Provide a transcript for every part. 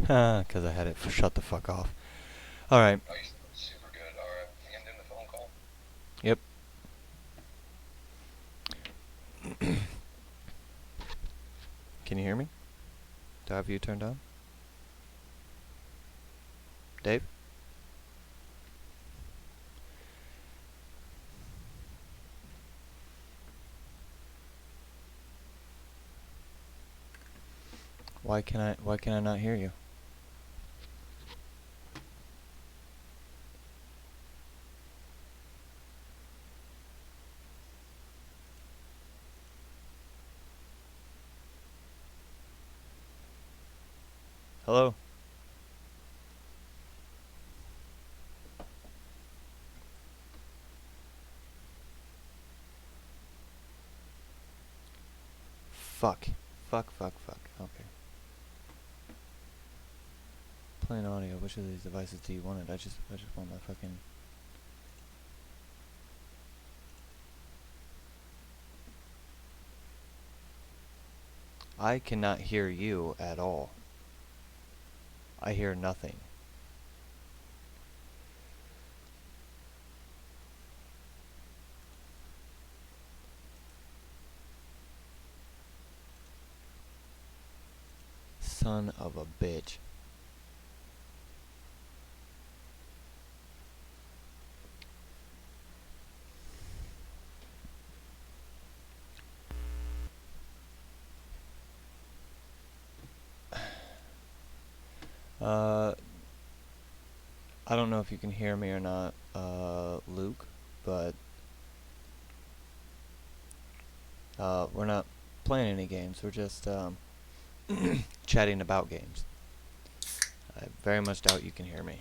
Because I had it shut the fuck off. Alright. Oh, you sound super good. Alright, you gonna do the phone call? Yep. Can you hear me? Do I have you turned on? Dave? Why can I not hear you? Hello? Fuck. Fuck. Okay. Playing audio. Which of these devices do you want it? I just want my fucking... I cannot hear you at all. I hear nothing. Son of a bitch. I don't know if you can hear me or not, Luke, but we're not playing any games. We're just chatting about games. I very much doubt you can hear me.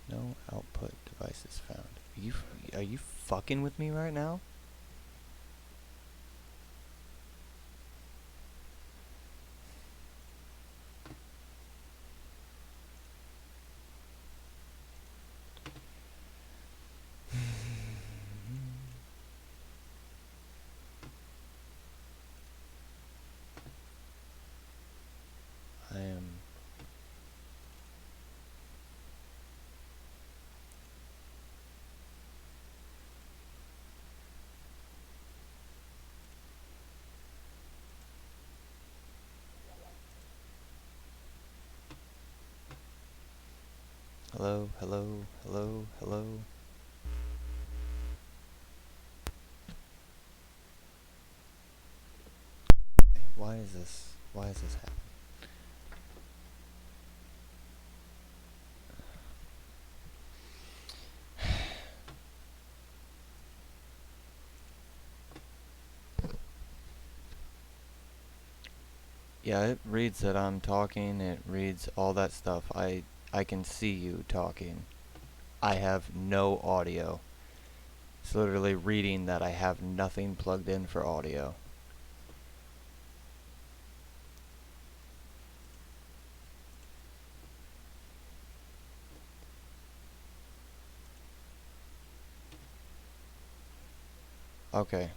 No output devices found. Are you fucking with me right now? I am... Hello? Why is this happening? Yeah, it reads that I'm talking, it reads all that stuff. I can see you talking. I have no audio. It's literally reading that I have nothing plugged in for audio. Okay.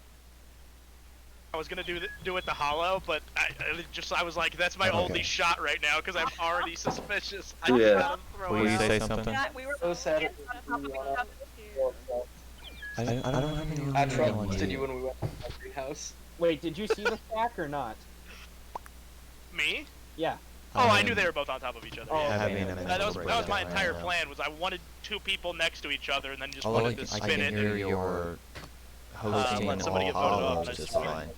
I was gonna do it the hollow, but I was like, that's my only shot right now because I'm already suspicious. I just gotta throw Will it you out. say something? Yeah, we were So sad. I don't have any I audio on trusted you you. when we went to my greenhouse. Wait, did you see the stack or not? Me? Yeah. Oh, I knew they were both on top of each other. Oh, Yeah. Having a That was mental my breakdown entire right now. plan. Was I wanted two people next to each other and then just Although wanted to I spin can it. hear your hosting let somebody all get voted off, hollows and I just just fine.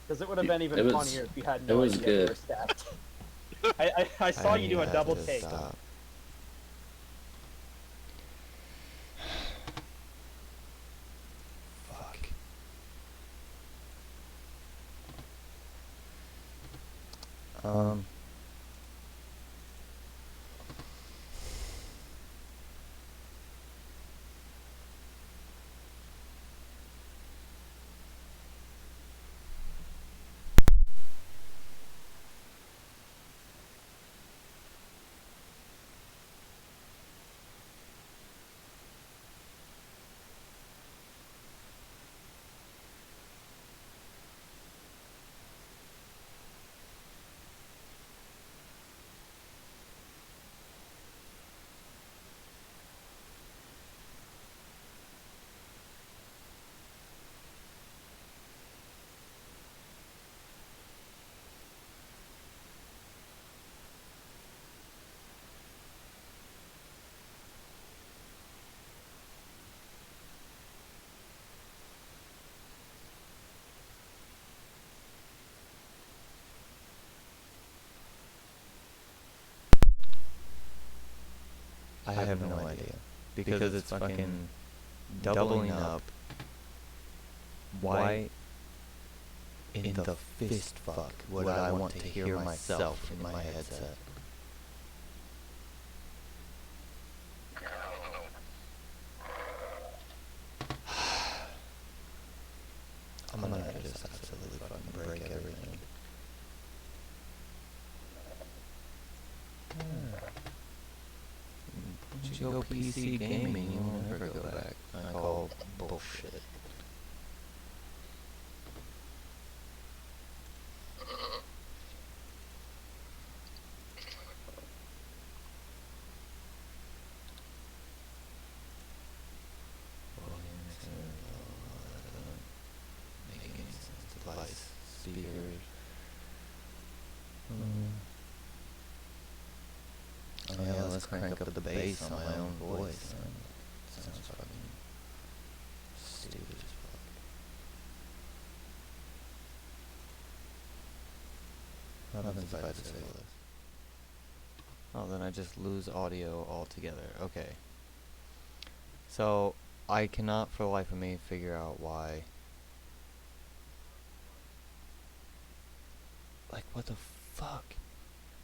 Because it would have been even It was- funnier if you had it no was idea good. they were stacked. I saw you do a had double to take. stop. Fuck. I have no idea. Because it's fucking doubling up. Why in the fist fuck would I want to hear myself in my headset? I'm gonna just absolutely fucking break everything. Once you go PC gaming, you won't ever go back. I call bullshit. Making sense. Device, speakers. Oh yeah, let's crank up the bass on my own voice. Sounds fucking stupid as fuck. What happens if I disable this? Oh, then I just lose audio altogether. Okay. So, I cannot for the life of me figure out why. Like, what the fuck?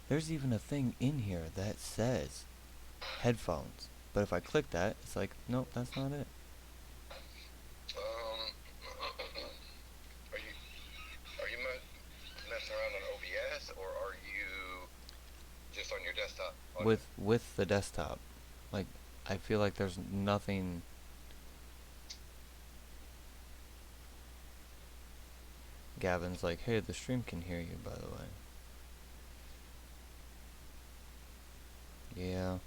There's even a thing in here that says headphones. But if I click that, it's like, nope, that's not it. Are you messing around on OBS, or are you just on your desktop? With the desktop. Like, I feel like there's nothing. Gavin's like, hey, the stream can hear you, by the way. Yeah,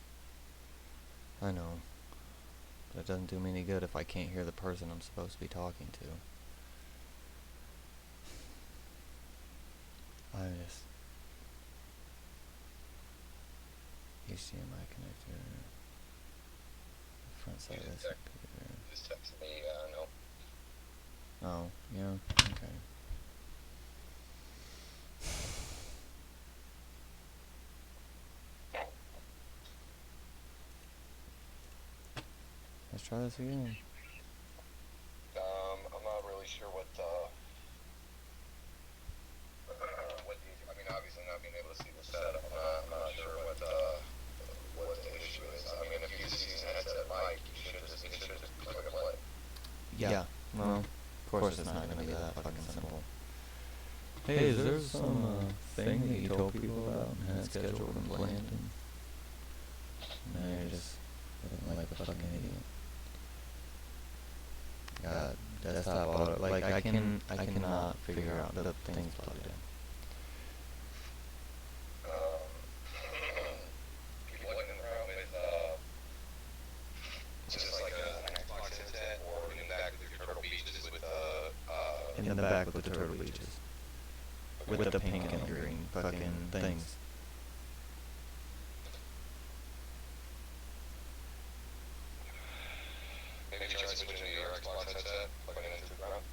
I know. But it doesn't do me any good if I can't hear the person I'm supposed to be talking to. I just... HDMI connector. Front side of this computer. Just text me, no. Oh, yeah, okay. Let's try this again. I'm not really sure what I mean, obviously not being able to see the setup, I'm not sure what the issue is. I mean, if you're just using a headset mic, it should just click and play. Yeah, well, of course it's not gonna be that fucking simple. Hey, is there some thing that you told people about and had scheduled and planned? No, you're just looking like a fucking idiot. God, desktop auto, like I cannot figure out the things plugged in. People looking around with just like an Xbox headset, or in the back with your Turtle Beaches with In the back with the turtle beaches. With the pink and green fucking things. maybe try switching to your Xbox headset, plugging it into the ground.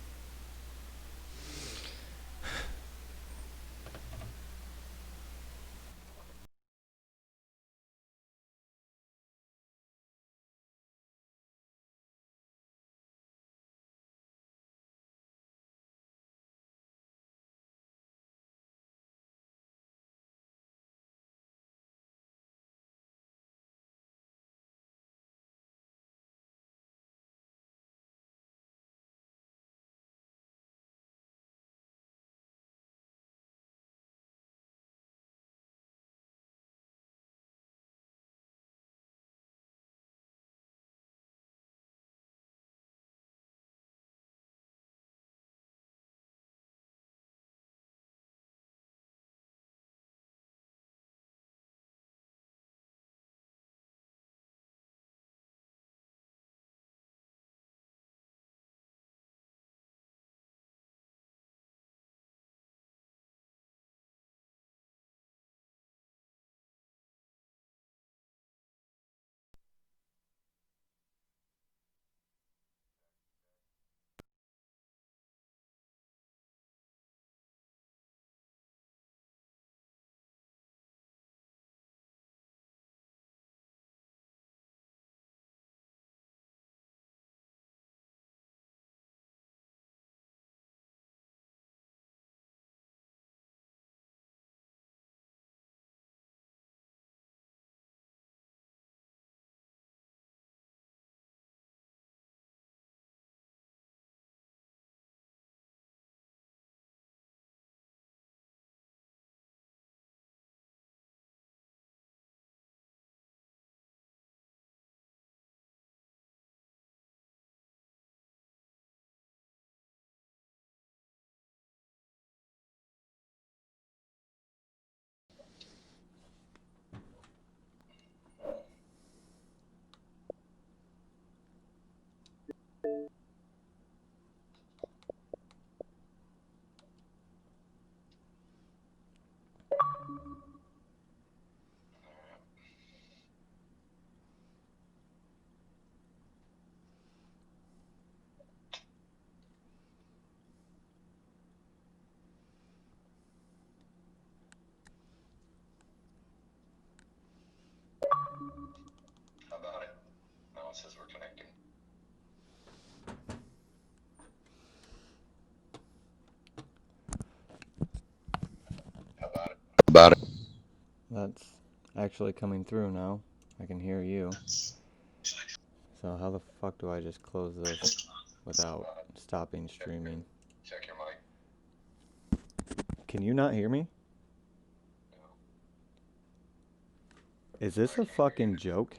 that's actually coming through now. I can hear you. So how the fuck do I just close this without stopping streaming? Check your mic. Can you not hear me? Is this a fucking joke?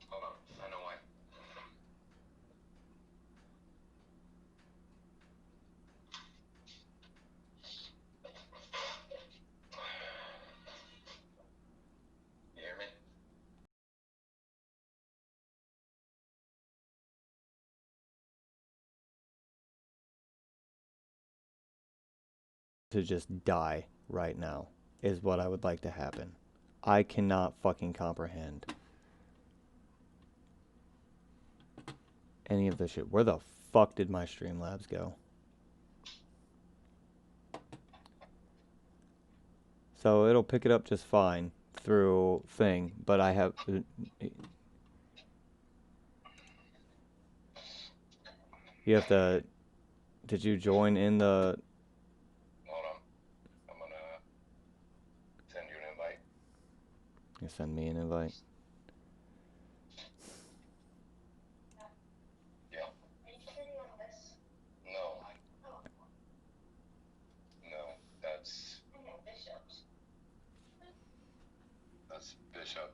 Hold on, I know why. You hear me? To just die right now is what I would like to happen. I cannot fucking comprehend any of this shit. Where the fuck did my Streamlabs go? So it'll pick it up just fine through thing, but I have... You have to... Did you join in the... Hold on. I'm gonna send you an invite. You send me an invite? Yeah. Are you sitting on this? No. No, that's... I know, Bishop's. That's Bishop.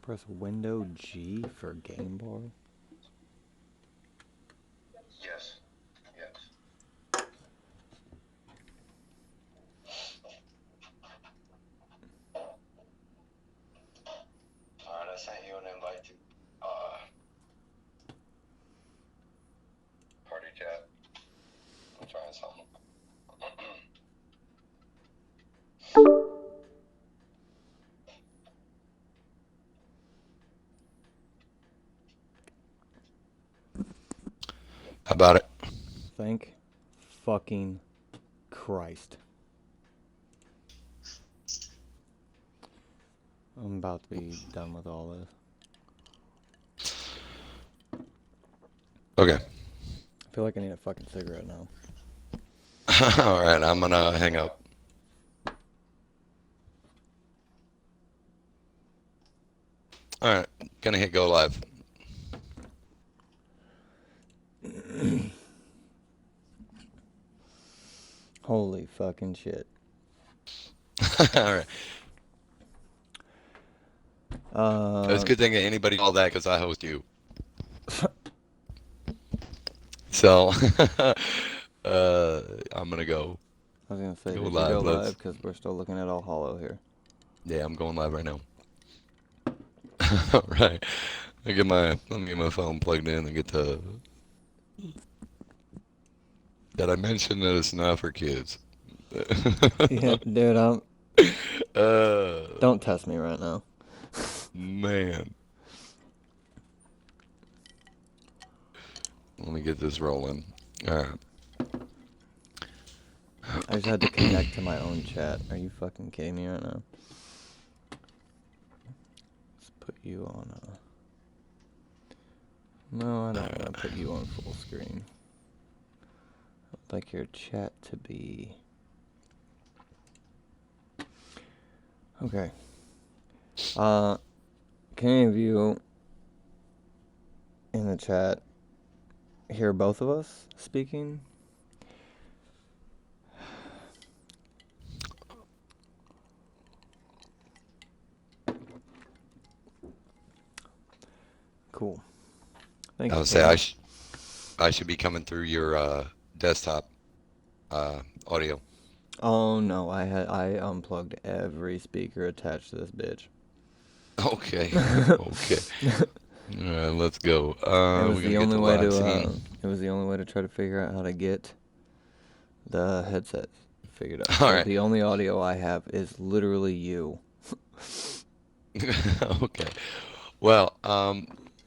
Press Window G for Game Bar? Yes. Yes. Alright, I sent you an invite to party chat. I'm trying something. How about it? Thank fucking Christ. I'm about to be done with all this. Okay. I feel like I need a fucking cigarette now. Alright, I'm gonna hang up. Alright, gonna hit go live. Holy fucking shit. Alright. It's a good thing that anybody called that because I host you. So, I'm gonna go. I was gonna say, Go did live, you go let's- live? Because we're still looking at all hollow here. Yeah, I'm going live right now. Alright. Let me get my phone plugged in and get the... Did I mention that it's not for kids? Yeah, dude, don't test me right now. Man. Let me get this rolling. Alright. I just had to connect to my own chat. Are you fucking kidding me right now? Let's put you on a... No, I don't want to put you on full screen. I'd like your chat to be... Okay. Can any of you in the chat hear both of us speaking? Cool. Thank I you. would say I should be coming through your desktop audio. Oh no, I unplugged every speaker attached to this bitch. Okay. Okay. Alright, let's go. It was the only way to scene. it was the only way to try to figure out how to get the headset figured out. All So right. the only audio I have is literally you. Okay. Well,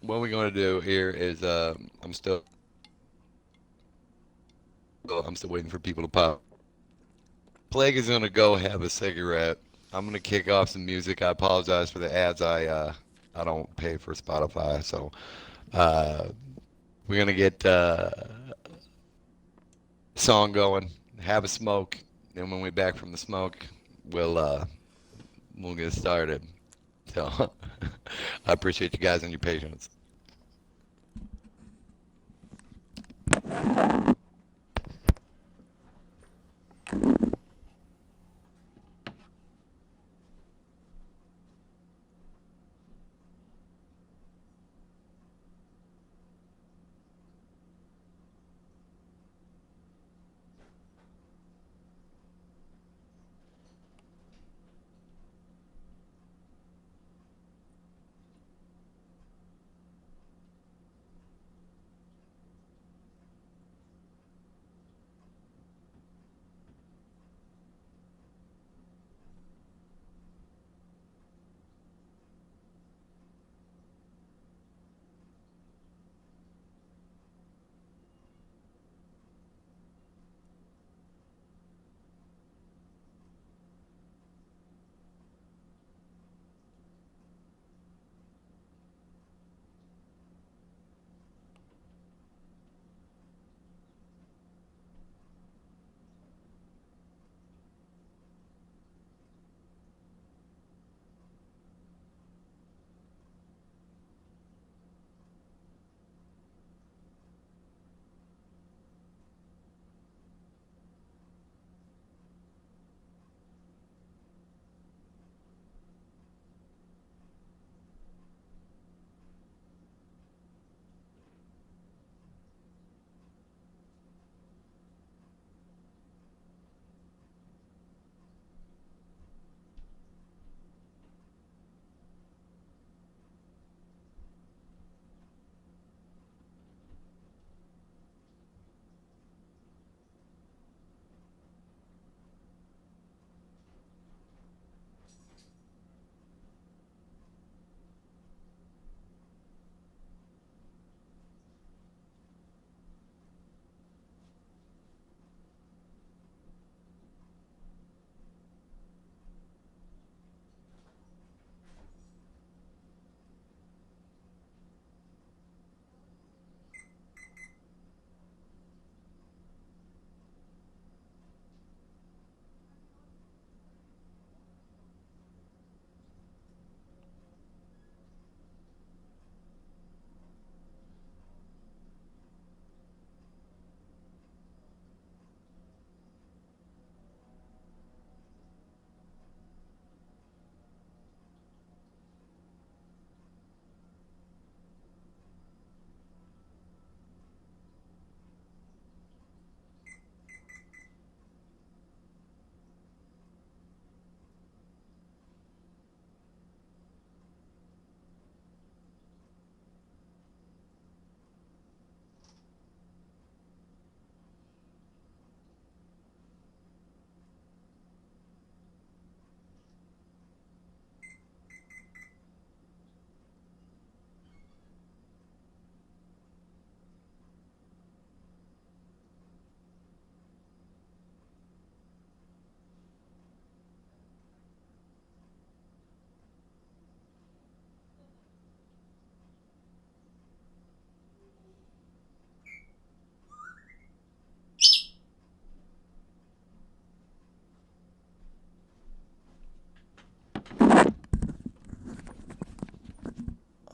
what we're going to do here is I'm still waiting for people to pop. Plague is going to go have a cigarette. I'm gonna kick off some music. I apologize for the ads. I don't pay for Spotify, so uh, we're gonna get song going, have a smoke, and when we're back from the smoke, we'll get started. So I appreciate you guys and your patience.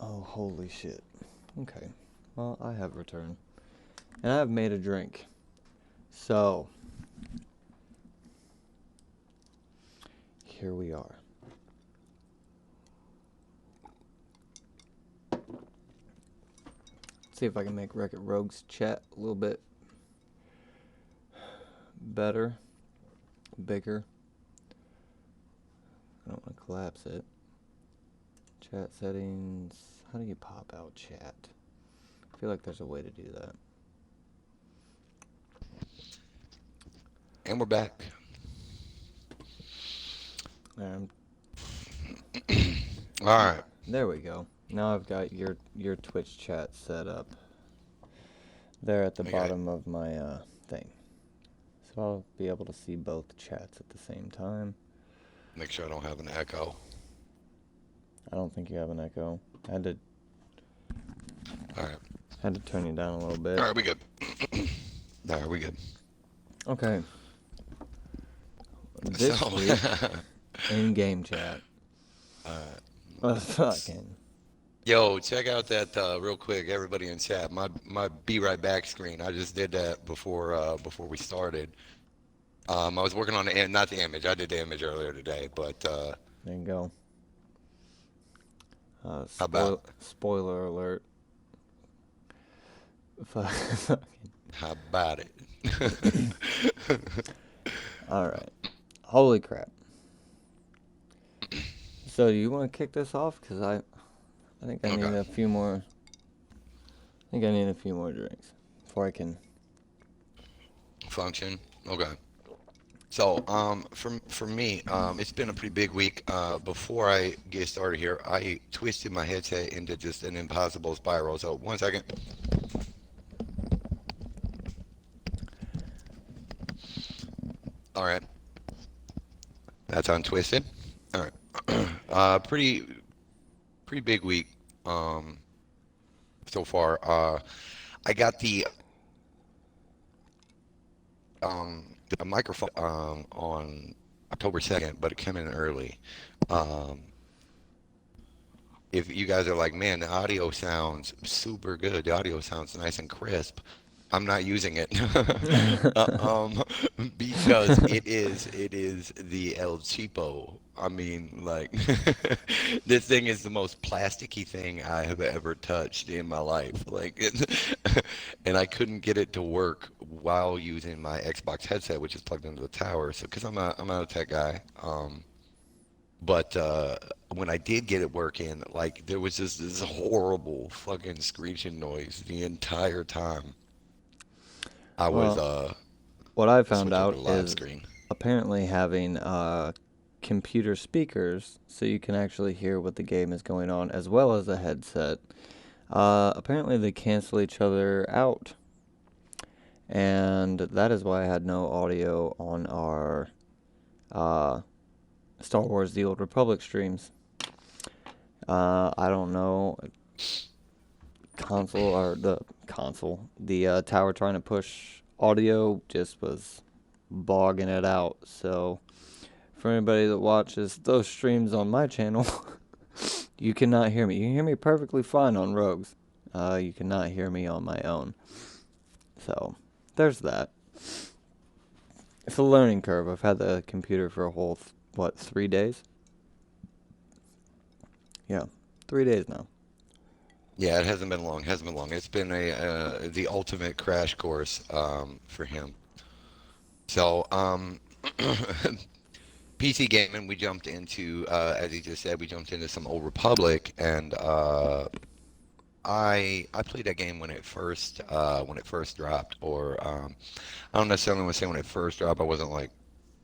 Oh, holy shit. Okay. Well, I have returned. And I have made a drink. So, here we are. See if I can make Wreck-It Rogue's chat a little bit better, bigger. I don't want to collapse it. Chat settings. How do you pop out chat? I feel like there's a way to do that. And we're back. Um, All right. There we go. Now I've got your Twitch chat set up there at the bottom of my thing. So I'll be able to see both chats at the same time. Make sure I don't have an echo. I don't think you have an echo. I had to All right. turn you down a little bit. All right, we good. All right, we good. Okay. So, This week in Game Chat. Fucking. yo, check out that real quick, everybody in chat. My be right back screen. I just did that before we started. I was working on not the image. I did the image earlier today, but There you go. how about Spoiler alert. Fucking. how about it? Alright. Holy crap. So, do you want to kick this off? Because I think I need Okay. a few more. I think I need a few more drinks before I can. Function. Okay. So, for me, it's been a pretty big week. Before I get started here, I twisted my headset into just an impossible spiral. So, 1 second. All right. That's untwisted. All right. Pretty big week, so far. I got the microphone, on October 2nd, but it came in early. Um, if you guys are like, man, the audio sounds super good. The audio sounds nice and crisp. I'm not using it uh, um, because it is the El Cheapo. I mean, like this thing is the most plasticky thing I have ever touched in my life. And I couldn't get it to work while using my Xbox headset, which is plugged into the tower. So, because I'm not a tech guy. But when I did get it working, like there was just this horrible fucking screeching noise the entire time. I was Well, what I found switch over to out live is screen. apparently having computer speakers so you can actually hear what the game is going on as well as the headset. Apparently they cancel each other out. And that is why I had no audio on our uh, Star Wars The Old Republic streams. I don't know. The tower trying to push audio just was bogging it out. So, for anybody that watches those streams on my channel, you cannot hear me. You can hear me perfectly fine on Rogues. You cannot hear me on my own. So, there's that. It's a learning curve. I've had the computer for a whole, 3 days? Yeah, 3 days now. Yeah, it hasn't been long. Hasn't been long. It's been the ultimate crash course for him. So PC gaming, we jumped into, as he just said, we jumped into some Old Republic, and I played that game when it first dropped, or I don't necessarily want to say when it first dropped. I wasn't like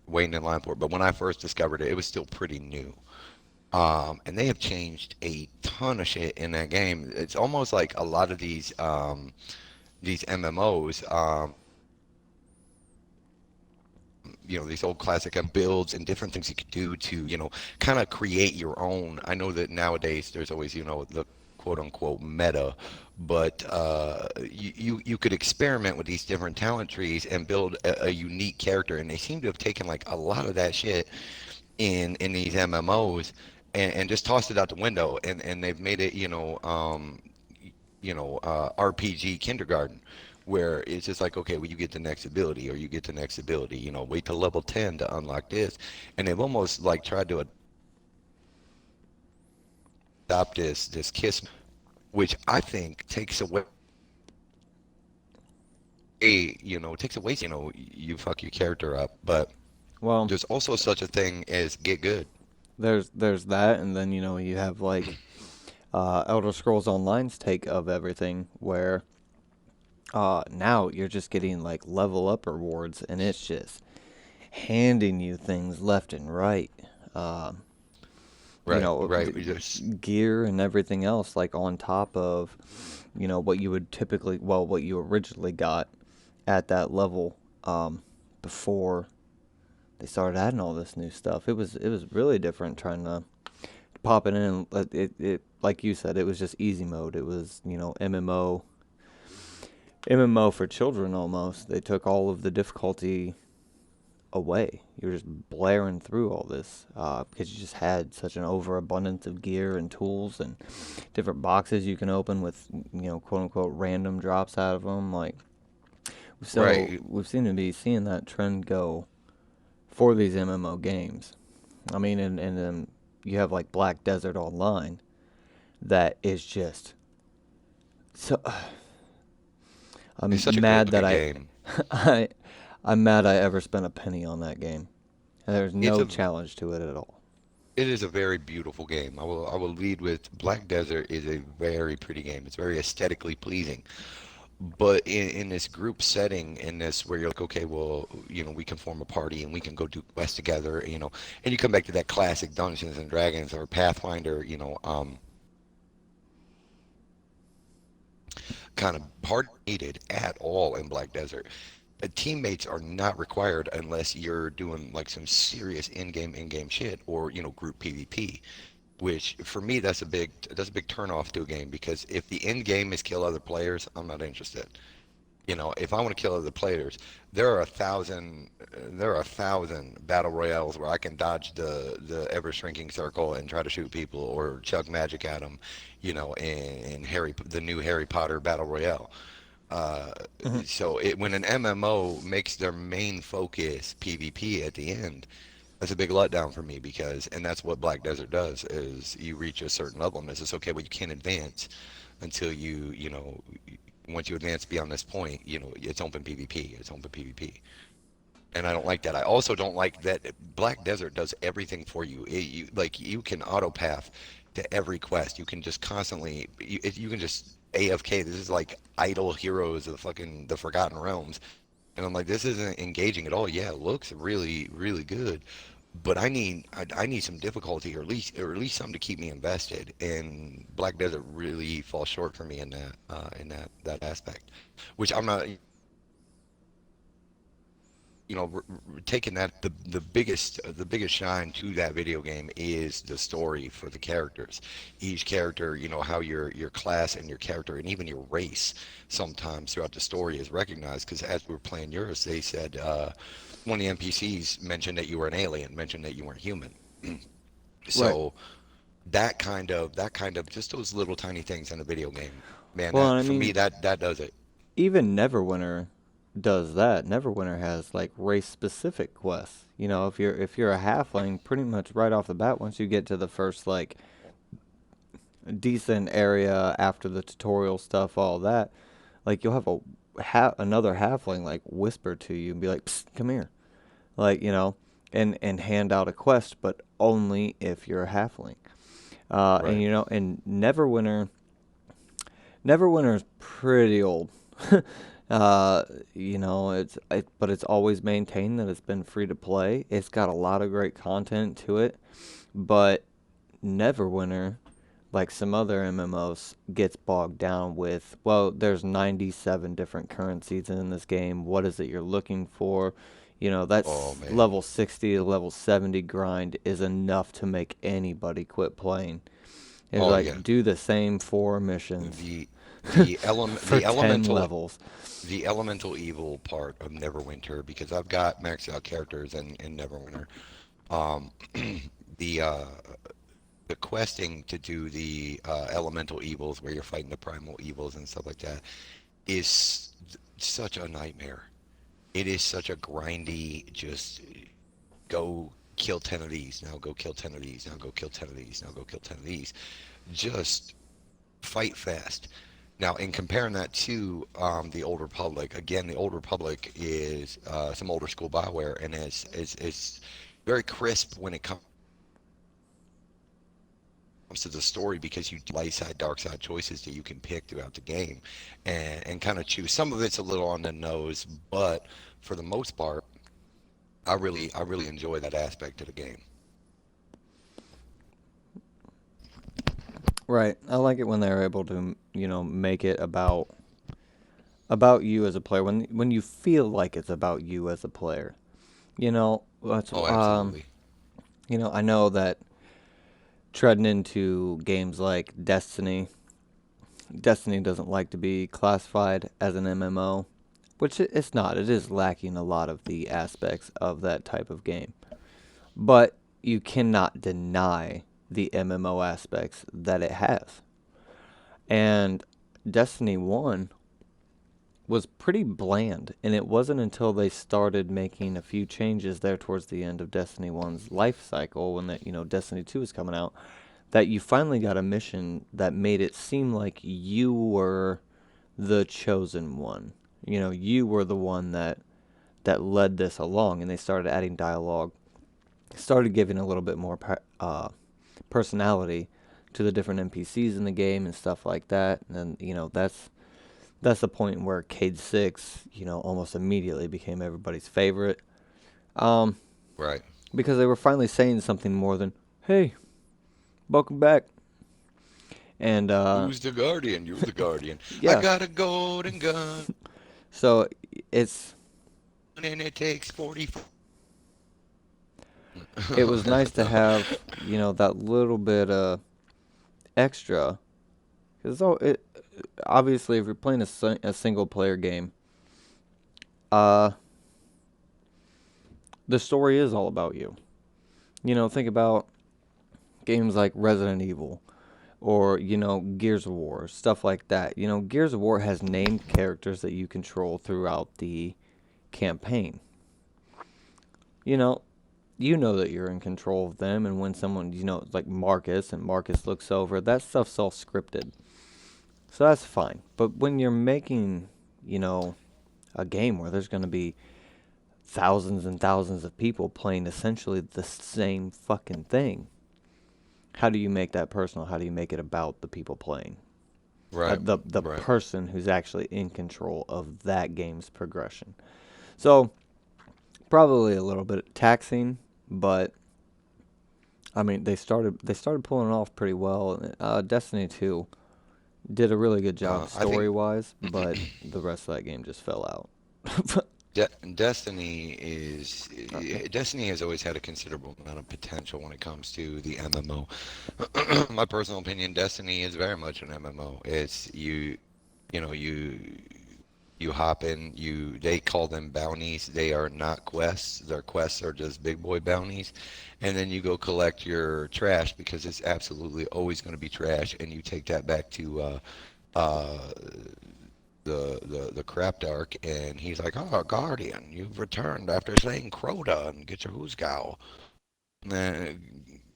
waiting in line for it, but when I first discovered it, it was still pretty new. And they have changed a ton of shit in that game. It's almost like a lot of these MMOs, these old classic builds and different things you could do to, kind of create your own. I know that nowadays there's always, the quote unquote meta, but you could experiment with these different talent trees and build a unique character. And they seem to have taken like a lot of that shit in these MMOs and just tossed it out the window, and they've made it, RPG kindergarten, where it's just like, okay, well, you get the next ability, or you get the next ability, wait till level 10 to unlock this. And they've almost like tried to adopt this kiss, which I think takes away, you fuck your character up. But Well, there's also such a thing as get good. there's that, and then you have like Elder Scrolls Online's take of everything, where now you're just getting like level up rewards, and it's just handing you things left and right. Um, Right. We just gear and everything else, like on top of, what you would what you originally got at that level before they started adding all this new stuff. It was really different trying to pop it in. And it like you said, it was just easy mode. It was, you know, MMO for children almost. They took all of the difficulty away. You were just blaring through all this because you just had such an overabundance of gear and tools and different boxes you can open with, you know, quote unquote random drops out of them. Like, so Right. we've seemed to be seeing that trend go for these MMO games. I mean, and then you have like Black Desert Online that is just so. I'm It's such a mad that good game. I I'm mad I ever spent a penny on that game. There's It's no a challenge to it at all. it is a very beautiful game. I will lead with Black Desert is a very pretty game. It's very aesthetically pleasing. But in this group setting, in this where you're like, okay, well, we can form a party and we can go do quests together, and you come back to that classic Dungeons and Dragons or Pathfinder, kind of party needed at all in Black Desert. Teammates are not required unless you're doing like some serious in-game shit or group PvP. Which for me that's a big turn off to a game because if the end game is kill other players, I'm not interested. If I want to kill other players, there are a thousand battle royales where I can dodge the ever shrinking circle and try to shoot people or chuck magic at them, in the new Harry Potter battle royale. Uh, Mhm. so when an MMO makes their main focus PvP at the end, that's a big letdown for me and that's what Black Desert does is you reach a certain level and it's just okay, well you can't advance until once you advance beyond this point, it's open PvP. It's open PvP. And I don't like that. I also don't like that Black Desert does everything for you. You can auto path to every quest. You can just constantly you can just AFK. This is like idle heroes of fucking the Forgotten Realms. And I'm like, this isn't engaging at all. Yeah, it looks really, really good, but I need some difficulty or at least something to keep me invested. And Black Desert really falls short for me in that aspect, which I'm not taking that the biggest shine to that video game is the story for the characters. Each character, how your class and your character and even your race sometimes throughout the story is recognized. Because as we were playing yours, they said one of the NPCs mentioned that you were an alien, mentioned that you weren't human. Right. So that kind of just those little tiny things in a video game, man, Well, that I for me mean, that does it. even Neverwinter does that. Neverwinter has like race specific quests. You know, if you're a halfling, pretty much right off the bat, once you get to the first like decent area after the tutorial stuff, all that, like you'll have another halfling like whisper to you and be like, "Psst, come here," like and hand out a quest, but only if you're a halfling. And Right. and Neverwinter's pretty old. uh, but it's always maintained that it's been free to play. It's got a lot of great content to it, but Neverwinter, like some other MMOs, gets bogged down with, well, there's 97 different currencies in this game. What is it you're looking for? Oh That's man. level 60 to level 70 grind is enough to make anybody quit playing. It's Oh yeah. like do the same four missions The the element for the 10 elemental levels. the elemental evil part of Neverwinter, because I've got maxed out characters in Neverwinter. Um, the uh, the questing to do the elemental evils, where you're fighting the primal evils and stuff like that, is such a nightmare. It is such a grindy, just go kill 10 of these, now go kill 10 of these, now go kill 10 of these, now go kill 10 of these. Just fight fast. Now, in comparing that to the Old Republic, again, the Old Republic is some older school Bioware, and it's very crisp when it comes to the story because you do light side, dark side choices that you can pick throughout the game, and kind of choose. Some of it's a little on the nose, but for the most part, I really enjoy that aspect of the game. Right. I like it when they're able to, make it about you as a player when you feel like it's about you as a player. You know, that's Oh, absolutely. I know that treading into games like Destiny doesn't like to be classified as an MMO, which it's not. It is lacking a lot of the aspects of that type of game. But you cannot deny the MMO aspects that it has. And Destiny 1 was pretty bland, and it wasn't until they started making a few changes there towards the end of Destiny 1's life cycle when Destiny 2 was coming out that you finally got a mission that made it seem like you were the chosen one. You were the one that led this along, and they started adding dialogue, started giving a little bit more personality to the different NPCs in the game and stuff like that. And then, that's the point where Cade 6, almost immediately became everybody's favorite. Um, Right. because they were finally saying something more than, "Hey, welcome back." And Who's the guardian? You're the guardian. I yeah, got a golden gun, so it's and it takes 40. it was nice to have that little bit extra, because obviously if you're playing a single player game, uh, the story is all about you. Think about games like Resident Evil or Gears of War, stuff like that. Gears of War has named characters that you control throughout the campaign. You know, you know that you're in control of them, and when someone, like Marcus, and Marcus looks over, that stuff's all scripted. So that's fine. But when you're making, you know, a game where there's going to be thousands and thousands of people playing essentially the same fucking thing, how do you make that personal? How do you make it about the people playing? Right, The right. person who's actually in control of that game's progression. So probably a little bit taxing, but I mean they started pulling it off pretty well. Destiny 2 did a really good job I think story wise, but the rest of that game just fell out. De Destiny is Okay. Destiny has always had a considerable amount of potential when it comes to the MMO. My personal opinion, Destiny is very much an MMO. It's you know, you hop in, they call them bounties. They are not quests. Their quests are just big boy bounties. And then you go collect your trash because it's absolutely always going to be trash, and you take that back to uh the crap dark, and he's like, "Oh, Guardian, you've returned after saying Crota and get your Hoosgow." Uh,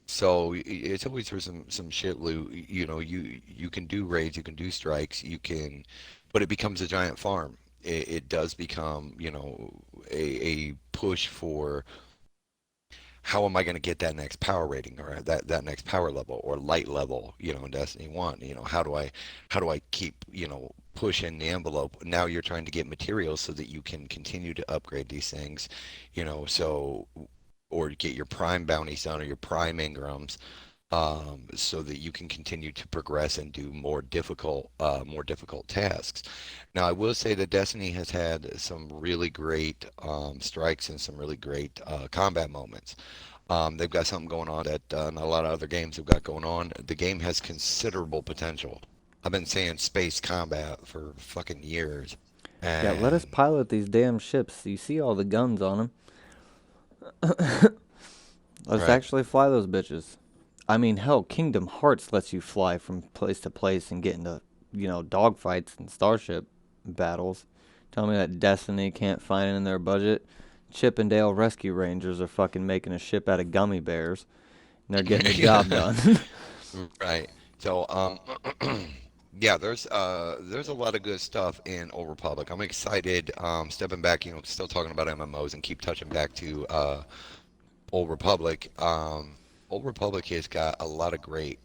so it's always for some shit loot. You can do raids, you can do strikes, but it becomes a giant farm. It does become, a push for how am I going to get that next power rating or that next power level or light level, in Destiny 1, how do I keep, pushing the envelope. Now you're trying to get materials so that you can continue to upgrade these things, so or get your prime bounties done or your prime Ingrams, so that you can continue to progress and do more difficult tasks. Now, I will say that Destiny has had some really great strikes and some really great combat moments. They've got something going on that not a lot of other games have got going on. The game has considerable potential. I've been saying space combat for fucking years, Yeah, let us and pilot these damn ships. You see all the guns on them. Let's right, actually fly those bitches. I mean, hell, Kingdom Hearts lets you fly from place to place and get into, dogfights and starship battles. Tell me that Destiny can't find it in their budget. Chip and Dale Rescue Rangers are fucking making a ship out of gummy bears, and they're getting the job done. right. So, yeah, there's a lot of good stuff in Old Republic. I'm excited. Stepping back, still talking about MMOs and keep touching back to Old Republic. Old Republic has got a lot of great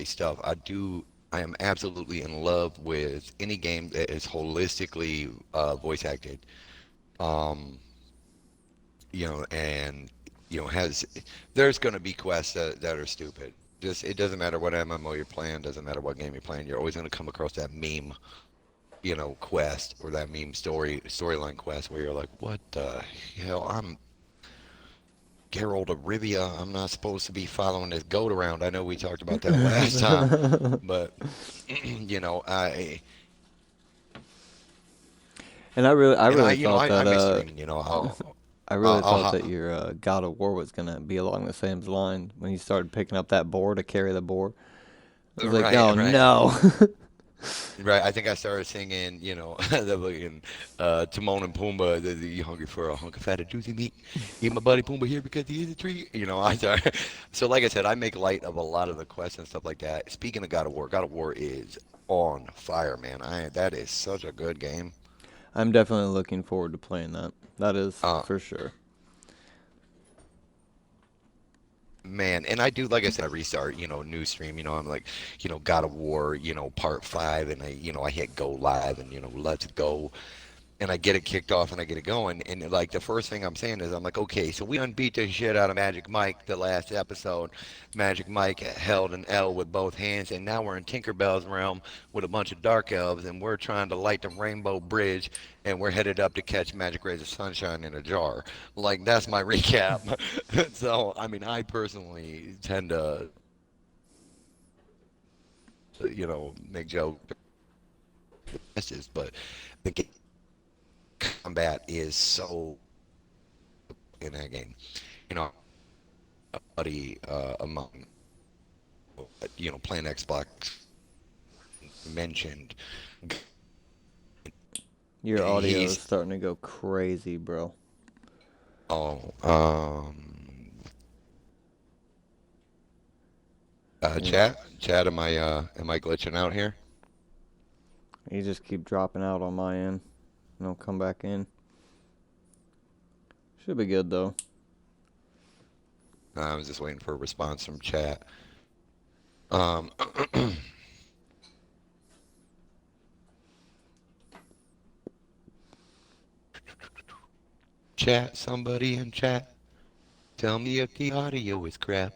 stuff. I am absolutely in love with any game that is holistically voice acted. Um, and has there's going to be quests that are stupid. Just it doesn't matter what MMO you're playing, doesn't matter what game you're playing. You're always going to come across that meme, quest or that meme storyline quest where you're like, what the hell? Geralt of Rivia. I'm not supposed to be following this goat around. I know we talked about that last time, but And I and really thought I that miss streaming. I really I'll thought that your God of War was gonna be along the same line when you started picking up that boar to carry the boar. I was like, right, oh right. no. Right, I think I started singing, the fucking Timon and Pumbaa, you hungry for a hunk of fatted juicy meat? Eat my buddy Pumbaa here because he is a tree. I started. So like I said, I make light of a lot of the quests and stuff like that. Speaking of God of War is on fire, man. That is such a good game. I'm definitely looking forward to playing that. That is Uh, for sure. Man, and I do, like I said, I restart, new stream, I'm like, God of War, part 5, and I hit go live and, let's go. And I get it kicked off and I get it going. And like the first thing I'm saying is I'm like, okay, so we unbeat the shit out of Magic Mike the last episode. Magic Mike held an L with both hands, and now we're in Tinkerbell's realm with a bunch of dark elves, and we're trying to light the Rainbow Bridge, and we're headed up to catch magic rays of sunshine in a jar. Like that's my recap. So I mean, I personally tend to, make jokes, but the combat is so in that game. You know, a buddy among playing Xbox mentioned Your audio is he's starting to go crazy, bro. oh You, chat am I glitching out here? you just keep dropping out on my end. And I'll come back in. Should be good though. I was just waiting for a response from chat. Um, Chat, somebody in chat, tell me if the audio is crap.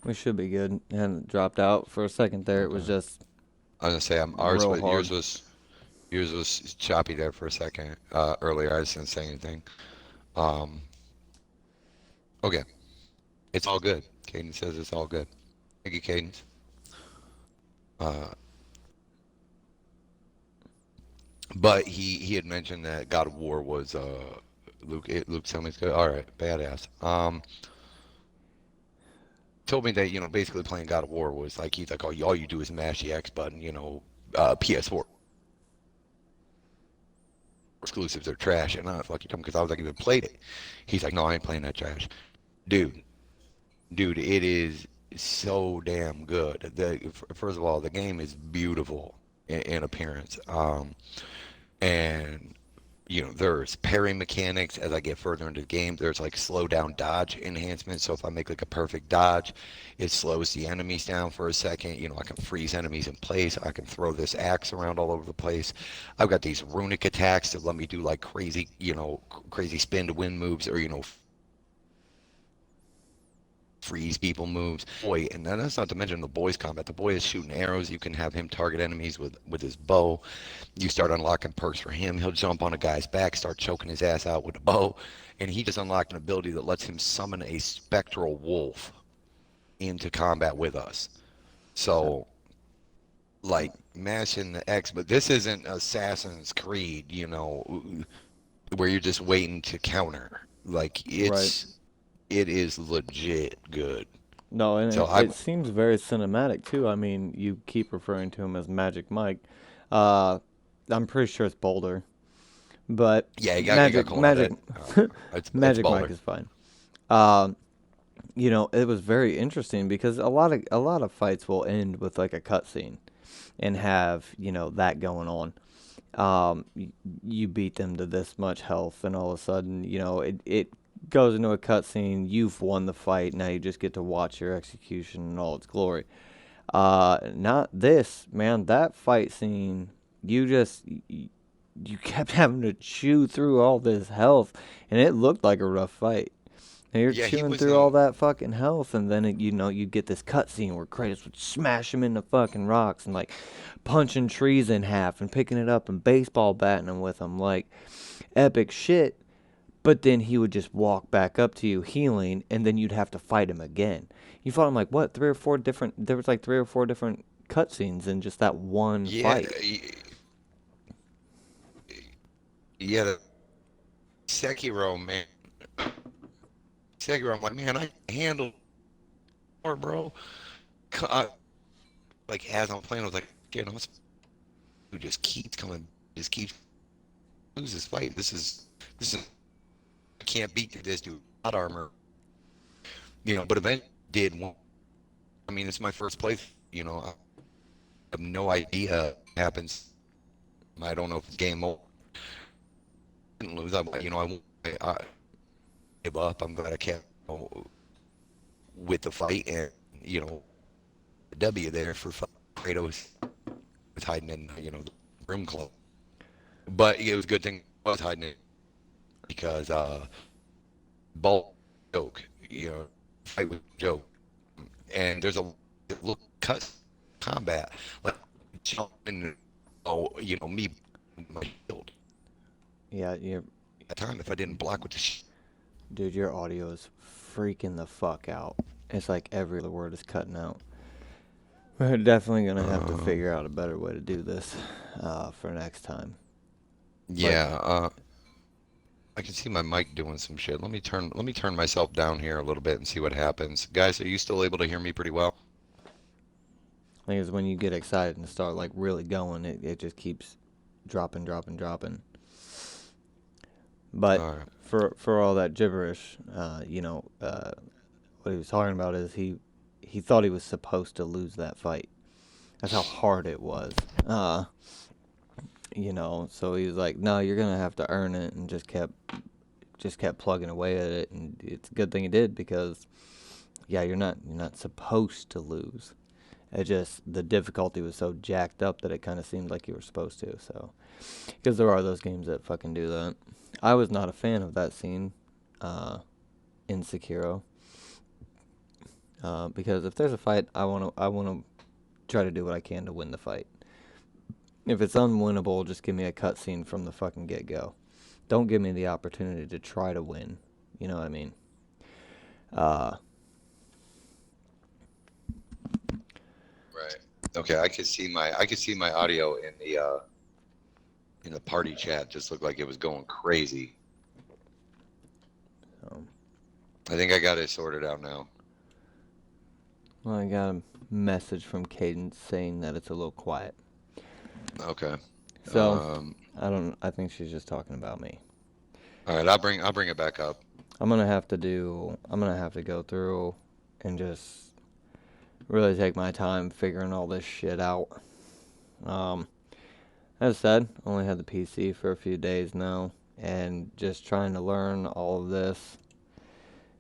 We should be good. And it dropped out for a second there. It was Okay. just I was gonna say real hard. yours was choppy there for a second earlier. I just didn't say anything. Um, okay, it's all good. Cadence says it's all good. Thank you, Cadence. Uh, but he had mentioned that God of War was Luke tell me it's good. All right, badass. Told me that basically playing God of War was like he's like all you do is mash the X button. PS4 exclusives are trash, and I was like, because I was like, even played it. He's like, no, I ain't playing that trash, dude. Dude, it is so damn good. First of all, the game is beautiful in appearance. And there's parry mechanics as I get further into the game. There's like slow down dodge enhancements. So if I make like a perfect dodge, it slows the enemies down for a second. I can freeze enemies in place. I can throw this axe around all over the place. I've got these runic attacks that let me do like crazy, crazy spin to win moves, or freeze people moves. Boy, and then that's not to mention the boy's combat. The boy is shooting arrows. You can have him target enemies with his bow. You start unlocking perks for him. He'll jump on a guy's back, start choking his ass out with a bow, and he just unlocked an ability that lets him summon a spectral wolf into combat with us. So, like, mashing the X, but this isn't Assassin's Creed, where you're just waiting to counter. Like, Right. it is legit good. No, and So it seems very cinematic too. I mean, you keep referring to him as Magic Mike. Uh, I'm pretty sure it's Boulder, but yeah, you got calling Magic, it. It's Magic Mike Boulder. is fine. Um, it was very interesting because a lot of fights will end with like a cutscene, and have that going on. You beat them to this much health, and all of a sudden, it goes into a cutscene. You've won the fight. Now you just get to watch your execution in all its glory. Not this, man. That fight scene, you kept having to chew through all this health, and it looked like a rough fight. And you're Yeah, he chewing was through all that fucking health, and then you get this cutscene where Kratos would smash him into fucking rocks and like punching trees in half and picking it up and baseball batting them with them. Like, epic shit. But then he would just walk back up to you healing, and then you'd have to fight him again. You fought him like what? There was like 3 or 4 different cutscenes in just that one Yeah, fight. yeah. Sekiro, man. Sekiro, I'm like, man, I can handle more, bro. Like as I'm playing, I was like, you know, who just keeps coming, just keeps lose this fight. This is I can't beat this dude. Hot armor, but eventually did one. I mean, it's my first place. I have no idea what happens. I don't know if it's game over. I didn't lose. I give up. I'm glad I kept with the fight and the W there for Kratos was hiding in the room club. But it was a good thing I was hiding it because ball joke, fight with joke, and there's a little cut combat like jumping, me my shield. Yeah, you're. At the time, if I didn't block with the Dude, your audio is freaking the fuck out. It's like every other word is cutting out. We're definitely gonna have to figure out a better way to do this for next time. Yeah, I can see my mic doing some shit. Let me turn myself down here a little bit and see what happens. Guys, are you still able to hear me pretty well? I think it's when you get excited and start like really going, it just keeps dropping. But All right. for all that gibberish, what he was talking about is he thought he was supposed to lose that fight. That's how hard it was. So he was like, no, you're gonna have to earn it, and just kept plugging away at it, and it's a good thing he did because, yeah, you're not supposed to lose. It just, the difficulty was so jacked up that it kind of seemed like you were supposed to. So, because there are those games that fucking do that. I was not a fan of that scene in Sekiro. Because if there's a fight, I wanna try to do what I can to win the fight. If it's unwinnable, just give me a cutscene from the fucking get-go. Don't give me the opportunity to try to win. You know what I mean? Right. Okay, I could see my audio in the party chat just looked like it was going crazy. I think I got it sorted out now. Well, I got a message from Cadence saying that it's a little quiet. Okay. So, I think she's just talking about me. All right, I'll bring it back up. I'm gonna have to go through and just really take my time figuring all this shit out. As I said, only had the PC for a few days now, and just trying to learn all of this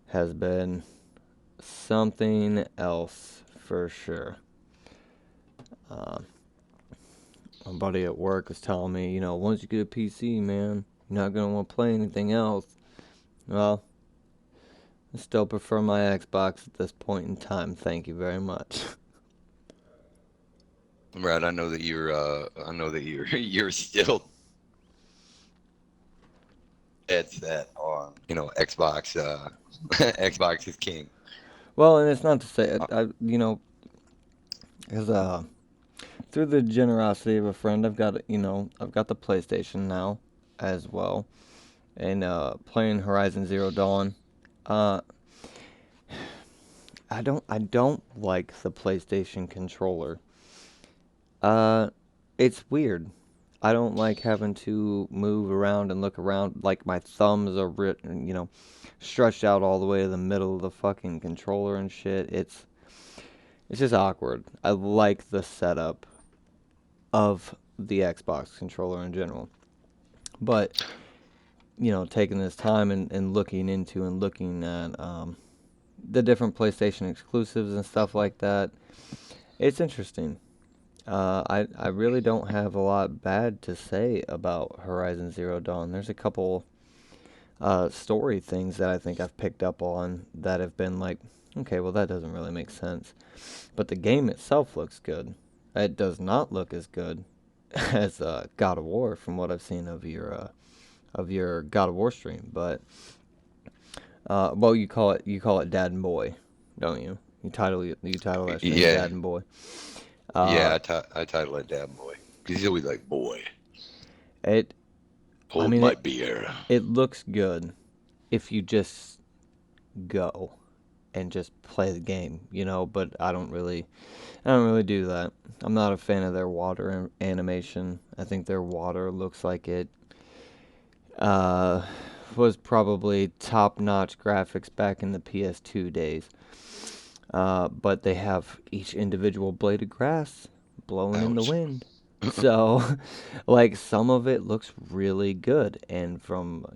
has been something else for sure. My buddy at work was telling me, once you get a PC, man, you're not gonna want to play anything else. Well, I still prefer my Xbox at this point in time. Thank you very much. Right, I know that you're still dead set on Xbox. Xbox is king. Well, and it's not to say because through the generosity of a friend, I've got the PlayStation now as well, and playing Horizon Zero Dawn. I don't like the PlayStation controller. It's weird. I don't like having to move around and look around, like my thumbs are stretched out all the way to the middle of the fucking controller and shit. It's just awkward. I like the setup of the Xbox controller in general. But, taking this time and looking into and looking at the different PlayStation exclusives and stuff like that, it's interesting. I really don't have a lot bad to say about Horizon Zero Dawn. There's a couple story things that I think I've picked up on that have been like, okay, well, that doesn't really make sense. But the game itself looks good. It does not look as good as God of War from what I've seen of your of your God of War stream, but well, you call it Dad and Boy, don't you? You title that stream Yeah, Dad and Boy. yeah. Uh, I title it Damn Boy because he's always like, "Boy, it, I hold mean, my beer." it looks good if you just go and just play the game, but I don't really do that. I'm not a fan of their water animation. I think their water looks like it uh, was probably top-notch graphics back in the PS2 days. But they have each individual blade of grass blowing in the Ouch. wind. So, like, some of it looks really good, and from,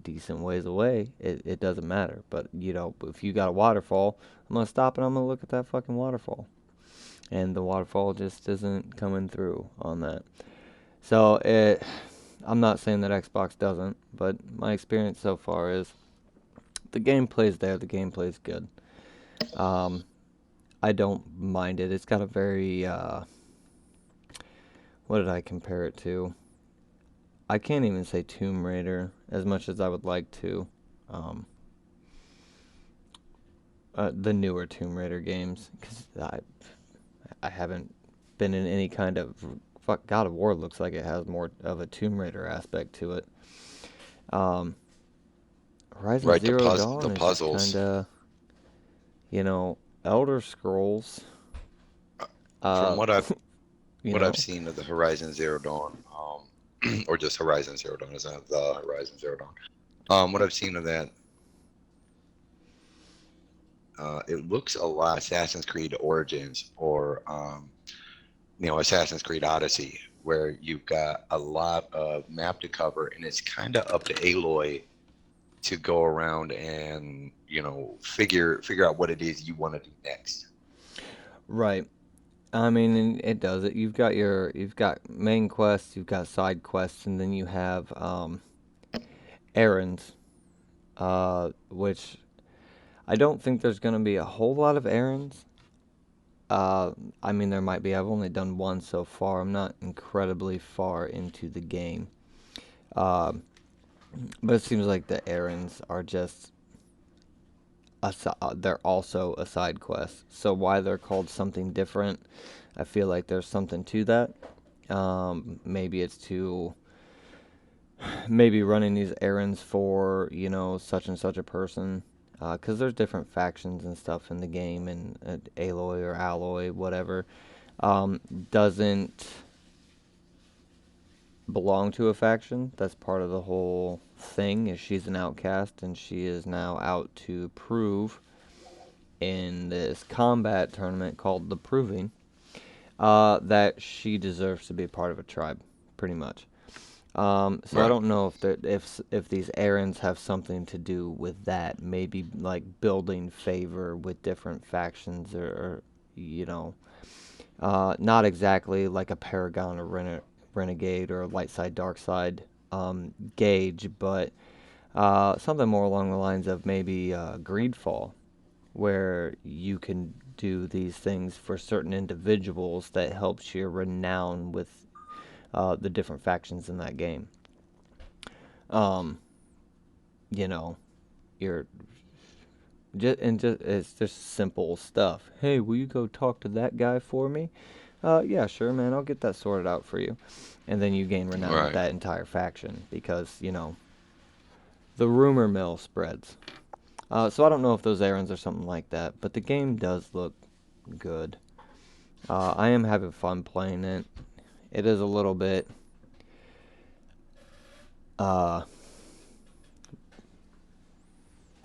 decent ways away, it doesn't matter. But, if you got a waterfall, I'm going to stop and I'm going to look at that fucking waterfall. And the waterfall just isn't coming through on that. So, I'm not saying that Xbox doesn't, but my experience so far is the gameplay's there, the gameplay's good. I don't mind it. It's got a very, what did I compare it to? I can't even say Tomb Raider as much as I would like to. Um, the newer Tomb Raider games, because I haven't been in any kind of. Fuck, God of War looks like it has more of a Tomb Raider aspect to it. Um, Horizon Right, Zero Dawn the is just puzzles. kind of, Elder Scrolls. From Uh, you what I've know, seen of the Horizon Zero Dawn, or just Horizon Zero Dawn, is not the Horizon Zero Dawn. What I've seen of that, it looks a lot Assassin's Creed Origins or Assassin's Creed Odyssey, where you've got a lot of map to cover, and it's kind of up to Aloy to go around and figure out what it is you want to do next. right. I mean, and it does it. You've got main quests, you've got side quests, and then you have errands, which I don't think there's going to be a whole lot of errands. I mean, there might be. I've only done one so far. I'm not incredibly far into the game. Uh, but it seems like the errands are just they're also a side quest. So why they're called something different, I feel like there's something to that. Maybe it's to maybe running these errands for such and such a person, because there's different factions and stuff in the game, and Aloy or Alloy, whatever, doesn't belong to a faction. That's part of the whole thing. Is she's an outcast and she is now out to prove in this combat tournament called the Proving, that she deserves to be part of a tribe, pretty much. So I Right. don't know if these errands have something to do with that. Maybe like building favor with different factions, or not exactly like a Paragon or Renegade or Light Side Dark Side gauge, but something more along the lines of maybe Greedfall, where you can do these things for certain individuals that helps your renown with the different factions in that game. Um, you know, you're just it's just simple stuff. Hey, will you go talk to that guy for me? Yeah, sure, man. I'll get that sorted out for you. And then you gain renown with Right. that entire faction because the rumor mill spreads. So I don't know if those errands are something like that, but the game does look good. I am having fun playing it. It is a little bit uh,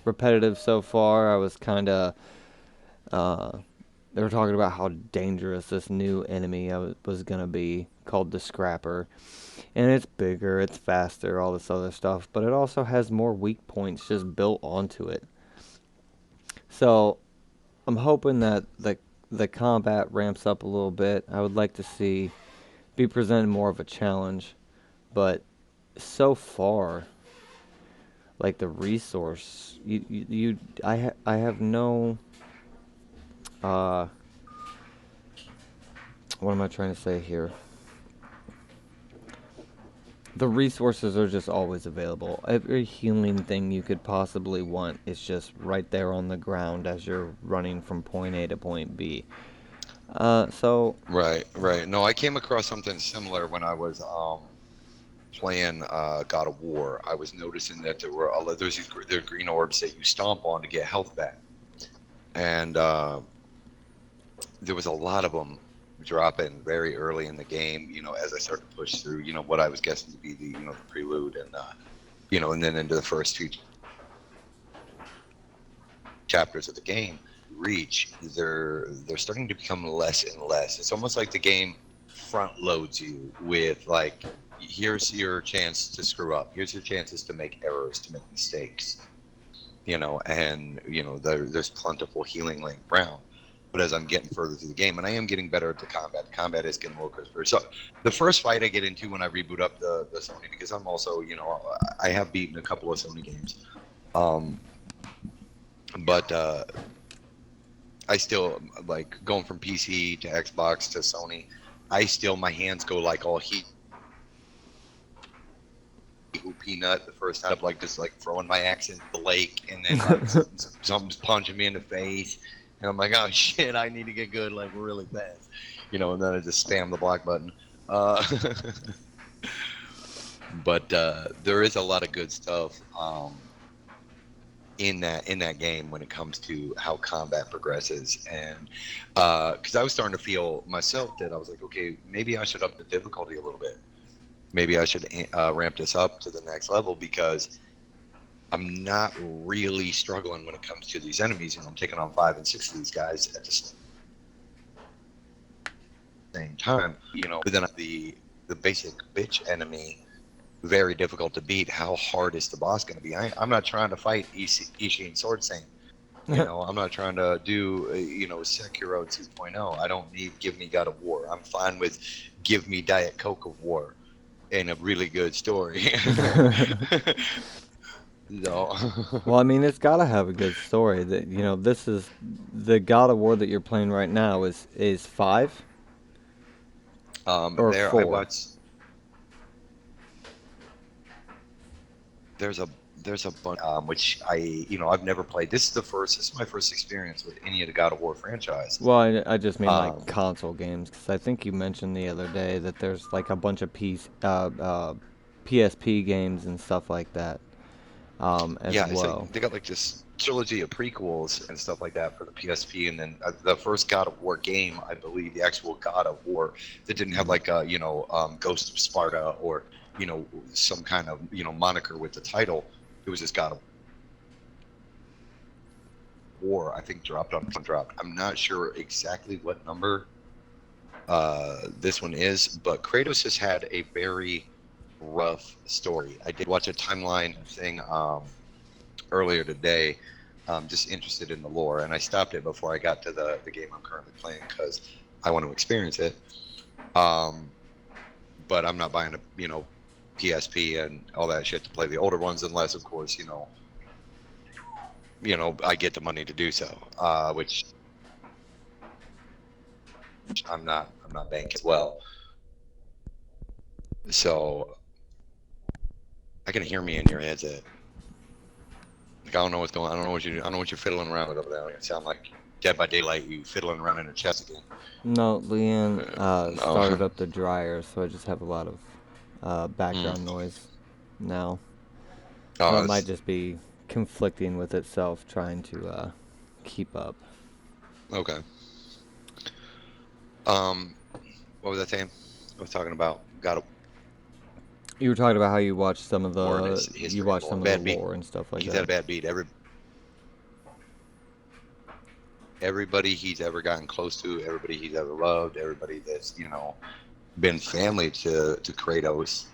repetitive so far. I was kind of they were talking about how dangerous this new enemy was gonna be, called the Scrapper, and it's bigger, it's faster, all this other stuff, but it also has more weak points just built onto it. So I'm hoping that the combat ramps up a little bit. I would like to see be presented more of a challenge, but so far, like the resource, I have no uh what am I trying to say here? The resources are just always available. Every healing thing you could possibly want is just right there on the ground as you're running from point A to point B. So Right, right. No, I came across something similar when I was playing God of War. I was noticing that there's these there green orbs that you stomp on to get health back, and there was a lot of them dropping very early in the game. You know, as I started to push through, what I was guessing to be the prelude, and and then into the first few chapters of the game. Reach, they're starting to become less and less. It's almost like the game front loads you with like, here's your chance to screw up. Here's your chances to make errors, to make mistakes. And there's plentiful healing laying around. But as I'm getting further through the game, and I am getting better at the combat is getting more crisper. So the first fight I get into when I reboot up the Sony, because I'm also, I have beaten a couple of Sony games, but I still, like, going from PC to Xbox to Sony, my hands go like all heat peanut the first time, like just like throwing my axe into the lake, and then like something's punching me in the face, and I'm like, oh shit, I need to get good like really fast, and then I just spam the block button. But there is a lot of good stuff in that game when it comes to how combat progresses, and because I was starting to feel myself that I was like, okay, maybe I should up the difficulty a little bit. Maybe I should ramp this up to the next level, because I'm not really struggling when it comes to these enemies. I'm taking on 5 and 6 of these guys at the same time. But then the basic bitch enemy, very difficult to beat. How hard is the boss going to be? I'm not trying to fight Ishin Sword Saint. I'm not trying to do Sekiro 2.0. I don't need give me God of War. I'm fine with give me Diet Coke of War and a really good story. No. well, I mean, it's got to have a good story. That this is the God of War that you're playing right now is 5 or There I 4. watched. There's a bunch which I've never played. This is my first experience with any of the God of War franchise. Well, I just mean like console games, because I think you mentioned the other day that there's like a bunch of PSP games and stuff like that as Yeah, it's well. like they got like this trilogy of prequels and stuff like that for the PSP, and then the first God of War game, I believe, the actual God of War that didn't have like a Ghost of Sparta or some kind of moniker with the title. It was just God of War. I think dropped. I'm not sure exactly what number this one is, but Kratos has had a very rough story. I did watch a timeline thing earlier today, just interested in the lore, and I stopped it before I got to the game I'm currently playing because I want to experience it. But I'm not buying a PSP and all that shit to play the older ones unless, of course, I get the money to do so, which I'm not banking as well. So I can hear me in your headset. Like, I don't know what's going on. I don't know what you're fiddling around with over there. It sound like Dead by Daylight, you fiddling around in a chest again. No, Leanne No. started up the dryer, so I just have a lot of background noise now. So it might just be conflicting with itself, trying to keep up. Okay. What was I saying? I was talking about You were talking about how you watched some of War and the his you watched some of bad the beat. lore and stuff like He's that. had a bad beat. Everybody he's ever gotten close to, everybody he's ever loved, everybody that's been family to Kratos,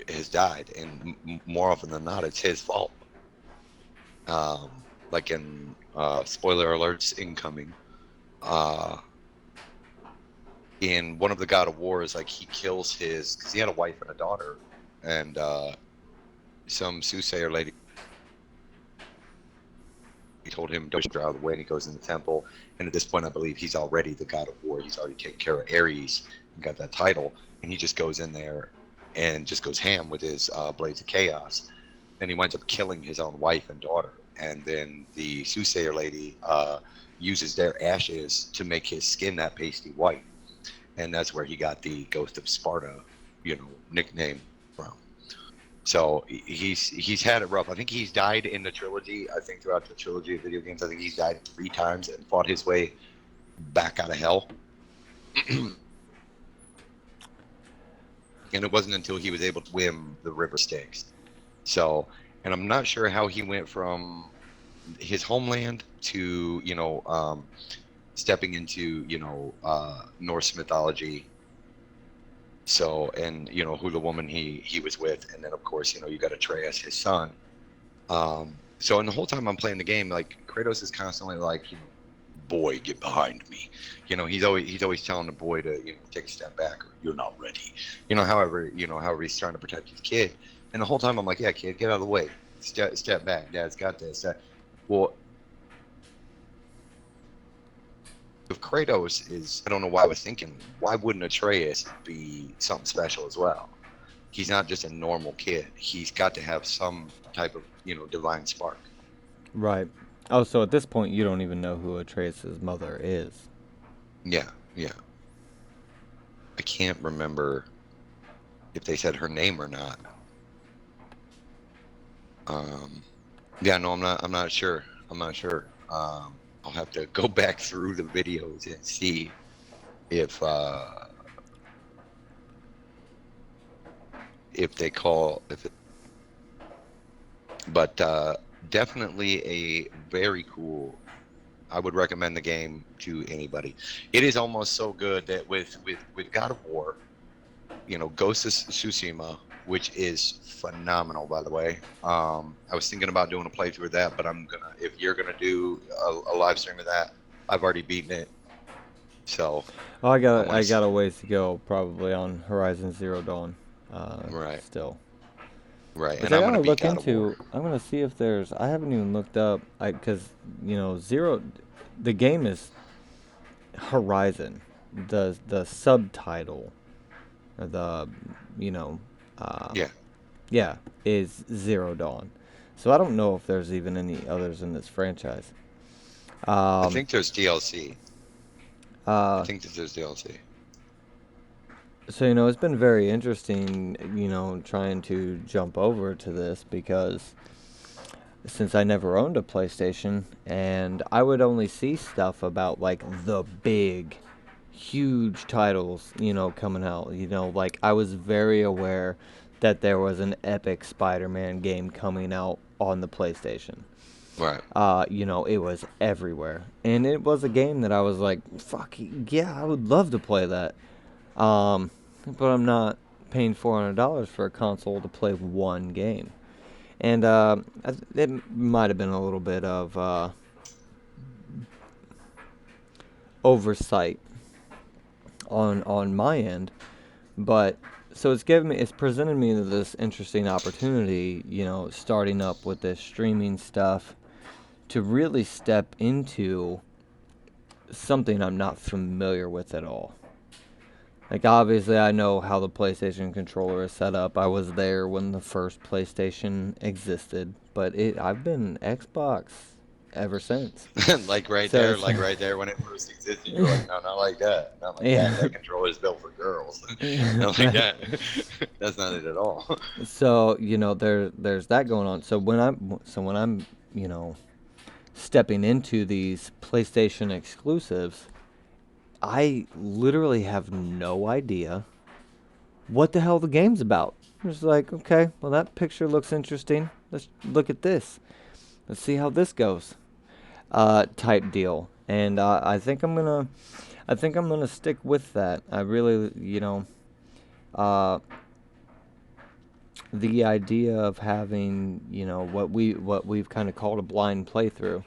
has died, and more often than not, it's his fault. Like in spoiler alerts incoming. In one of the God of Wars, like he kills because he had a wife and a daughter, and some soothsayer lady told him don't get out of the way, and he goes in the temple. And at this point, I believe he's already the God of War. He's already taken care of Ares and got that title. and he just goes in there and just goes ham with his blades of chaos, and he winds up killing his own wife and daughter. And then the soothsayer lady uses their ashes to make his skin that pasty white, and that's where he got the Ghost of Sparta, nickname from. So he's had it rough. I think he's died in the trilogy. I think throughout the trilogy of video games, I think he's died 3 times and fought his way back out of hell. And it wasn't until he was able to win the River Styx. So, and I'm not sure how he went from his homeland to, stepping into, Norse mythology. So, and, who the woman he was with. And then, of course, you got Atreus, his son. So, and the whole time I'm playing the game, like, Kratos is constantly like, boy, get behind me. He's always telling the boy to, take a step back, or you're not ready. However he's trying to protect his kid. And the whole time I'm like, yeah, kid, get out of the way. Step back. Dad's got this. Well, if Kratos is, I don't know why I was thinking, why wouldn't Atreus be something special as well? He's not just a normal kid. He's got to have some type of, divine spark. Right. Oh, so at this point, you don't even know who Atreus' mother is. Yeah. I can't remember if they said her name or not. Yeah, no, I'm not sure. I'll have to go back through the videos and see if they call but definitely a very cool. I would recommend the game to anybody. It is almost so good that with God of War, Ghost of Tsushima, which is phenomenal, by the way. I was thinking about doing a playthrough of that, but if you're gonna do a live stream of that, I've already beaten it. So. Oh, I got a ways to go probably on Horizon Zero Dawn. Right. Still. Right, Which and I I'm gotta gonna look beat God of War. into. I'm gonna see if there's. I haven't even looked up. Because Zero, the game is Horizon. The subtitle, or the yeah, is Zero Dawn. So I don't know if there's even any others in this franchise. I think there's DLC. I think that there's DLC. So, it's been very interesting, trying to jump over to this because since I never owned a PlayStation and I would only see stuff about like the big, huge titles, coming out, like I was very aware that there was an epic Spider-Man game coming out on the PlayStation. Right. It was everywhere. And it was a game that I was like, fuck, yeah, I would love to play that. But I'm not paying $400 for a console to play one game. And it might have been a little bit of oversight on my end. But so it's presented me this interesting opportunity, starting up with this streaming stuff to really step into something I'm not familiar with at all. Like, obviously, I know how the PlayStation controller is set up. I was there when the first PlayStation existed, but I've been Xbox ever since. like right there when it first existed, you're like, no, not like that. Not like that. That controller is built for girls. Not like that. That's not it at all. So, there's that going on. So when I'm stepping into these PlayStation exclusives, I literally have no idea what the hell the game's about. I'm just like, okay, well, that picture looks interesting. Let's look at this. Let's see how this goes. Type deal. And I think I'm gonna stick with that. I really, the idea of having, what we've kind of called a blind playthrough,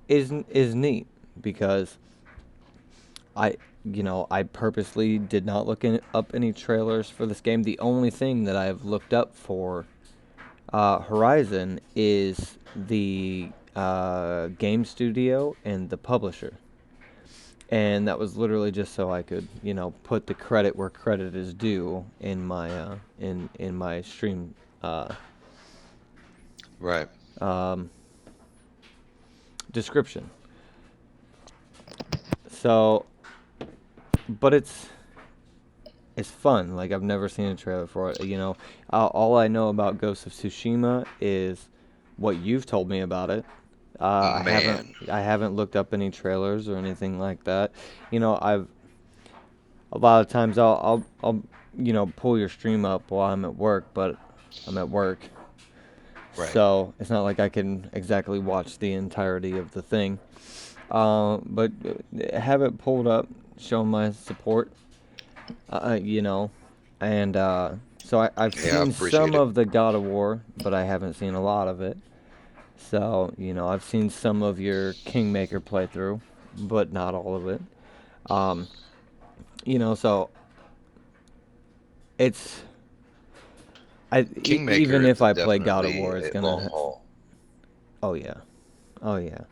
is neat because I purposely did not look up any trailers for this game. The only thing that I've looked up for Horizon is the game studio and the publisher. and that was literally just so I could, put the credit where credit is due in my in my stream Right. um, description. So, but it's fun. Like, I've never seen a trailer for it. All I know about Ghost of Tsushima is what you've told me about it. I haven't Man. I haven't looked up any trailers or anything like that. I've a lot of times I'll pull your stream up while I'm at work, but I'm at work, Right. so it's not like I can exactly watch the entirety of the thing. But have it pulled up, show my support. uh, you know, and so I've Yeah, I seen appreciate some it. of the God of War, but I haven't seen a lot of it. So I've seen some of your Kingmaker playthrough, but not all of it. Um, so it's Kingmaker even is if I play God of definitely War, it's a gonna. long haul. Oh yeah, oh yeah.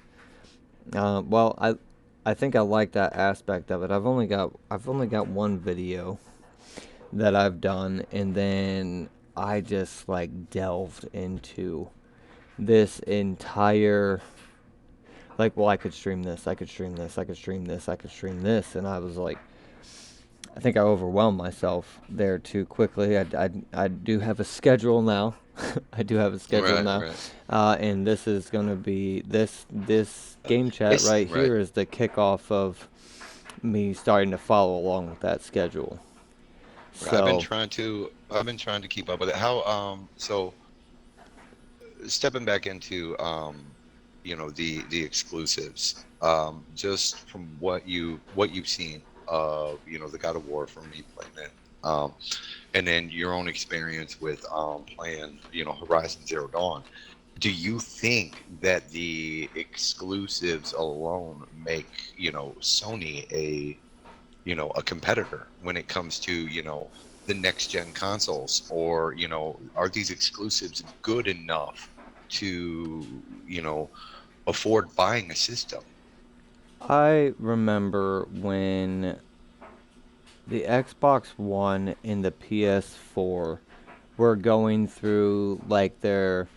Well, I think I like that aspect of it. I've only got one video that I've done, and then I just like delved into this entire, like, well, I could stream this, I could stream this, I could stream this, I could stream this, and I was like, I think I overwhelmed myself there too quickly. I do have a schedule now. I do have a schedule Right, now, right. and this is gonna be this game chat It's right right. here is the kickoff of me starting to follow along with that schedule. Right. So I've been trying to keep up with it. How so stepping back into the exclusives, just from what you've seen of the God of War from me playing it, and then your own experience with playing Horizon Zero Dawn. Do you think that the exclusives alone make Sony a competitor when it comes to the next gen consoles, or are these exclusives good enough to afford buying a system? I remember when the Xbox One and the PS4 were going through like their,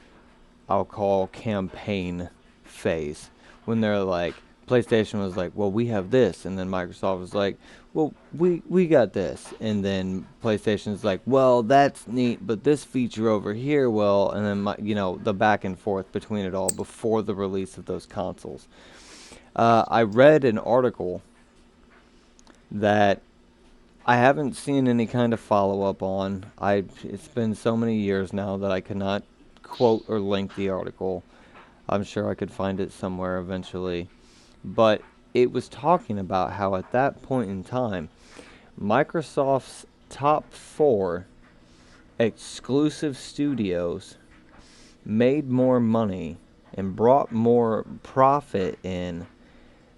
I'll call, campaign phase, when they're like, PlayStation was like, well, we have this, and then Microsoft was like, well, we got this, and then PlayStation's like, well, that's neat, but this feature over here, well, and then the back and forth between it all before the release of those consoles. I read an article that I haven't seen any kind of follow up on. It's been so many years now that I cannot quote or link the article. I'm sure I could find it somewhere eventually. But it was talking about how at that point in time, Microsoft's top 4 exclusive studios made more money and brought more profit in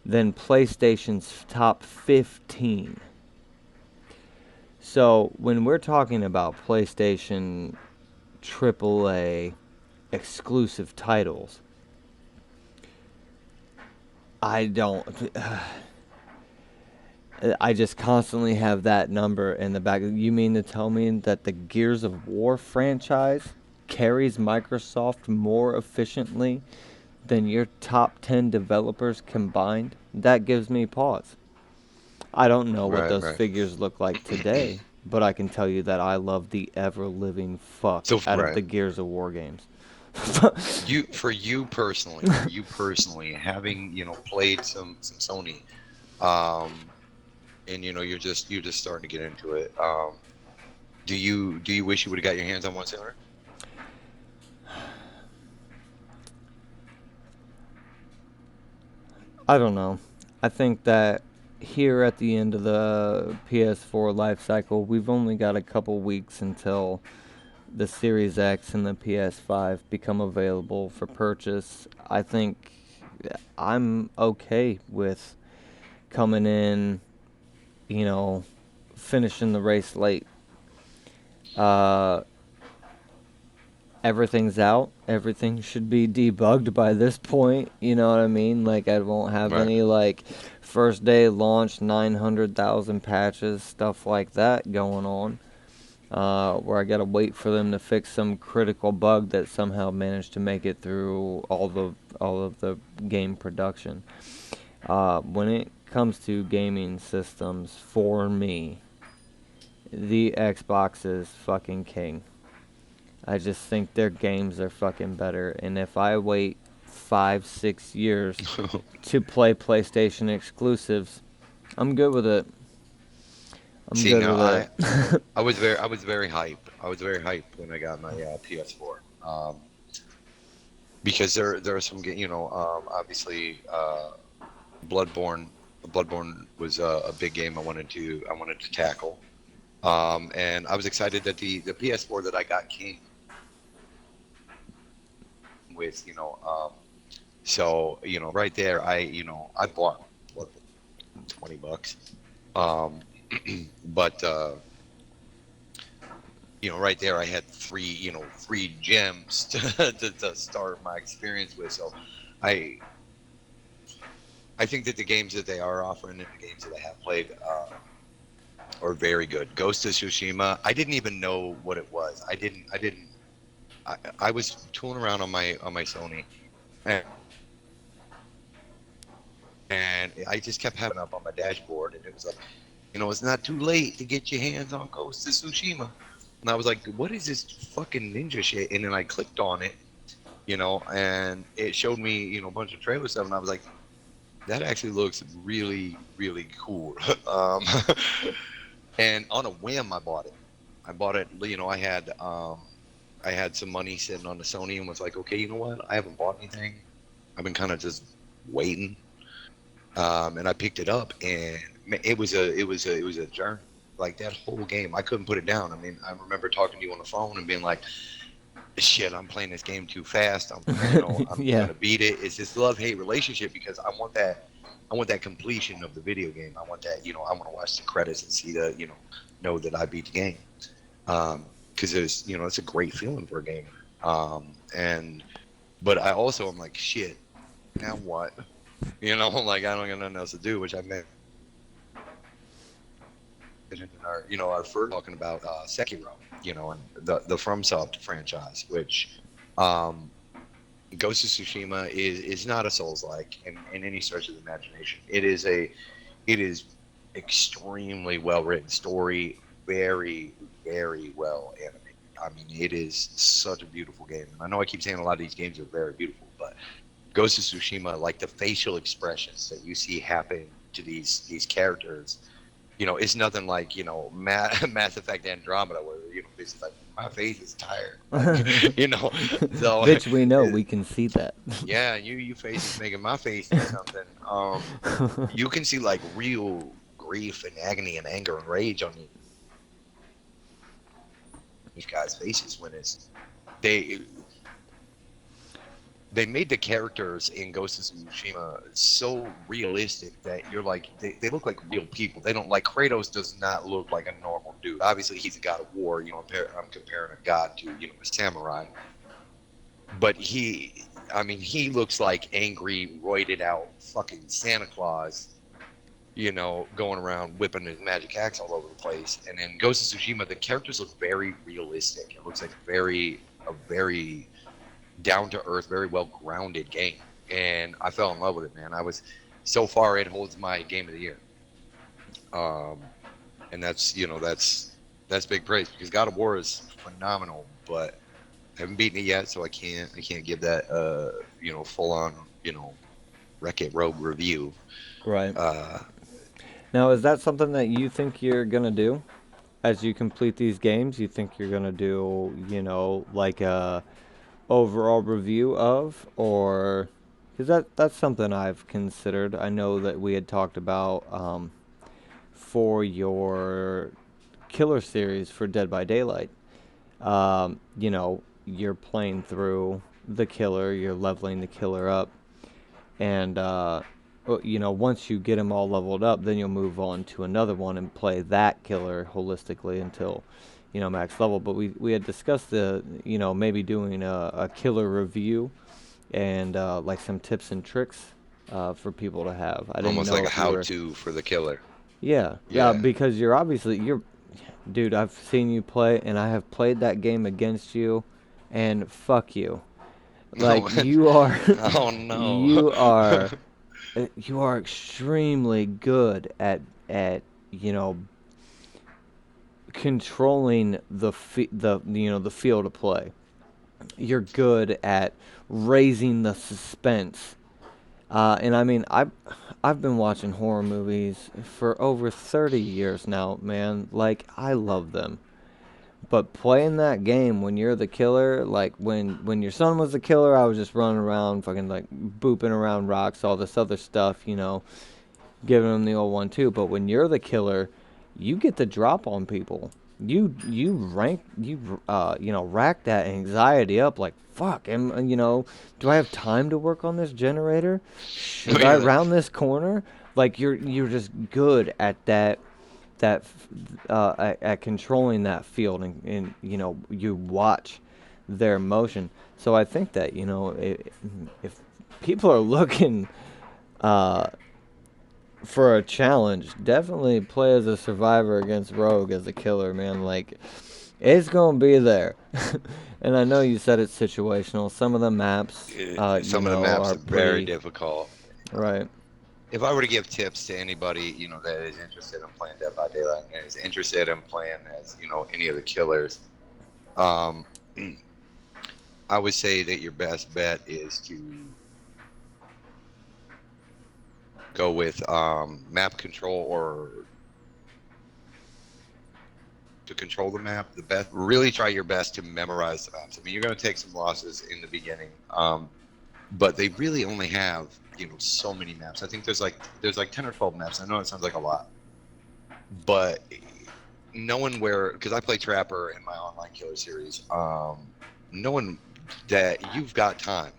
than PlayStation's top 15. So when we're talking about PlayStation AAA exclusive titles, I don't. I just constantly have that number in the back. You mean to tell me that the Gears of War franchise carries Microsoft more efficiently than your top 10 developers combined? That gives me pause. I don't know what Right, those right. figures look like today, but I can tell you that I love the ever living fuck So out of right, the Gears of War games. for you personally, having played some Sony, um, and you're just starting to get into it. Do you wish you would have got your hands on one sooner? I don't know. I think that here at the end of the PS4 life cycle, we've only got a couple weeks until the Series X and the PS5 become available for purchase. I think I'm okay with coming in, you know, finishing the race late. Uh, everything's out. Everything should be debugged by this point. You know what I mean? Like, I won't have Right. any, like, first day launch 900,000 patches, stuff like that going on. Where I gotta wait for them to fix some critical bug that somehow managed to make it through all of the game production. When it comes to gaming systems, for me, the Xbox is fucking king. I just think their games are fucking better. And if I wait 5, 6 years to play PlayStation exclusives, I'm good with it. I'm See, good now with it. I was very hype. I was very hyped when I got my PS4. Because there are some, obviously, Bloodborne was a big game I wanted to tackle. And I was excited that the PS4 that I got came with, so, right there, I bought Bloodborne, $20. Um, but right there, I had three gems to start my experience with. So, I I think that the games that they are offering and the games that I have played are very good. Ghost of Tsushima, I didn't even know what it was. I was tooling around on my Sony, and, and I just kept having up on my dashboard, and it was like, it's not too late to get your hands on Ghost of Tsushima. And I was like, what is this fucking ninja shit? And then I clicked on it, and it showed me, a bunch of trailer stuff, and I was like, that actually looks really, really cool. um, and on a whim, I bought it. I bought it. I had some money sitting on the Sony and was like, okay, you know what? I haven't bought anything. I've been kind of just waiting. And I picked it up, and it was a journey. Like that whole game, I couldn't put it down. I mean, I remember talking to you on the phone and being like, shit, I'm playing this game too fast. I'm Yeah. gonna beat it. It's this love hate relationship because I want that completion of the video game. I want that, I want to watch the credits and see know that I beat the game. Because it's a great feeling for a gamer. But I also am like, shit, now what? Like I don't got nothing else to do, which I mentioned in our first talking about Sekiro, and the FromSoft franchise, which um, Ghost of Tsushima is not a Souls-like in any stretch of the imagination. It is extremely well written story, very very well animated. I mean, it is such a beautiful game. And I know I keep saying a lot of these games are very beautiful, but Ghost of Tsushima, like the facial expressions that you see happen to these characters, it's nothing like Mass Effect Andromeda, where it's like my face is tired, like, so Bitch, we know. We can see that. yeah, you face is making my face do something. You can see like real grief and agony and anger and rage on these guys' faces when they they made the characters in Ghost of Tsushima so realistic that you're like they look like real people. They don't like Kratos does not look like a normal dude. Obviously, he's a god of war. I'm comparing a god to a samurai, but I mean, he looks like angry, roided out fucking Santa Claus. Going around whipping his magic axe all over the place. And in Ghost of Tsushima, the characters look very realistic. It looks like a very down to earth, very well grounded game, and I fell in love with it, man. So far it holds my game of the year, and that's big praise because God of War is phenomenal, but I haven't beaten it yet, so I can't give that full on Wreck-It Rogue review. Right. Uh, Now, is that something that you think you're gonna do as you complete these games? You think you're gonna do, like a overall review of, or because that's something I've considered. I know that we had talked about for your killer series for Dead by Daylight. You're playing through the killer, you're leveling the killer up, and once you get them all leveled up, then you'll move on to another one and play that killer holistically until max level. But we had discussed maybe doing a killer review and like some tips and tricks for people to have. I didn't Almost know like a if you were. how-to for the killer. Yeah, Yeah. because you're dude. I've seen you play, and I have played that game against you, and fuck you. Like Oh, you are, oh no. you are, you are extremely good at you know controlling the field of play. You're good at raising the suspense. And I mean, I've been watching horror movies for over 30 years now, man. Like, I love them. But playing that game when you're the killer, like when your son was the killer, I was just running around, fucking like booping around rocks, all this other stuff, giving them the old one too. But when you're the killer, you get the drop on people. Rack that anxiety up like fuck. And do I have time to work on this generator? Should I Yeah. round this corner? Like you're just good at at controlling that field, and you watch their motion. So I think that if people are looking uh, for a challenge, definitely play as a survivor against Rogue as a killer, man. Like, it's gonna be there. And I know you said it's situational. Some of the maps, Some of the maps are are very pretty difficult. right. If I were to give tips to anybody, that is interested in playing Dead by Daylight and is interested in playing as, any of the killers, um, I would say that your best bet is to go with map control, or to control the map. The best, really try your best to memorize the maps. I mean, you're going to take some losses in the beginning, but they really only have so many maps. I think there's like 10 or 12 maps. I know it sounds like a lot, but knowing where, because I play Trapper in my online killer series, knowing that you've got time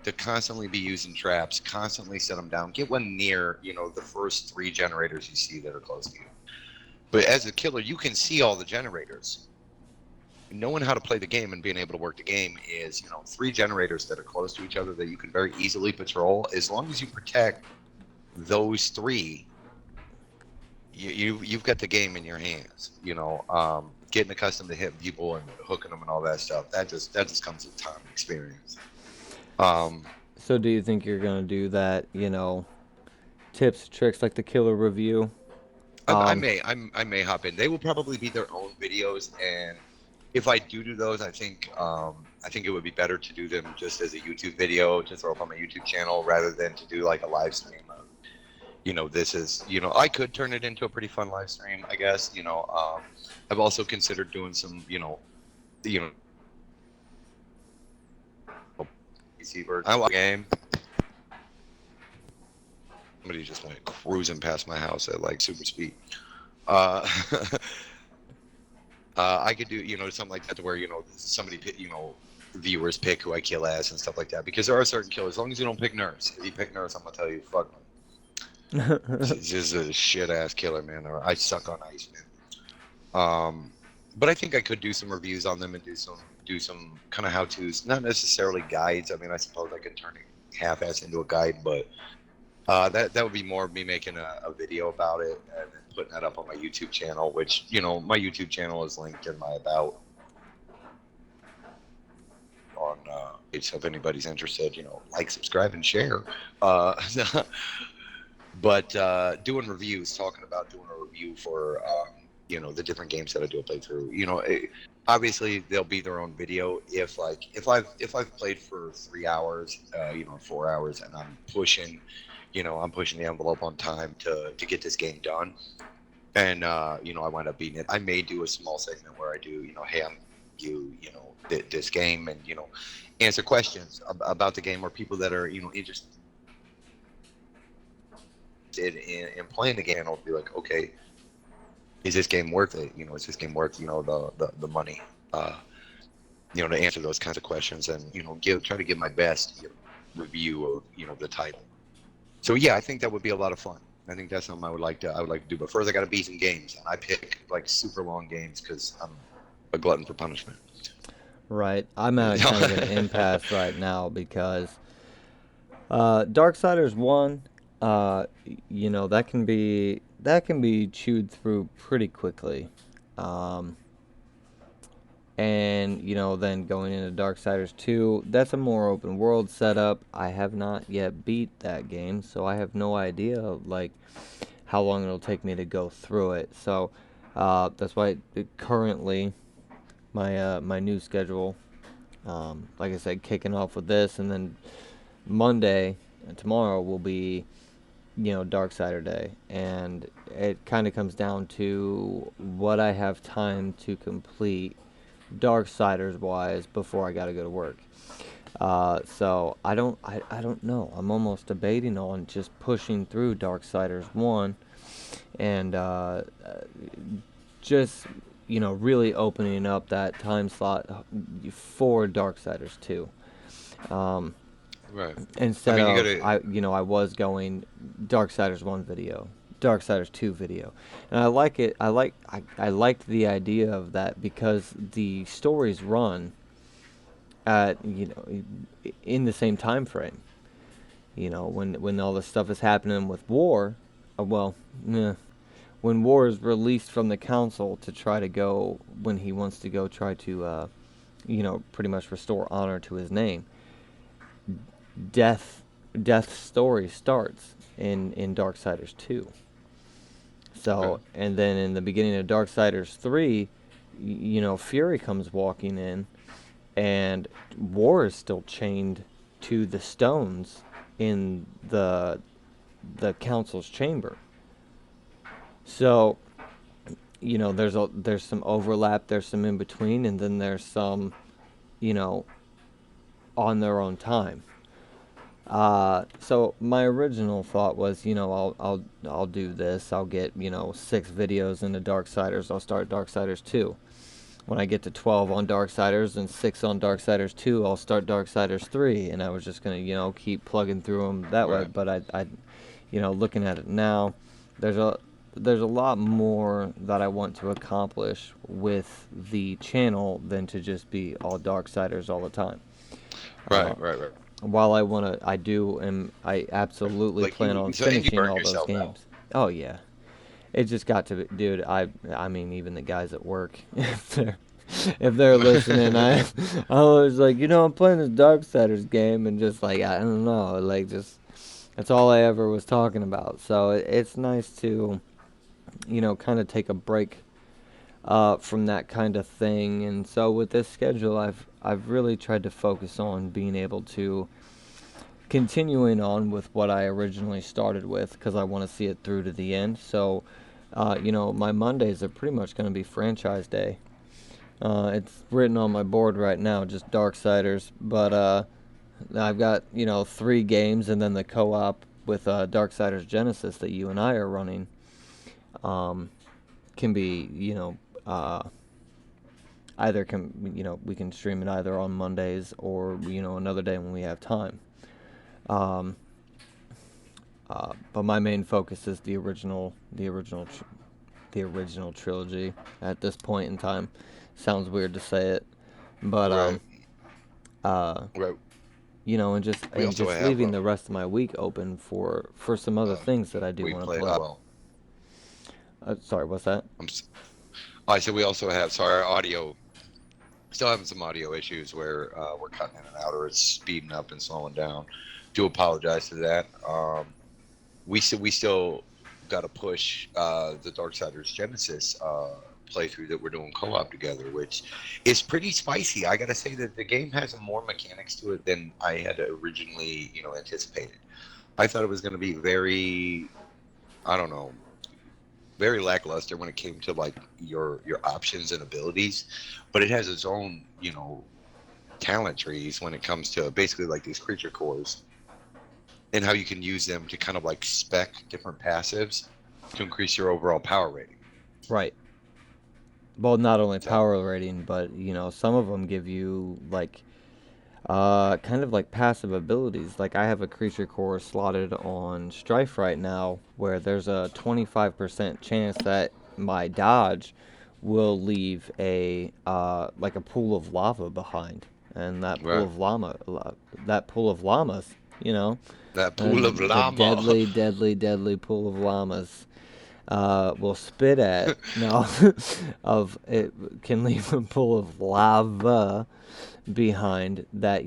to constantly be using traps, constantly set them down, get one near the first 3 generators you see that are close to you. But as a killer, you can see all the generators. Knowing how to play the game and being able to work the game is 3 generators that are close to each other that you can very easily patrol. As long as you protect those 3, you've got the game in your hands. Getting accustomed to hitting people and hooking them and all that stuff, that just comes with time and experience. So do you think you're gonna do that? Tips, tricks like the killer review. I may hop in. They will probably be their own videos, and if I do those, I think it would be better to do them just as a YouTube video to throw up on my YouTube channel rather than to do like a live stream of, this is, I could turn it into a pretty fun live stream, I guess. I've also considered doing some, PC version. I like the game. Somebody just went cruising past my house at like super speed. I could do, something like that to where, somebody pick, viewers pick who I kill as and stuff like that. Because there are certain killers, as long as you don't pick Nurse. If you pick Nurse, I'm gonna tell you, fuck me. It's just a shit ass killer, man. I suck on ice, man. But I think I could do some reviews on them and do some kind of how tos, not necessarily guides. I mean, I suppose I could turn it half-ass into a guide, but that would be more of me making a video about it and then putting that up on my YouTube channel, which my YouTube channel is linked in my about on so if anybody's interested, like, subscribe, and share. But doing reviews, talking about doing a review for the different games that I do a playthrough. Obviously they'll be their own video. If I've played for 3 hours, 4 hours, and I'm pushing the envelope on time to get this game done, and I wind up beating it, I may do a small segment where I do, hey, I'm this game, and answer questions about the game, or people that are interested in playing the game, and I'll be like, okay, is this game worth it? Is this game worth the money? To answer those kinds of questions, and try to give my best review of the title. So yeah, I think that would be a lot of fun. I think that's something I would like to do. But first, I got to beat some games, and I pick like super long games because a glutton for punishment. Right. I'm at a kind of an impasse right now because Darksiders 1, that can be chewed through pretty quickly. And then going into Darksiders 2, that's a more open world setup. I have not yet beat that game, so I have no idea like how long it'll take me to go through it. So that's why currently my new schedule, like I said, kicking off with this, and then Monday and tomorrow will be Darksider Day, and it kind of comes down to what I have time to complete Darksiders wise before I gotta go to work. So I don't know. I'm almost debating on just pushing through Darksiders 1 and just really opening up that time slot for Darksiders 2. Right. Instead I mean, you of gotta. I was going Darksiders 1 video, Darksiders 2 video, and I like it. I liked the idea of that because the stories run at in the same time frame. When all this stuff is happening with war, when war is released from the council to try to go when he wants to go try to pretty much restore honor to his name. Death story starts in Darksiders 2. So, Okay. and then in the beginning of Darksiders 3, Fury comes walking in, and War is still chained to the stones in the council's chamber. So, there's some overlap, there's some in between, and then there's some, on their own time. So my original thought was, I'll do this. I'll get 6 videos into Darksiders. I'll start Darksiders 2. When I get to 12 on Darksiders and 6 on Darksiders 2, I'll start Darksiders 3. And I was just gonna keep plugging through them that way. Right. But I looking at it now, there's a lot more that I want to accomplish with the channel than to just be all Darksiders all the time. Right. Right. Right. While I absolutely Like plan on so, and you finishing burn all those yourself out. games. Oh yeah, it just got to be, dude. I mean, even the guys at work, if they're listening, I was like, I'm playing this Darksiders game, and just like I don't know, like just that's all I ever was talking about. So it's nice to, kind of take a break from that kind of thing. And so with this schedule, I've really tried to focus on being able to continuing on with what I originally started with because I want to see it through to the end. So, my Mondays are pretty much going to be franchise day. It's written on my board right now, just Darksiders, but I've got 3 games and then the co-op with Darksiders Genesis that you and I are running. Can be either we can stream it either on Mondays or another day when we have time. But my main focus is the original trilogy at this point in time. Sounds weird to say it, but Right. Right. and We also just have leaving the rest of my week open for some other things that I do we want to play play. well. Sorry, what's that? I said we also have our audio. Still having some audio issues where we're cutting in and out or it's speeding up and slowing down. Do apologize for that. We still got to push the Darksiders Genesis playthrough that we're doing co-op together, which is pretty spicy. I got to say that the game has more mechanics to it than I had originally, anticipated. I thought it was going to be very, I don't know, very lackluster when it came to like your options and abilities, but it has its own talent trees when it comes to basically like these creature cores and how you can use them to kind of like spec different passives to increase your overall power rating. Right. Well, not only power rating, but some of them give you like kind of like passive abilities. Like I have a creature core slotted on Strife right now where there's a 25% chance that my dodge will leave a like a pool of lava behind, and Right. that pool of llamas, you know, That pool of the llama. deadly, deadly, deadly pool of llamas will spit at no of it can leave a pool of lava behind that,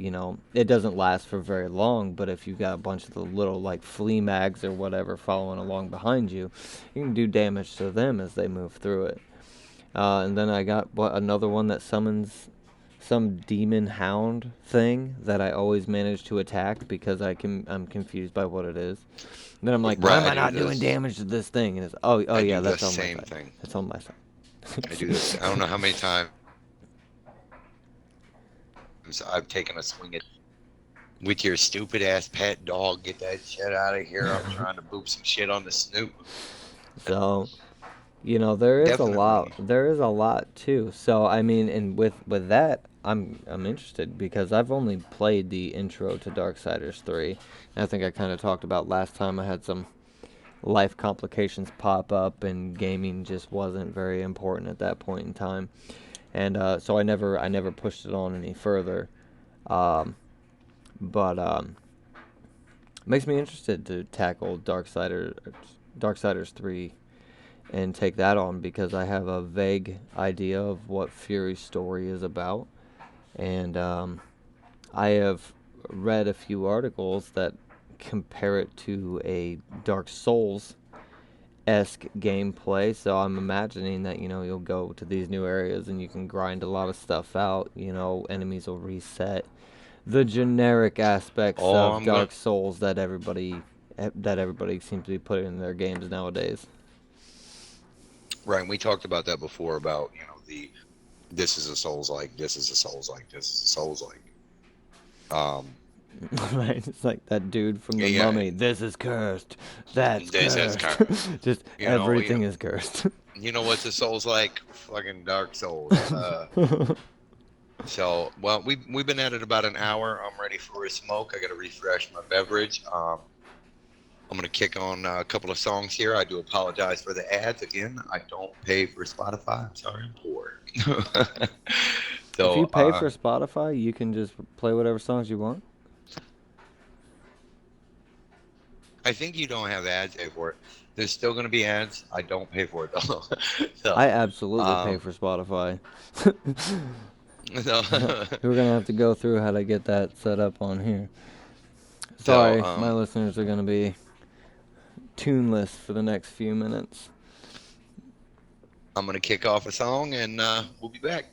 it doesn't last for very long, but if you've got a bunch of the little like flea mags or whatever following along behind you, you can do damage to them as they move through it. And then I got another one that summons some demon hound thing that I always manage to attack because I'm confused by what it is. And then I'm like, why Right, am I not doing damage to this thing? And it's oh I yeah, do the that's on my same side. thing. That's on my I do this. I don't know how many times I've taken a swing at with your stupid ass pet dog. Get that shit out of here. I'm side. trying to boop some shit on the snoot. So there is a lot. Definitely. There is a lot too. So I mean, and with that, I'm interested because I've only played the intro to Darksiders 3. And I think I kind of talked about last time I had some life complications pop up, and gaming just wasn't very important at that point in time. And so I never pushed it on any further. Um, but makes me interested to tackle Darksiders 3 and take that on because I have a vague idea of what Fury's story is about. And I have read a few articles that compare it to a Dark Souls esque gameplay. So I'm imagining that, you'll go to these new areas and you can grind a lot of stuff out. Enemies will reset. The generic aspects Oh, of I'm gonna. Dark Souls that everybody seems to be putting in their games nowadays. Right, and we talked about that before about the this is a Souls like, this is a Souls like, this is a Souls like. Um, Right, it's like that dude from the yeah, Mummy. This is cursed. That's this is cursed. cursed. Just You know, you know, everything is cursed. you know what's a Souls like? Fucking Dark Souls. So well, we've been at it about an hour. I'm ready for a smoke. I got to refresh my beverage. I'm gonna kick on a couple of songs here. I do apologize for the ads again. I don't pay for Spotify. I'm sorry, I'm poor. If So you pay for Spotify, you can just play whatever songs you want. I think you don't have ads pay for it. There's still gonna be ads. I don't pay for it though. So I absolutely pay um, for Spotify. so We're gonna have to go through how to get that set up on here. so Sorry, my listeners are gonna be tuneless for the next few minutes. I'm gonna kick off a song and we'll be back.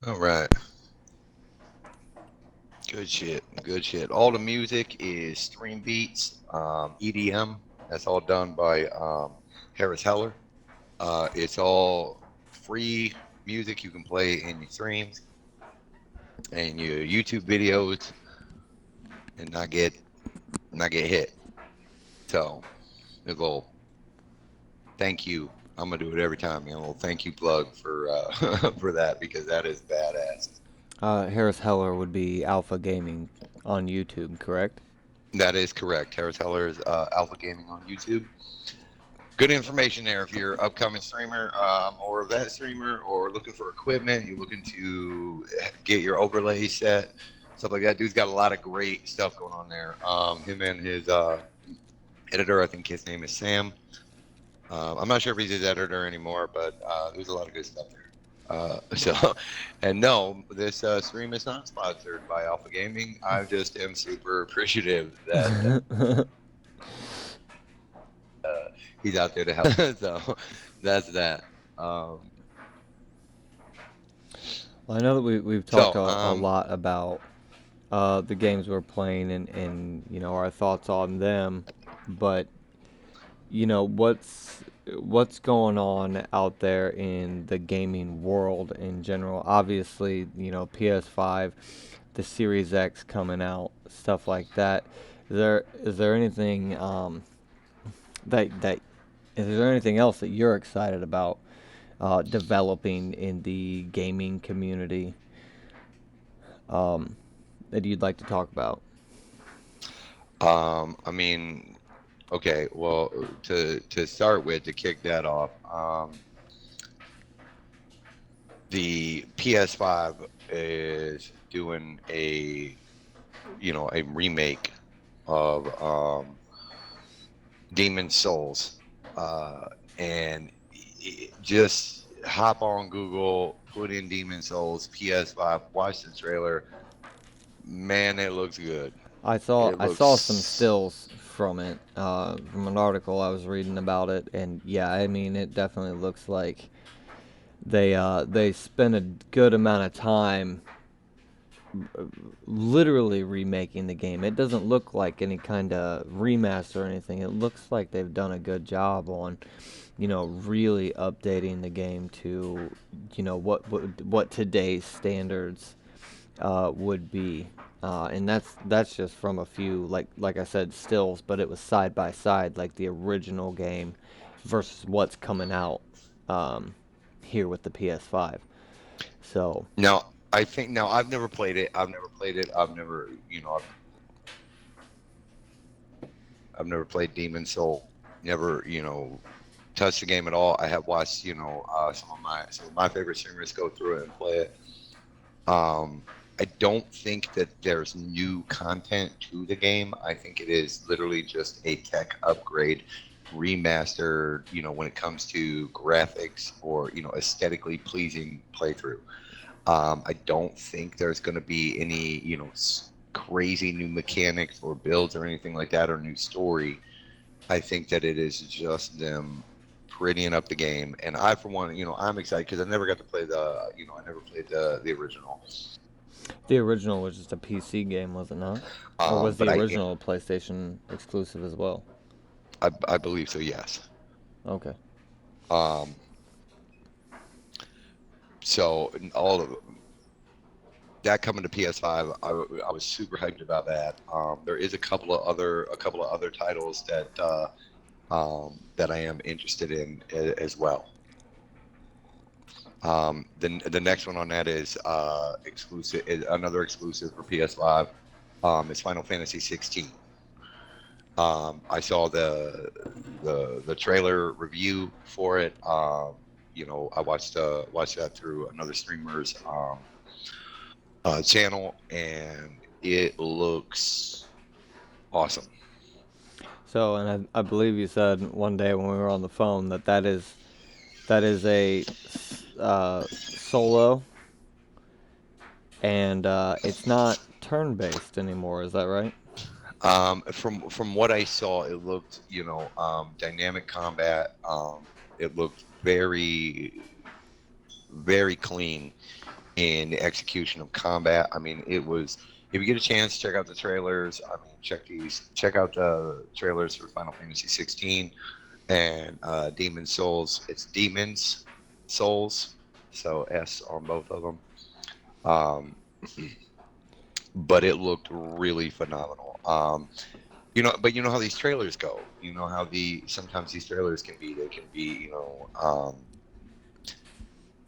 All right. Good shit. Good shit. All the music is stream beats, EDM. That's all done by Harris Heller. It's all free music you can play in your streams and your YouTube videos and not get hit. So a little thank you. I'm gonna do it every time. A little thank you plug for for that because that is badass. Harris Heller would be Alpha Gaming on YouTube, correct? That is correct. Harris Heller's Alpha Gaming on YouTube. Good information there if you're an upcoming streamer or event streamer or looking for equipment. You're looking to get your overlay set, stuff like that. Dude's got a lot of great stuff going on there. Him and his editor, I think his name is Sam. I'm not sure if he's his editor anymore, but there's a lot of good stuff there. So, and no, this stream is not sponsored by Alpha Gaming. I just am super appreciative that he's out there to help. So that's that. Well, I know that we've talked So, a lot about the games we're playing and you know our thoughts on them, but you know what's going on out there in the gaming world in general. Obviously, you know PS5, the Series X coming out, stuff like that. Is there anything that is there anything else that you're excited about developing in the gaming community that you'd like to talk about? I mean, okay, well, to start with, to kick that off, the PS5 is doing a remake of Demon Souls, and just hop on Google, put in Demon Souls PS5, watch the trailer. Man, it looks good. I saw some stills from it, from an article I was reading about it, and yeah, I mean it definitely looks like they spent a good amount of time literally remaking the game. It doesn't look like any kind of remaster or anything. It looks like they've done a good job on, you know, really updating the game to, you know, what today's standards would be. And that's just from a few, like I said, stills, but it was side by side, like the original game versus what's coming out here with the PS5. So Now, I think now I've never played it. I've never played it. I've never played Demon Soul. Never, touched the game at all. I have watched, some of my favorite streamers go through it and play it. I don't think that there's new content to the game. I think it is literally just a tech upgrade, remastered, when it comes to graphics or, aesthetically pleasing playthrough. I don't think there's going to be any, crazy new mechanics or builds or anything like that or new story. I think that it is just them prettying up the game. And I, for one, I'm excited because I never got to play I never played the original. the original was just a PC game, was it not? Or was But the original a PlayStation exclusive as well? I believe so, yes. Okay. Um, so all of that coming to PS5, I was super hyped about that. There is a couple of other titles that I am interested in as well. The next one on that is another exclusive for PS5. It's Final Fantasy 16. I saw the trailer review for it. I watched that through another streamer's channel, and it looks awesome. So, and I believe you said one day when we were on the phone that is a solo, and it's not turn-based anymore. Is that right? From what I saw, it looked, dynamic combat. It looked very, very clean, in the execution of combat. I mean, it was. If you get a chance, check out the trailers. I mean, check out the trailers for Final Fantasy 16 and Demon Souls. It's Demons Souls, so S on both of them. Um, but it looked really phenomenal. But you know how these trailers go. You know how sometimes these trailers can be. They can be,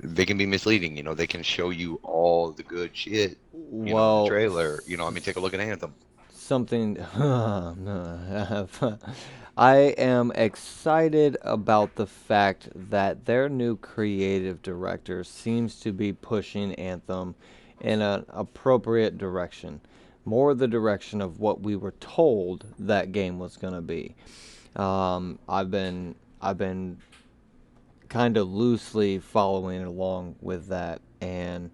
they can be misleading. They can show you all the good shit. In the Well, trailer. I mean, take a look at Anthem. something. I am excited about the fact that their new creative director seems to be pushing Anthem in an appropriate direction. More the direction of what we were told that game was going to be. I've been kind of loosely following along with that, and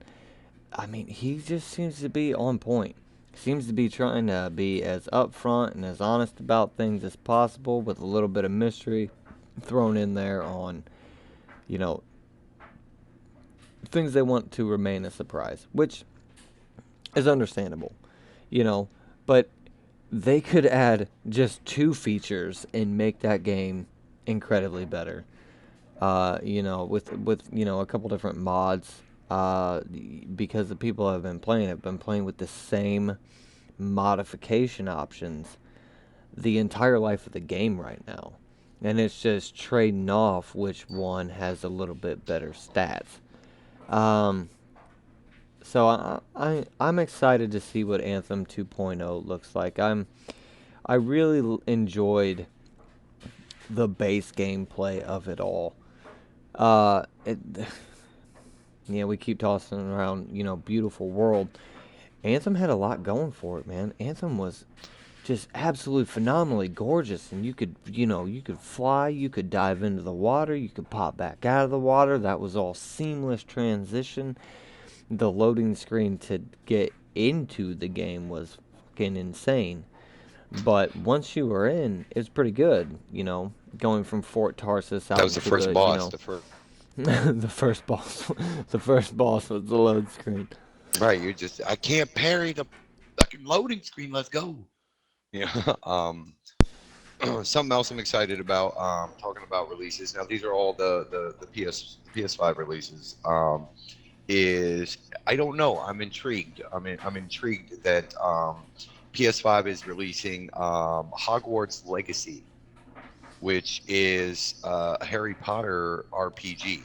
I mean, he just seems to be on point. Seems to be trying to be as upfront and as honest about things as possible, with a little bit of mystery thrown in there on, you know, things they want to remain a surprise, which is understandable, you know. But they could add just 2 features and make that game incredibly better. With a couple different mods, because the people have been playing with the same modification options the entire life of the game right now, and it's just trading off which one has a little bit better stats. Um, so I'm excited to see what Anthem 2.0 looks like. I really enjoyed the base gameplay of it all. It Yeah, we keep tossing around, beautiful world. Anthem had a lot going for it, man. Anthem was just absolutely phenomenally gorgeous, and you could fly, you could dive into the water, you could pop back out of the water. That was all seamless transition. The loading screen to get into the game was fucking insane. But once you were in, it was pretty good, going from Fort Tarsus That out was the into first the, boss. The first. the first boss. The first boss was the load screen. Right. I can't parry the fucking loading screen. Let's go. Yeah. Something else I'm excited about. Talking about releases. Now these are all the PS5 releases. Is I don't know. I'm intrigued. I'm intrigued that PS5 is releasing Hogwarts Legacy, which is a Harry Potter RPG.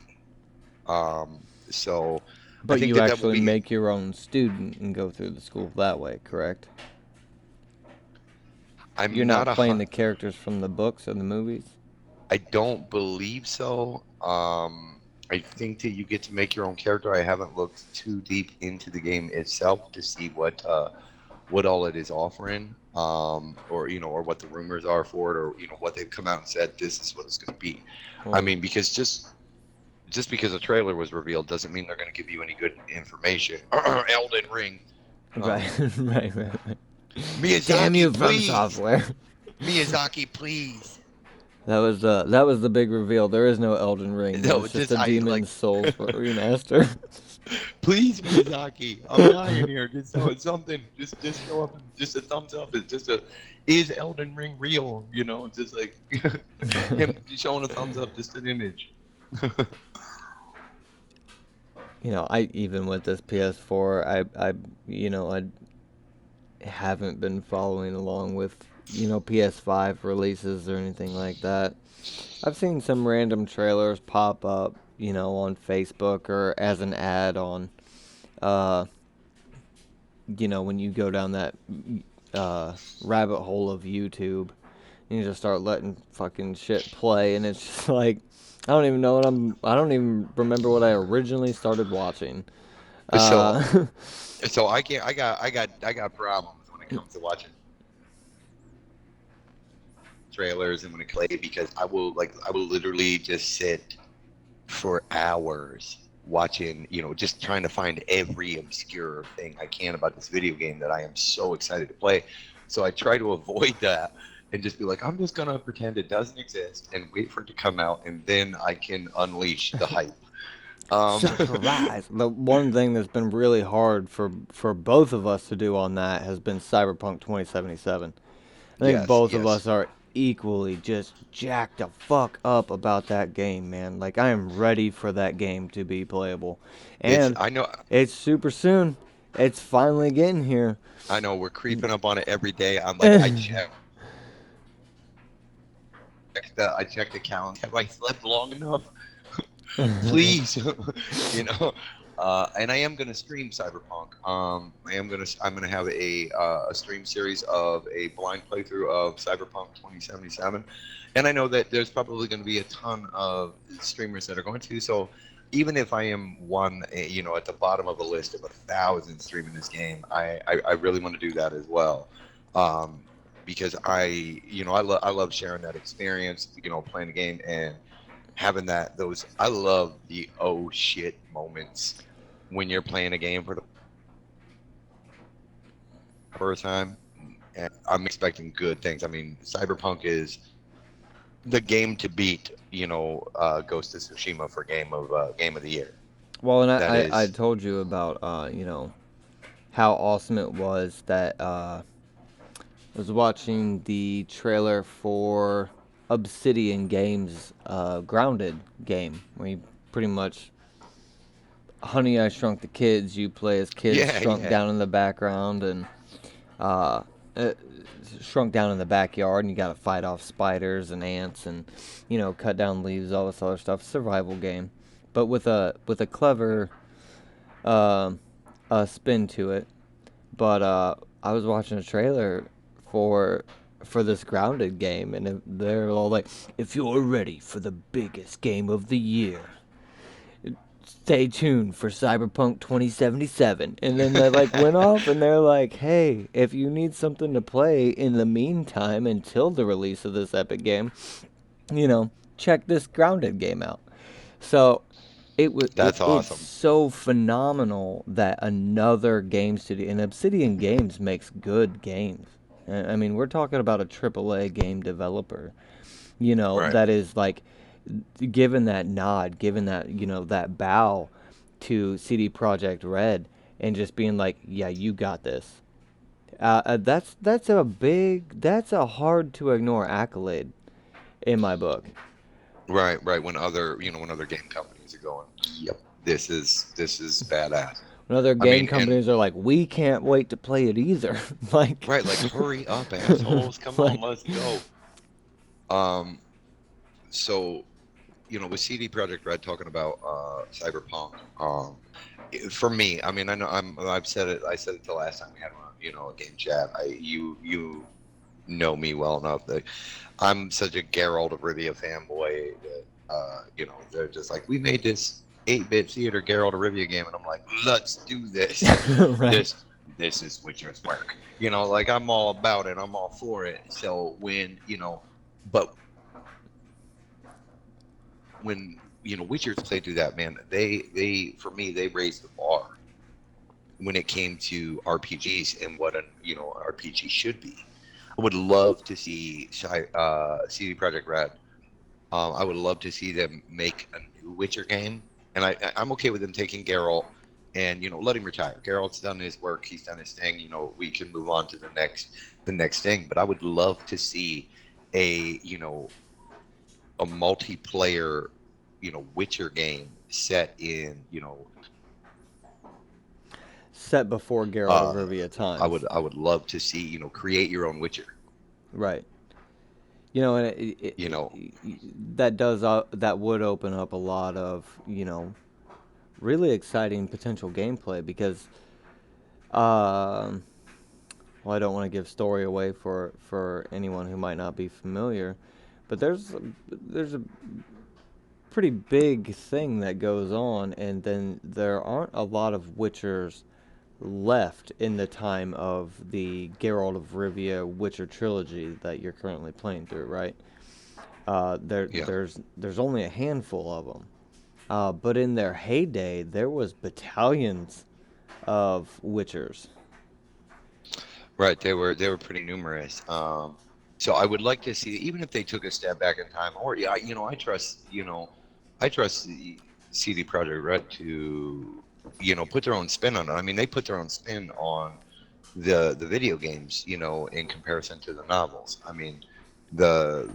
So I But think you that will actually be. make your own student and go through the school that way, correct? You're I'm not not playing the characters from the books or the movies? I don't believe so. I think that you get to make your own character. I haven't looked too deep into the game itself to see what all it is offering, or what the rumors are for it, or what they've come out and said this is what it's going to be. I Well, mean, because just because a trailer was revealed doesn't mean they're going to give you any good information. Elden Ring. right, right. Damn Miyazaki, you from please. software. Miyazaki, please. That was the big reveal. There is no Elden Ring. No, There's just just a I like. Demon's Souls remaster. Please, Miyazaki, I'm dying here. Just something. Just show up. Just a thumbs up. It's just a. Is Elden Ring real? Just like him showing a thumbs up, just an image. I even with this PS4, I haven't been following along with PS5 releases or anything like that. I've seen some random trailers pop up, on Facebook or as an ad on, uh, when you go down that rabbit hole of YouTube, you just start letting fucking shit play, and it's just like I don't even remember what I originally started watching. So, Uh, so I can't. I got problems when it comes to watching trailers and when it play because I will literally just sit for hours watching, just trying to find every obscure thing I can about this video game that I am so excited to play. So I try to avoid that and just be like, I'm just gonna pretend it doesn't exist and wait for it to come out, and then I can unleash the hype. Surprise! The one thing that's been really hard for both of us to do on that has been Cyberpunk 2077. I think Yes, both of yes, us are equally just jacked the fuck up about that game, man. Like, I am ready for that game to be playable. it's And I know it's super soon. It's finally getting here. I know we're creeping up on it every day. I'm like, I check the calendar. Have I slept long enough? Please, you know. And I am gonna stream Cyberpunk. I'm gonna have a stream series of a blind playthrough of Cyberpunk 2077, and I know that there's probably going to be a ton of streamers that are going to. So even if I am one, at the bottom of a list of 1,000 streaming this game, I really want to do that as well. Um, because I love sharing that experience, playing the game and having those I love the oh shit moments when you're playing a game for the first time, and I'm expecting good things. I mean, Cyberpunk is the game to beat, Ghost of Tsushima for game of the year. Well, and That I is, told you about, how awesome it was that I was watching the trailer for Obsidian Games' Grounded game, where you pretty much Honey, I Shrunk the Kids. You play as kids yeah, shrunk yeah. down in the background and uh, uh, shrunk down in the backyard, and you got to fight off spiders and ants and cut down leaves, all this other stuff. Survival game, but with a clever uh, spin to it. But I was watching a trailer for for this Grounded game, and they're all like, "If you're ready for the biggest game of the year, stay tuned for Cyberpunk 2077." And then they like went off, and they're like, "Hey, if you need something to play in the meantime until the release of this epic game, check this Grounded game out." So That's it's awesome. so phenomenal that another game studio, and Obsidian Games makes good games. I mean, we're talking about a AAA game developer, Right, that is like given that nod, given that that bow to CD Projekt Red, and just being like, "Yeah, you got this." That's a hard to ignore accolade in my book. right. When other game companies are going, yep, this is badass. When other I game mean, and companies are like, "We can't wait to play it either." Like, right, like hurry up, assholes, come on, like, let's go. Um, so with CD Projekt Red talking about Cyberpunk, for me, I mean, I know I've said it. I said it the last time we had a game chat. You know me well enough that I'm such a Geralt of Rivia fanboy that they're just like, we made this 8-bit theater Geralt of Rivia game, and I'm like, let's do this. right. This is Witcher's work. Like I'm all about it. I'm all for it. So but when Witcher's played through that, man, they for me they raised the bar when it came to RPGs and what an RPG should be. I would love to see CD Projekt Red. I would love to see them make a new Witcher game, and I'm okay with them taking Geralt and let him retire. Geralt's done his work. He's done his thing. We can move on to the next thing. But I would love to see a multiplayer Witcher game set in Set before Geralt of uh Rivia I would times. I would love to see create your own Witcher. Right. And You know, that would open up a lot of really exciting potential gameplay because um well, I don't want to give story away for anyone who might not be familiar, but there's a pretty big thing that goes on, and then there aren't a lot of Witchers left in the time of the Geralt of Rivia Witcher trilogy that you're currently playing through, right? yeah. There's only a handful of them, but in their heyday, there was battalions of Witchers. Right, they were pretty numerous. So I would like to see, even if they took a step back in time, or yeah, I trust, I trust. CD Projekt Red to, put their own spin on it. I mean, they put their own spin on the video games, in comparison to the novels. I mean, the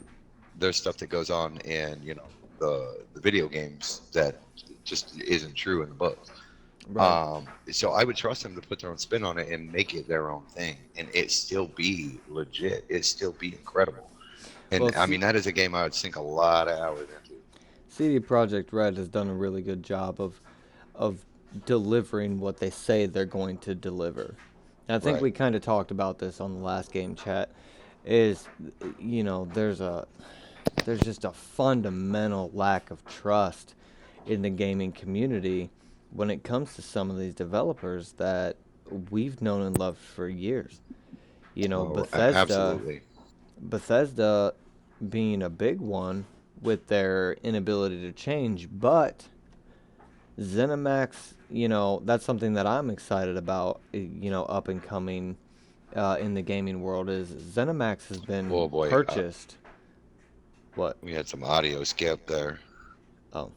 there's stuff that goes on in, the video games that just isn't true in the books. Right. So I would trust them to put their own spin on it and make it their own thing, and it still be legit. It still be incredible. And Well, I mean, that is a game I would sink a lot of hours into. CD Projekt Red has done a really good job of delivering what they say they're going to deliver. And I think Right. we kind of talked about this on the last game chat. Is there's just a fundamental lack of trust in the gaming community when it comes to some of these developers that we've known and loved for years. You know, Oh, Bethesda absolutely. Bethesda being a big one with their inability to change, but ZeniMax, that's something that I'm excited about, up and coming in the gaming world is ZeniMax has been Oh boy, purchased. What? we had some audio skip there. Oh.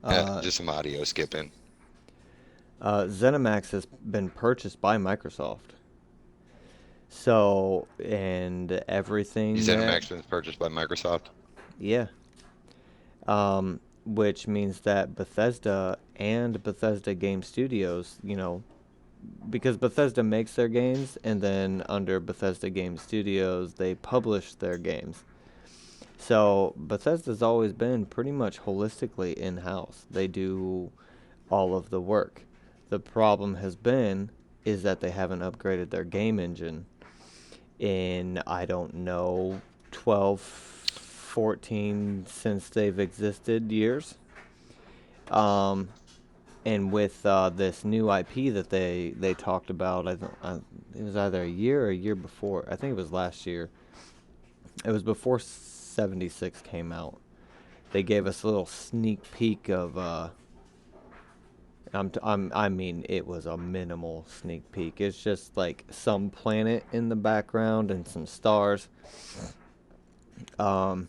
Yeah, Uh, just some audio skipping. ZeniMax has been purchased by Microsoft. So, and everything that, ZeniMax was purchased by Microsoft. yeah. Which means that Bethesda and Bethesda Game Studios, because Bethesda makes their games, and then under Bethesda Game Studios, they publish their games. So Bethesda's always been pretty much holistically in-house. They do all of the work. The problem has been is that they haven't upgraded their game engine in, I don't know, 12, 14 since they've existed years. Um, and with this new IP that they talked about, it was either a year or a year before. I think it was last year. It was before 76 came out. They gave us a little sneak peek of. I mean, it was a minimal sneak peek. It's just like some planet in the background and some stars. Um,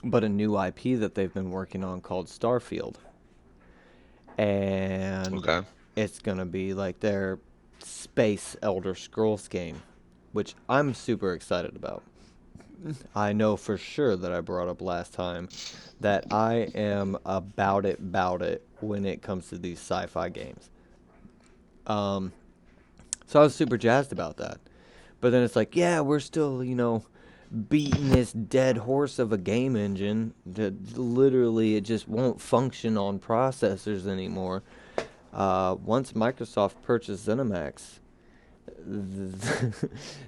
but a new IP that they've been working on called Starfield. And Okay. it's going to be like their space Elder Scrolls game, which I'm super excited about. I know for sure that I brought up last time that I am about it when it comes to these sci-fi games. Um, so I was super jazzed about that. But then it's like, yeah, we're still, beating this dead horse of a game engine that literally it just won't function on processors anymore. Once Microsoft purchased ZeniMax,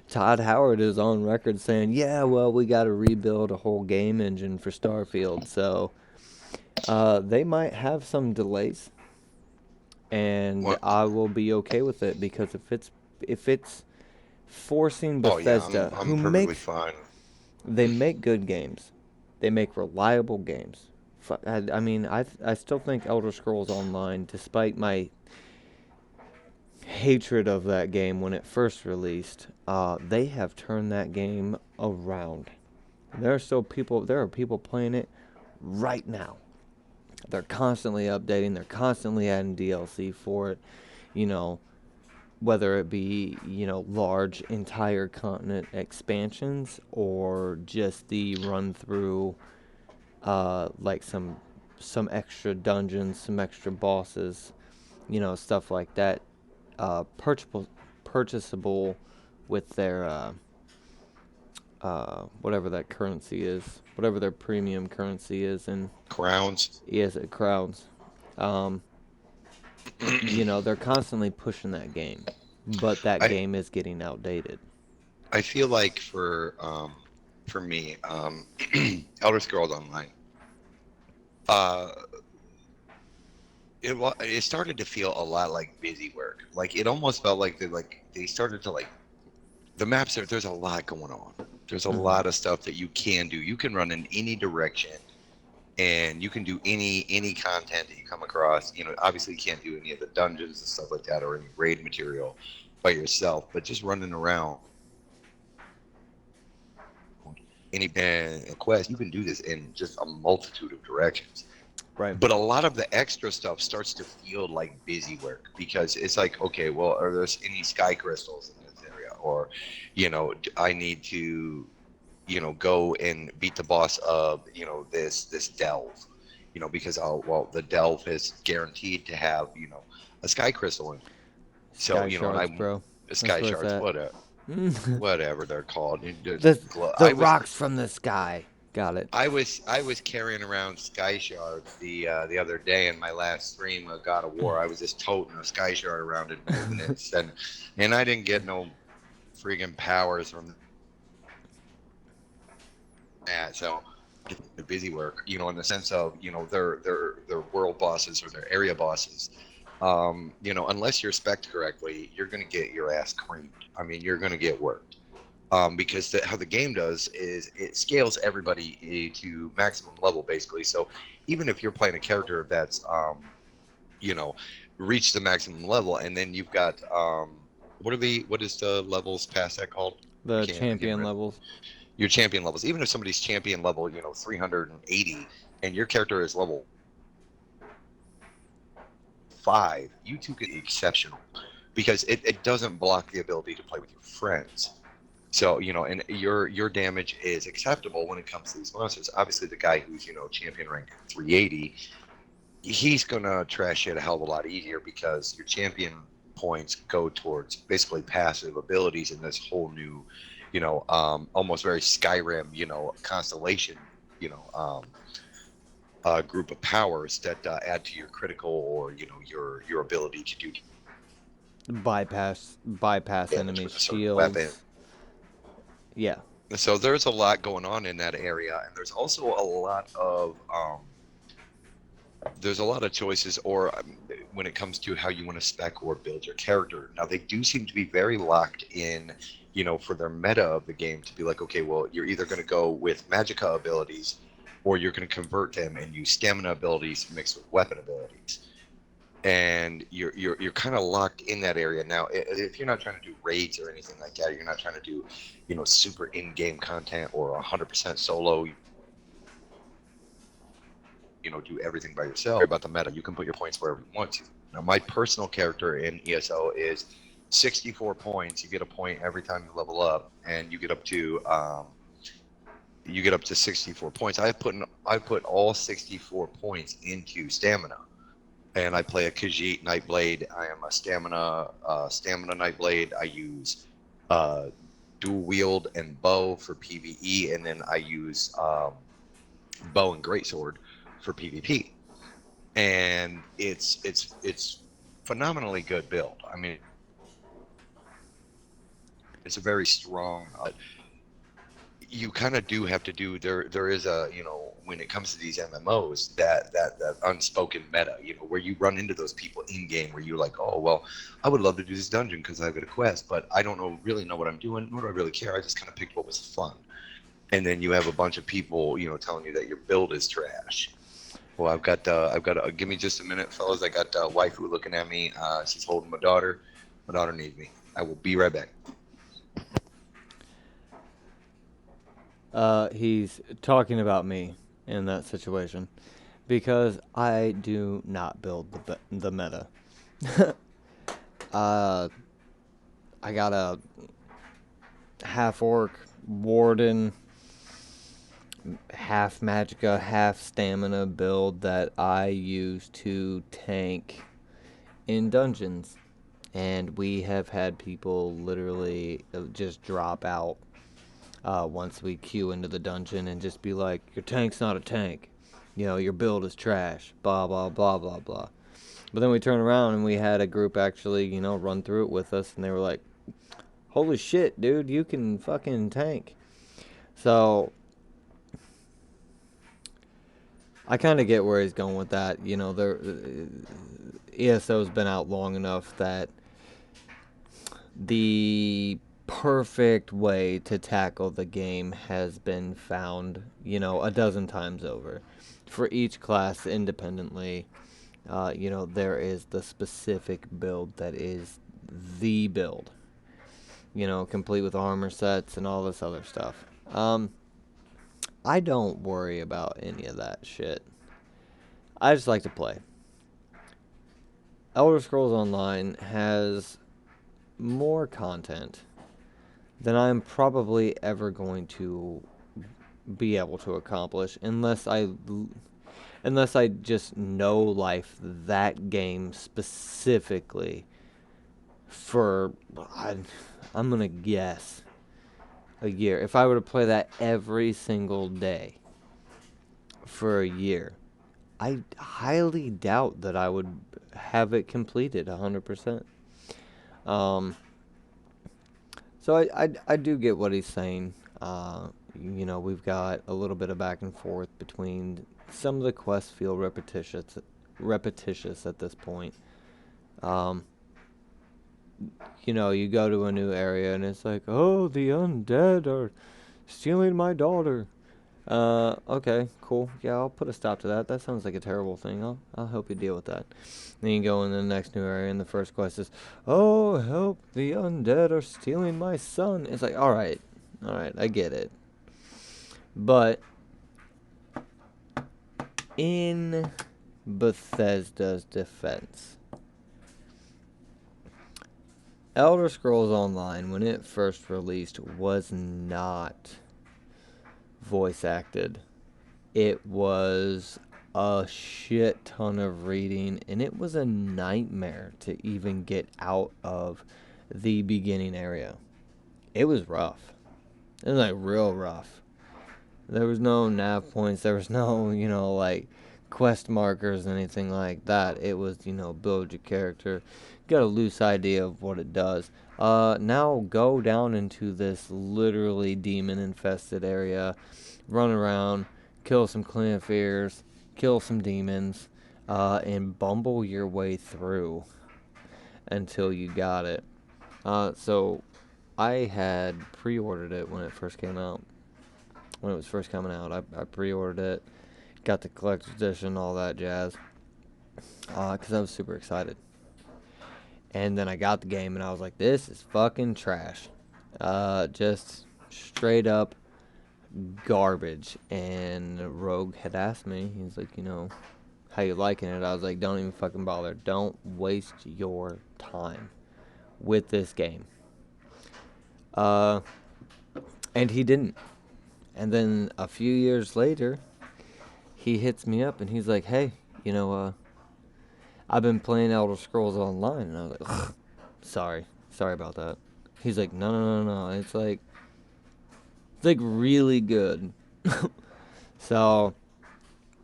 Todd Howard is on record saying, "Yeah, well, we got to rebuild a whole game engine for Starfield." So they might have some delays, and What? I will be okay with it because if it's forcing Oh yeah, I'm Bethesda, I'm who perfectly makes fine. they make good games, they make reliable games. I mean, I still think Elder Scrolls Online, despite my hatred of that game when it first released, they have turned that game around. There are people playing it right now. They're constantly updating, they're constantly adding DLC for it, you know, whether it be, large entire continent expansions or just the run through, like some extra dungeons, some extra bosses, stuff like that, purchasable with their whatever that currency is, whatever their premium currency is, and Crowns. yes, it crowns. Um, they're constantly pushing that game, but that I game is getting outdated. I feel like for me, Elder Scrolls Online, uh, it started to feel a lot like busy work. Like it almost felt like they started to like the maps. There's a lot going on. There's a Hmm. lot of stuff that you can do. You can run in any direction, and you can do any content that you come across. Obviously you can't do any of the dungeons and stuff like that or any raid material by yourself, but just running around any quest, you can do this in just a multitude of directions. Right. But a lot of the extra stuff starts to feel like busy work because it's like, okay, well, are there any sky crystals in this area? Or, I need to, go and beat the boss of, this delve, because the delve is guaranteed to have, a sky crystal in it. So, Sky shards, bro. That's sky where it's shards, at. whatever they're called. The rocks from the sky. Got it. I was carrying around sky shards the other day in my last stream of God of War. I was just toting a sky shard around and moving it, and I didn't get no freaking powers from that. So the busy work, in the sense of their world bosses or their area bosses. Unless you're spec'd correctly, you're gonna get your ass creamed. I mean, you're gonna get worked. Because how the game does is it scales everybody to maximum level, basically. So even if you're playing a character that's, you know, reached the maximum level, and then you've got, what is the levels past that called? The I can't champion remember. levels. Your champion levels. Even if somebody's champion level, 380, and your character is level 5, you two get exceptional because it doesn't block the ability to play with your friends. So, and your damage is acceptable when it comes to these monsters. Obviously, the guy who's, champion rank 380, he's going to trash it a hell of a lot easier because your champion points go towards basically passive abilities in this whole new, almost very Skyrim, constellation, group of powers that add to your critical or, your ability to do Bypass damage enemy with a certain weapon. shields. Yeah. So there's a lot going on in that area, and there's also a lot of choices, or when it comes to how you want to spec or build your character. Now they do seem to be very locked in, for their meta of the game to be like, okay, well, you're either going to go with magicka abilities, or you're going to convert them and use stamina abilities mixed with weapon abilities. And you're kind of locked in that area. Now, if you're not trying to do raids or anything like that, you're not trying to do, super in-game content or 100% solo, do everything by yourself. About the meta, you can put your points wherever you want to. Now, my personal character in ESO is 64 points. You get a point every time you level up, and you get up to 64 points. I put all 64 points into stamina. And I play a Khajiit Nightblade. I am a stamina Nightblade. I use dual wield and bow for PvE, and then I use bow and greatsword for PvP. And it's phenomenally good build. I mean, it's a very strong. You kind of do have to do there is a, when it comes to these MMOs, that unspoken meta, where you run into those people in game where you're like, oh well, I would love to do this dungeon because I've got a quest, but I don't really know what I'm doing, nor do I really care. I just kind of picked what was fun. And then you have a bunch of people, telling you that your build is trash. Well, I've got give me just a minute, fellas. I got waifu looking at me. She's holding my daughter. My daughter needs me. I will be right back. He's talking about me in that situation because I do not build the meta. I got a half orc warden, half magicka, half stamina build that I use to tank in dungeons, and we have had people literally just drop out once we queue into the dungeon and just be like, your tank's not a tank, your build is trash, blah blah blah blah blah. But then we turn around and we had a group actually run through it with us, and they were like, holy shit, dude, you can fucking tank. So I kind of get where he's going with that. ESO's been out long enough that the perfect way to tackle the game has been found, a dozen times over. For each class independently, there is the specific build that is the build, complete with armor sets and all this other stuff. I don't worry about any of that shit. I just like to play. Elder Scrolls Online has more content than I'm probably ever going to be able to accomplish unless I just know life that game specifically for I'm gonna guess a year. If I were to play that every single day for a year, I highly doubt that I would have it completed 100%. So I do get what he's saying. We've got a little bit of back and forth between some of the quests feel repetitious at this point. You go to a new area and it's like, oh, the undead are stealing my daughter. Okay, cool. Yeah, I'll put a stop to that. That sounds like a terrible thing. I'll help you deal with that. Then you go in the next new area, and the first quest is, oh, help! The undead are stealing my son. It's like, all right, I get it. But in Bethesda's defense, Elder Scrolls Online, when it first released, was not voice acted. It was a shit ton of reading, and it was a nightmare to even get out of the beginning area. It was rough. It was like real rough. There was no nav points. There was no, like quest markers, anything like that. It was, build your character. Get a loose idea of what it does. Now go down into this literally demon-infested area. Run around. Kill some Clanfears. Kill some demons. And bumble your way through until you got it. So I had pre-ordered it when it first came out. When it was first coming out, I pre-ordered it, got the collector's edition, all that jazz, because I was super excited. And then I got the game, and I was like, this is fucking trash. Just straight up garbage. And Rogue had asked me, he's like, how you liking it? I was like, don't even fucking bother. Don't waste your time with this game. And he didn't. And then a few years later, he hits me up and he's like, hey, I've been playing Elder Scrolls Online. And I was like, ugh, sorry about that. He's like, no. It's like really good. So,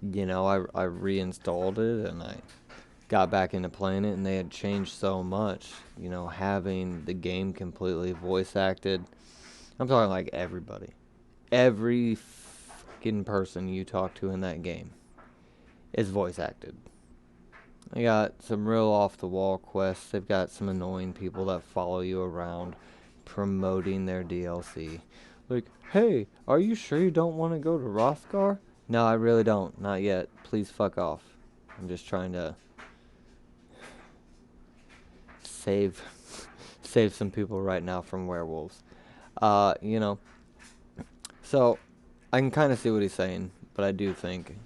I reinstalled it and I got back into playing it, and they had changed so much. Having the game completely voice acted. I'm talking like everybody. Every fucking person you talk to in that game is voice acted. They got some real off the wall quests. They've got some annoying people that follow you around promoting their DLC. Like, hey, are you sure you don't want to go to Rothgar? No, I really don't. Not yet. Please fuck off. I'm just trying to save some people right now from werewolves. So I can kind of see what he's saying, but I do think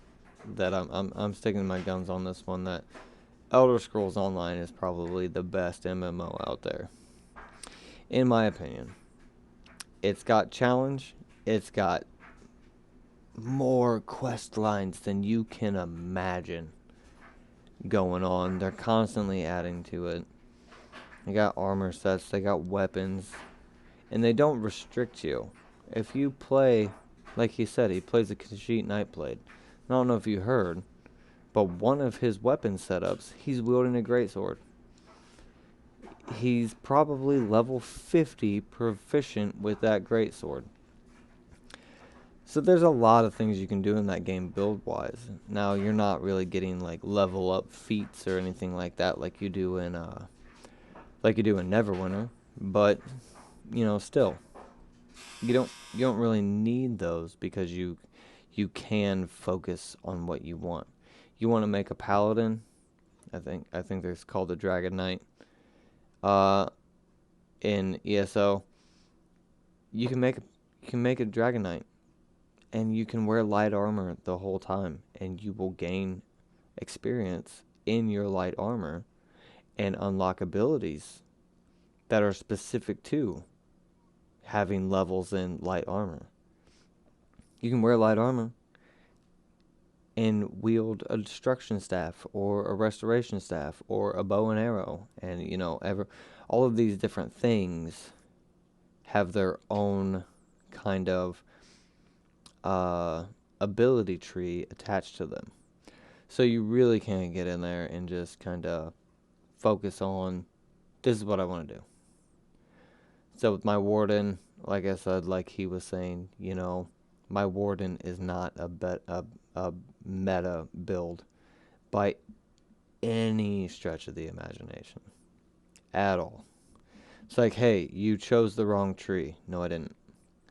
that I'm sticking to my guns on this one, that Elder Scrolls Online is probably the best MMO out there, in my opinion. It's got challenge. It's got more quest lines than you can imagine going on. They're constantly adding to it. They got armor sets. They got weapons. And they don't restrict you. If you play, like he said, he plays a Khajiit Nightblade. I don't know if you heard, but one of his weapon setups, he's wielding a greatsword. He's probably level 50 proficient with that greatsword. So there's a lot of things you can do in that game build-wise. Now, you're not really getting like level up feats or anything like that like you do in Neverwinter, but still, you don't really need those, because you can focus on what you want. You want to make a paladin, I think it's called a Dragon Knight. In ESO, you can make a Dragon Knight, and you can wear light armor the whole time, and you will gain experience in your light armor and unlock abilities that are specific to having levels in light armor. You can wear light armor and wield a destruction staff or a restoration staff or a bow and arrow, and all of these different things have their own kind of ability tree attached to them. So you really can get in there and just kind of focus on, this is what I want to do. So with my warden, like I said, like he was saying, my warden is not a meta build by any stretch of the imagination at all. It's like, hey, you chose the wrong tree. No, I didn't.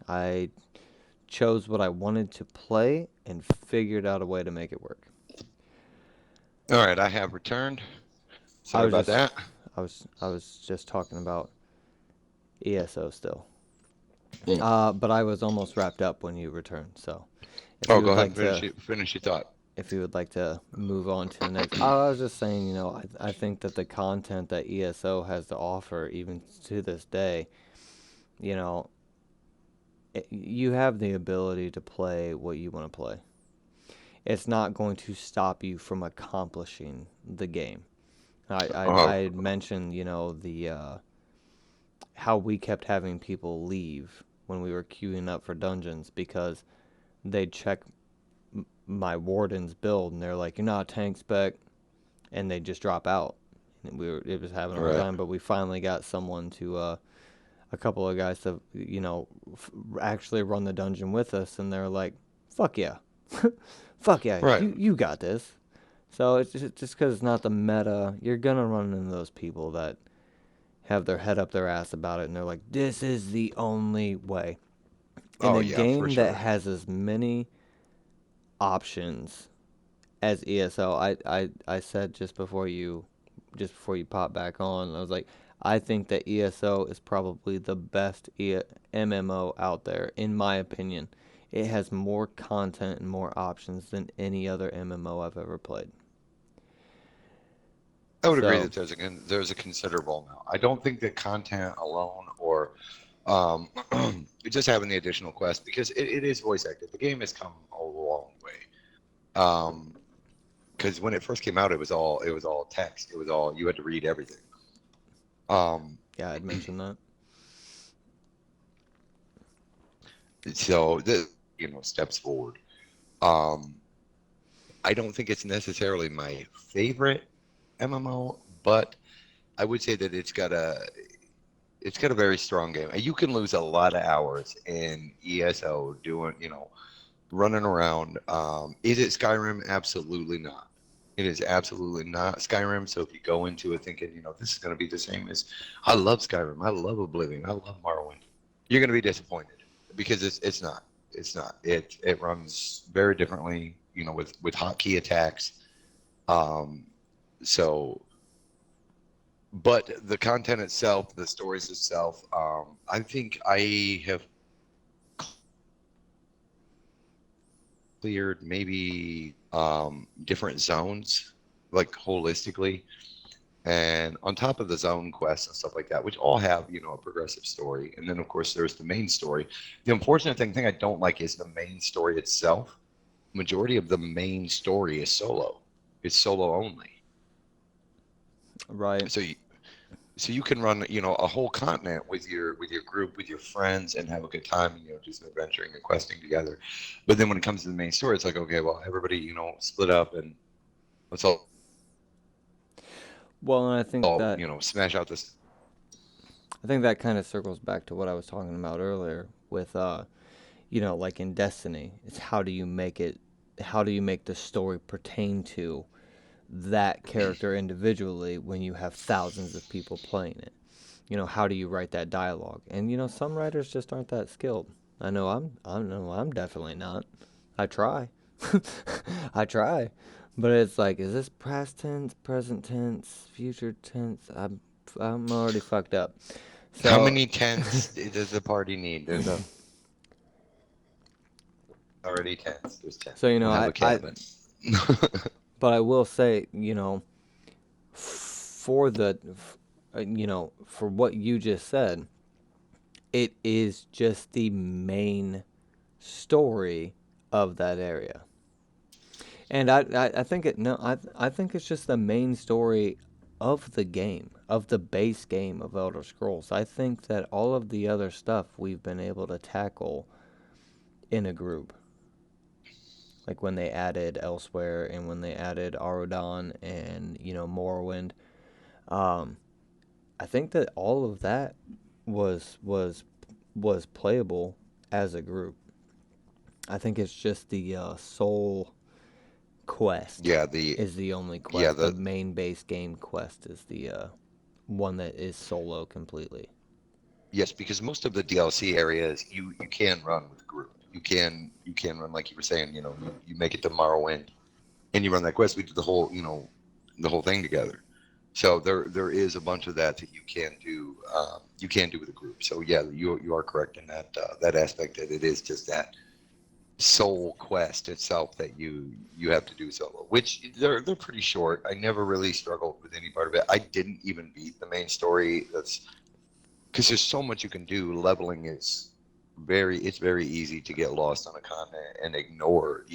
I chose what I wanted to play and figured out a way to make it work. All right, I have returned. Sorry about that. I was just talking about ESO still. But I was almost wrapped up when you returned, so if you go would ahead like and finish your thought. If you would like to move on to the next, I was just saying, I think that the content that ESO has to offer, even to this day, you have the ability to play what you want to play. It's not going to stop you from accomplishing the game. I had mentioned, the how we kept having people leave when we were queuing up for dungeons because they'd check my warden's build and they're like, you're not a tank spec, and they just drop out. And it was having a hard time, but we finally got someone to a couple of guys to actually run the dungeon with us, and they're like, fuck yeah. Fuck yeah, right. you got this. So it's just because it's not the meta, you're gonna run into those people that have their head up their ass about it, and they're like, this is the only way. In a game that has as many options as ESO, I said just before you pop back on, I was like, I think that ESO is probably the best MMO out there, in my opinion. It has more content and more options than any other MMO I've ever played. I would agree that there's a considerable amount. I don't think that content alone or just having the additional quest, because it is voice acted. The game has come a long way. Because when it first came out, it was all text. It was all, you had to read everything. Yeah, I'd mentioned that. So steps forward. I don't think it's necessarily my favorite MMO, but I would say that it's got a very strong game. You can lose a lot of hours in ESO doing, running around. Is it Skyrim? Absolutely not. It is absolutely not Skyrim. So if you go into it thinking, this is going to be the same as, I love Skyrim, I love Oblivion, I love Morrowind, you're going to be disappointed because it's not. It's not. It runs very differently, with hotkey attacks. So, but the content itself, the stories itself, I think I have cleared maybe different zones, like holistically, and on top of the zone quests and stuff like that, which all have a progressive story, and then of course there's the main story. The unfortunate thing I don't like is the main story itself. Majority of the main story is solo. It's solo only. Right. So you can run, a whole continent with your group, with your friends, and have a good time, and do some adventuring and questing together. But then when it comes to the main story, it's like, okay, well, everybody, split up and let's all. Well, and I think that smash out this. I think that kind of circles back to what I was talking about earlier with, like in Destiny, it's how do you make the story pertain to that character individually when you have thousands of people playing it? How do you write that dialogue? And some writers just aren't that skilled. I know I'm definitely not. I try. I try. But it's like, is this past tense, present tense, future tense? I'm already fucked up. So, how many tents does the party need? There's already tents. There's tents. So I have a cabin. But I will say, for for what you just said, it is just the main story of that area. And I think I think it's just the main story of the game, of the base game of Elder Scrolls. I think that all of the other stuff we've been able to tackle in a group. Like when they added Elsewhere and when they added Aurodon and, Morrowind. Um, I think that all of that was was was playable as a group. I think it's just the Soul quest Yeah, is the only yeah, quest. The main base game quest is the one that is solo completely. yes, because most of the DLC areas you can run with a group. You can run like you were saying. You make it to Morrowind, and you run that quest. We did the whole thing together. So there is a bunch of that you can do. You can do with a group. So yeah, you are correct in that aspect that it is just that soul quest itself that you have to do solo, which they're pretty short. I never really struggled with any part of it. I didn't even beat the main story. That's because there's so much you can do. Leveling is it's very easy to get lost on a continent and ignore,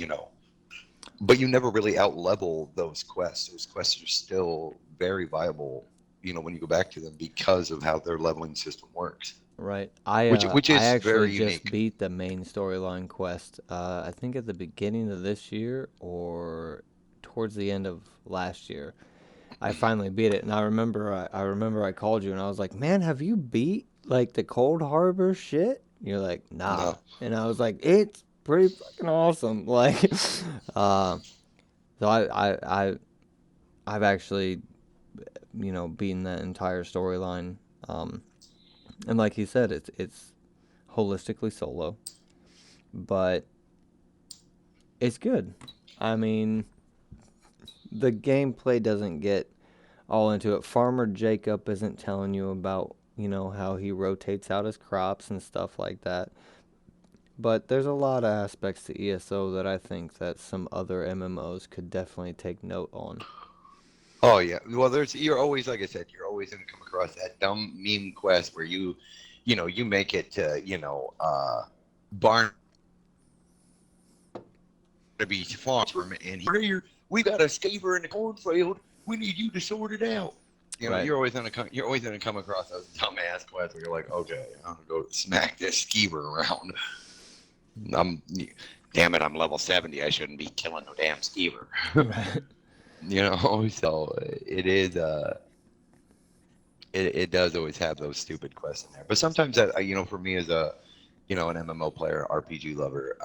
but you never really out level those quests. Those quests are still very viable, when you go back to them because of how their leveling system works, Right. which I is actually very just unique. beat the main storyline quest. I think at the beginning of this year or towards the end of last year. I finally beat it, and I remember I called you and I was like, "Man, have you beat like the Cold Harbor shit?" You're like, "Nah," No, and I was like, "It's pretty fucking awesome." Like, uh, so I've actually beaten that entire storyline, and like you said, it's holistically solo, but it's good. I mean, the gameplay doesn't get all into it. Farmer Jacob isn't telling you about, how he rotates out his crops and stuff like that. But there's a lot of aspects to ESO that I think that some other MMOs could definitely take note on. oh yeah. Well, you're always, like I said, you're always going to come across that dumb meme quest where you make it to Barnaby's farm, and here we got a scaver in the cornfield. We need you to sort it out. Right. You're always gonna come across those dumbass quests where you're like, okay, I'm gonna go smack this skeever around. I'm, damn it, I'm level 70. I shouldn't be killing no damn skeever. Right. So it is. It does always have those stupid quests in there. But sometimes that, for me as an MMO player, RPG lover,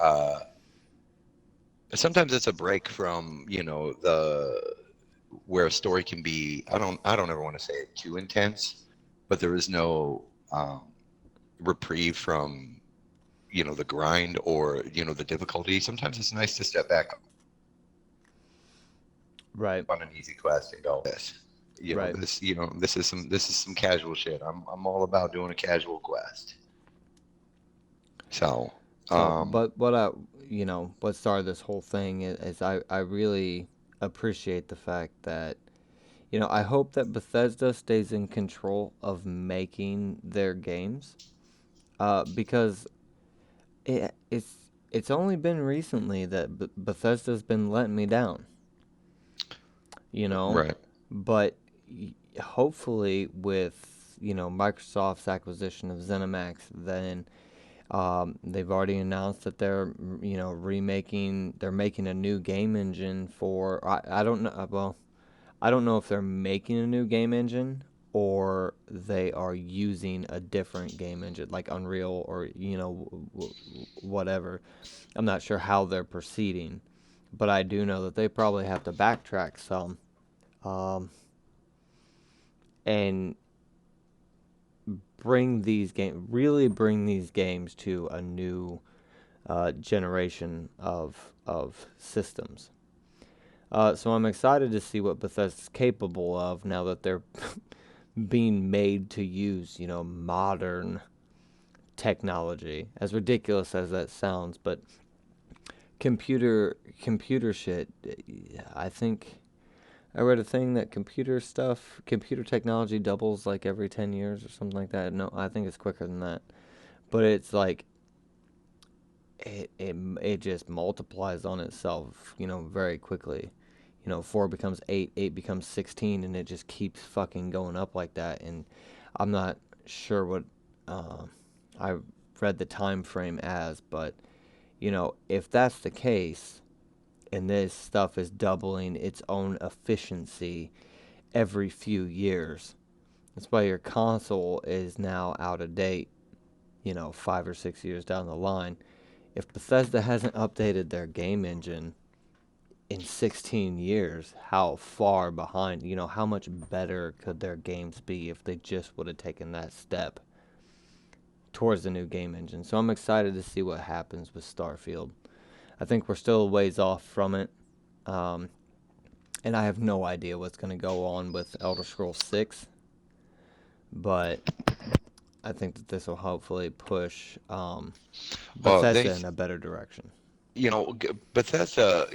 sometimes it's a break from, the where a story can be. I don't ever want to say it too intense, but there is no reprieve from, the grind or, the difficulty. Sometimes it's nice to step back Right. on an easy quest and go, Right. this is some casual shit. I'm all about doing a casual quest. So, So, um, but what started this whole thing is I really appreciate the fact that, I hope that Bethesda stays in control of making their games, because it's only been recently that Bethesda's been letting me down, you know, right. but hopefully with Microsoft's acquisition of ZeniMax, then they've already announced that they're they're making a new game engine for I don't know well I don't know if they're making a new game engine or they are using a different game engine like Unreal or whatever. I'm not sure how they're proceeding, but I do know that they probably have to backtrack some, um, and bring these games to a new generation of systems. So I'm excited to see what Bethesda's capable of now that they're being made to use, modern technology. As ridiculous as that sounds, but computer shit. I think I read a thing that computer technology doubles like every 10 years or something like that. No, I think it's quicker than that. But it's like it just multiplies on itself, very quickly. 4 becomes 8, 8 becomes 16, and it just keeps fucking going up like that. And I'm not sure what uh, I read the time frame as, but if that's the case, and this stuff is doubling its own efficiency every few years, that's why your console is now out of date. 5 or 6 years down the line. If Bethesda hasn't updated their game engine in 16 years, how far behind, how much better could their games be if they just would have taken that step towards the new game engine? So I'm excited to see what happens with Starfield. I think we're still a ways off from it. Um, and I have no idea what's going to go on with Elder Scrolls 6, but I think that this will hopefully push Well, they, Bethesda in a better direction. Bethesda,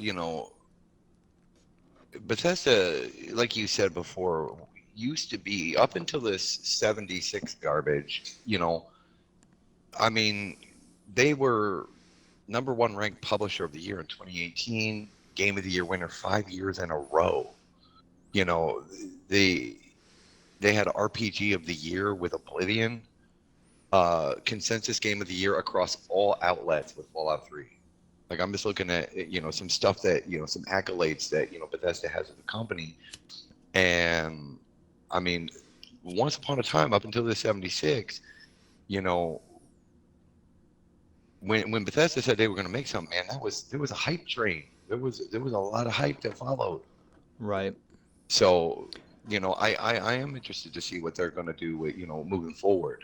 Bethesda, like you said before, used to be up until this 76 garbage, I mean, they were number one ranked publisher of the year in 2018, game of the year winner 5 years in a row. You know, they they had RPG of the year with Oblivion, consensus game of the year across all outlets with Fallout 3. Like I'm just looking at some stuff that some accolades that Bethesda has as a company, and I mean, once upon a time up until the 76, you know, when Bethesda said they were going to make something, man, there was a hype train. There was a lot of hype that followed. Right. So, I am interested to see what they're going to do with, moving forward.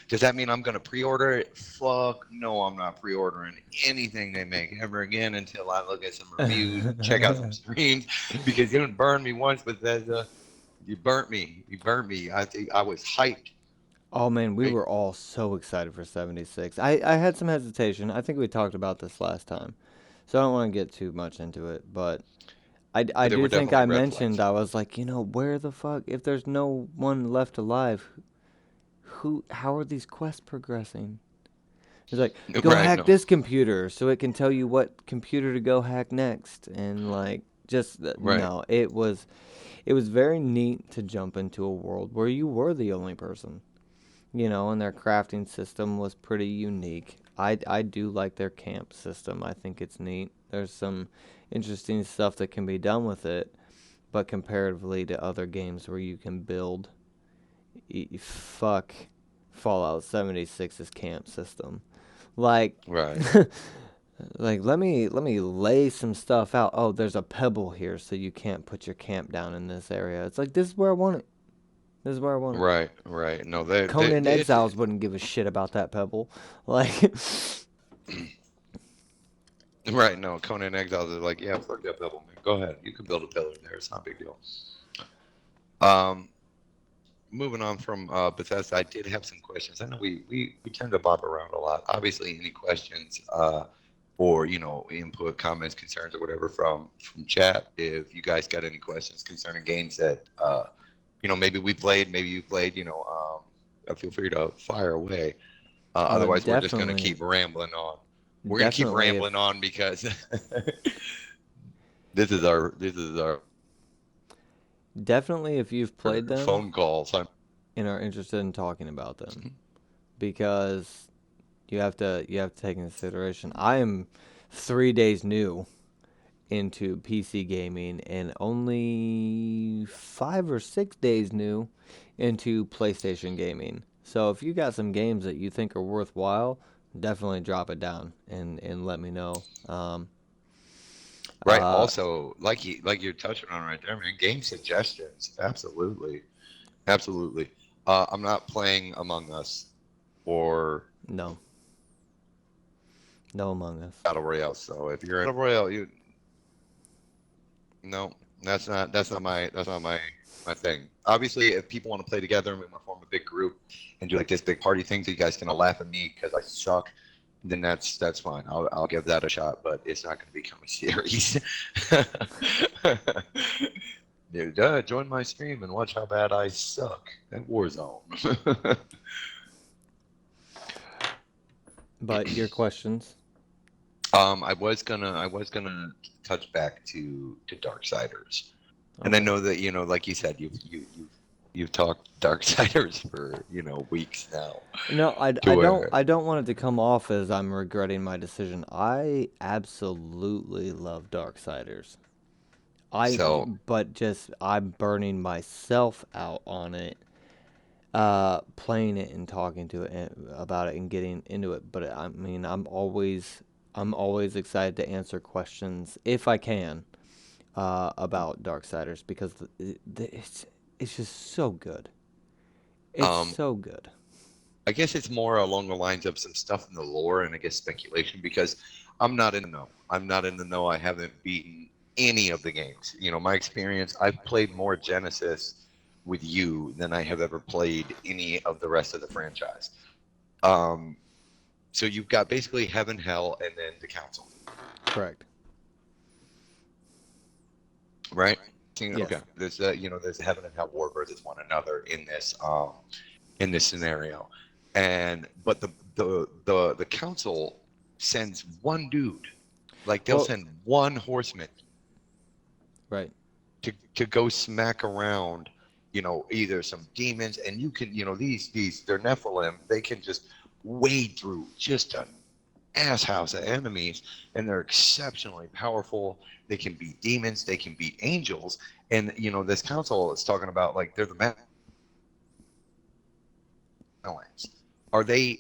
Does that mean I'm going to pre-order it? Fuck no, I'm not pre-ordering anything they make ever again until I look at some reviews, check out some streams, because you didn't burn me once, Bethesda. You burnt me. You burnt me. I think I was hyped. Oh man, we Right? were all so excited for 76. I had some hesitation. I think we talked about this last time. So I don't want to get too much into it, but I But there do were think definitely I red mentioned, flags. I was like, where the fuck, if there's no one left alive, how are these quests progressing? He's like, go Right? hack No. this computer so it can tell you what computer to go hack next. And like, just Right. no, it was very neat to jump into a world where you were the only person. And their crafting system was pretty unique. I do like their camp system. I think it's neat. There's some interesting stuff that can be done with it, but comparatively to other games where you can build, fuck Fallout 76's camp system. Like, Right. like let me lay some stuff out. Oh, there's a pebble here, so you can't put your camp down in this area. It's like, this is where I want it. This is where I want it. Right. Right. No, Conan Exiles wouldn't give a shit about that pebble. Like, right. No, Conan Exiles is like, yeah, fuck that pebble, man. Go ahead. You can build a pillar there. It's not a big deal. Um, moving on from Bethesda, I did have some questions. I know we tend to bob around a lot. Obviously, any questions or input, comments, concerns, or whatever from chat. If you guys got any questions concerning games that maybe we played, maybe you played, feel free to fire away. Otherwise, we're just gonna definitely, keep rambling on. We're gonna keep definitely rambling if on because this is our definitely if you've played them phone calls. and are interested in talking about them, because you have to take into consideration. I am 3 days new into PC gaming and only 5 or 6 days new into PlayStation gaming. So if you got some games that you think are worthwhile, definitely drop it down and let me know. Right. Uh, Also, like you're touching on right there, man. Game suggestions. Absolutely. Absolutely. I'm not playing Among Us or no, no Among Us. Battle Royale. So if you're in Battle Royale, no, that's not my thing. Obviously, if people want to play together and we want to form a big group and do like this big party thing, so you guys can laugh at me because I suck. then that's fine. I'll give that a shot, but it's not going to become a series. Dude, join my stream and watch how bad I suck at Warzone. But your questions? I was gonna touch back to Darksiders, and I Okay. know that like you said, you've talked Darksiders for weeks now. No, To where I don't want it to come off as I'm regretting my decision. I absolutely love Darksiders. so But just I'm burning myself out on it, playing it and talking to it about it and getting into it. But I mean, I'm always excited to answer questions if I can, about Darksiders because it's just so good. It's um so good. I guess it's more along the lines of some stuff in the lore and I guess speculation because I'm not in the know. I'm not in the know. I haven't beaten any of the games. My experience, I've played more Genesis with you than I have ever played any of the rest of the franchise. Um, so you've got basically heaven, hell, and then the council, Correct. right? Yes. Okay. There's heaven and hell war versus one another in this scenario, and but the council sends one dude, like they'll Well, send one horseman right. to go smack around, either some demons, and you can, these they're Nephilim, they can just wade through just an ass house of enemies, and they're exceptionally powerful. They can beat demons, they can beat angels, and this council is talking about like they're the balance. Are they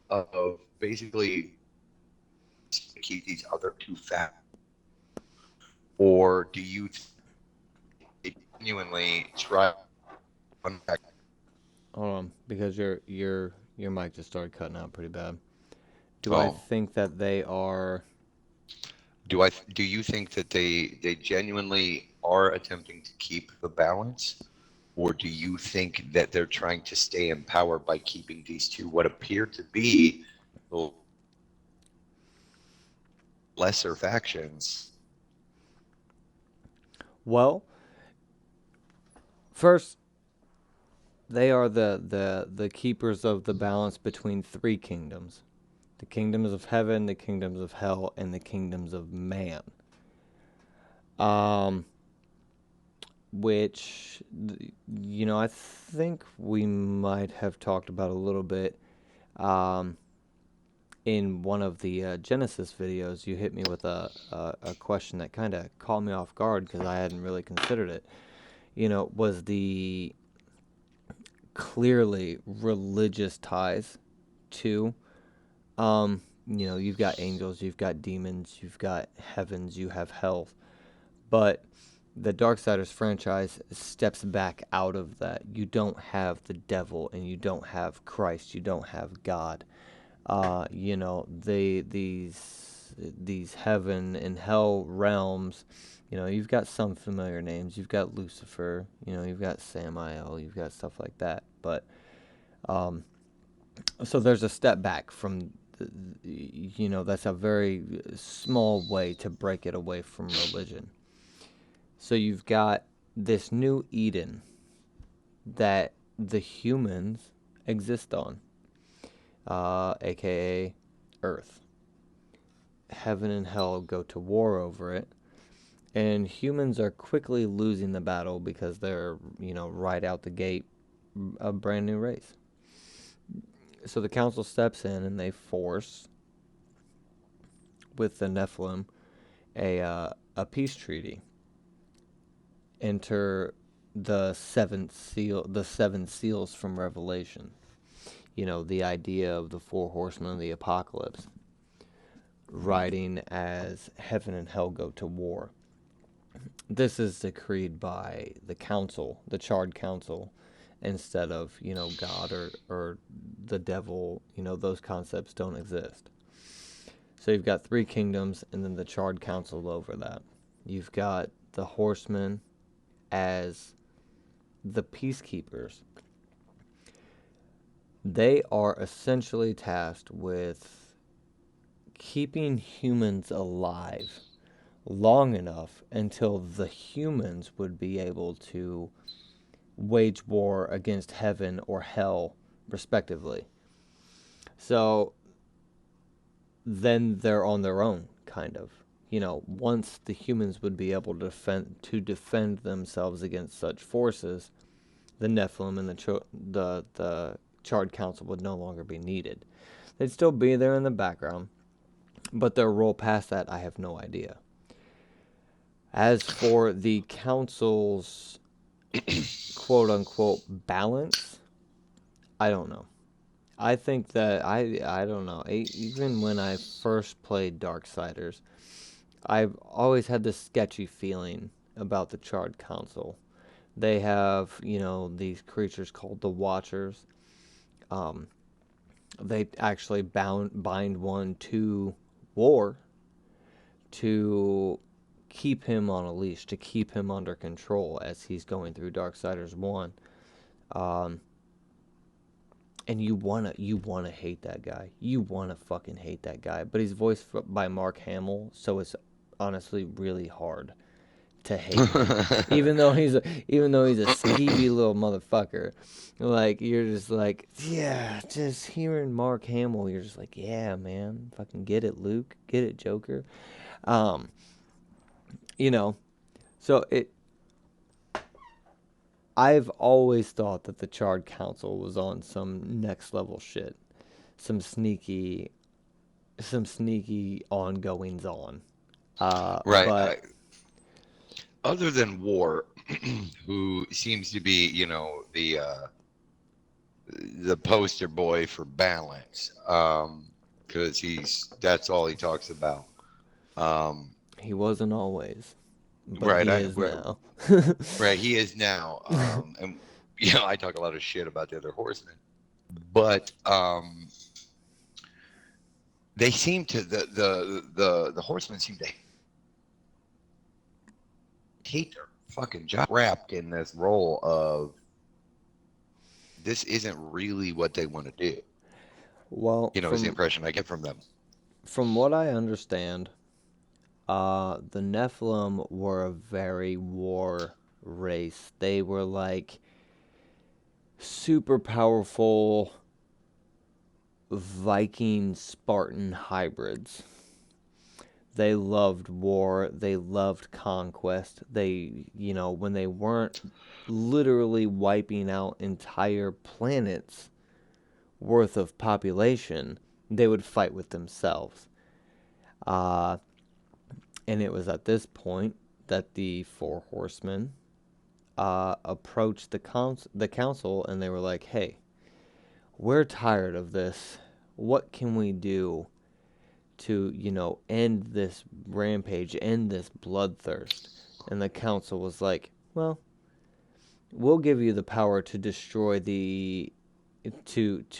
of basically keep these other two fat, or do you genuinely try? Hold on, because your mic just started cutting out pretty bad. Do I Oh, think that they are? do you think that they genuinely are attempting to keep the balance, or do you think that they're trying to stay in power by keeping these two what appear to be lesser factions? Well, first, they are the keepers of the balance between three kingdoms: the kingdoms of heaven, the kingdoms of hell, and the kingdoms of man. Um, which I think we might have talked about a little bit. Um, in one of the Genesis videos, you hit me with a question that kind of caught me off guard because I hadn't really considered it. Was the clearly religious ties to, you've got angels, you've got demons, you've got heavens, you have hell. But the Darksiders franchise steps back out of that. You don't have the devil and you don't have Christ, you don't have God. These heaven and hell realms, you've got some familiar names. You've got Lucifer, you've got Samael, you've got stuff like that. But so there's a step back from, that's a very small way to break it away from religion. So you've got this new Eden that the humans exist on, aka Earth. Heaven and hell go to war over it, and humans are quickly losing the battle because they're, right out the gate, a brand new race. So the council steps in and they force, with the Nephilim, a peace treaty. Enter the seven seals from Revelation. The idea of the four horsemen of the apocalypse riding as heaven and hell go to war. This is decreed by the council, the charred council, instead of, God or the devil. Those concepts don't exist. So you've got three kingdoms and then the charred council over that. You've got the horsemen as the peacekeepers. They are essentially tasked with keeping humans alive long enough until the humans would be able to wage war against heaven or hell, respectively. So then they're on their own, kind of. Once the humans would be able to defend themselves against such forces, the Nephilim and the Charred Council would no longer be needed. They'd still be there in the background, but their role past that, I have no idea. As for the council's quote-unquote balance, I don't know. I think that, I don't know. Even when I first played Darksiders, I've always had this sketchy feeling about the Charred Council. They have, these creatures called the Watchers. They actually bind one to War to keep him on a leash, to keep him under control as he's going through Darksiders 1. And you wanna hate that guy. You wanna fucking hate that guy. But he's voiced by Mark Hamill, so it's honestly really hard to hate him. even though he's a skeevy little motherfucker. Like, you're just like, yeah, just hearing Mark Hamill, you're just like, yeah, man, fucking get it, Luke, get it, Joker. So I've always thought that the Charred Council was on some next level shit, some sneaky ongoings on. Right. But Other than War, who seems to be, the poster boy for balance, because that's all he talks about. He wasn't always, but Right. he is now. Right. He is now. And I talk a lot of shit about the other horsemen, but they seem to the horsemen seem to hate their fucking job, wrapped in this role of this isn't really what they want to do. Well, Is the impression I get from them. From what I understand, the Nephilim were a very war race. They were like super powerful Viking Spartan hybrids. They loved war. They loved conquest. They, when they weren't literally wiping out entire planets worth of population, they would fight with themselves. And it was at this point that the Four Horsemen approached the council, and they were like, hey, we're tired of this. What can we do to, end this rampage, end this bloodthirst? And the council was like, well, we'll give you the power to destroy to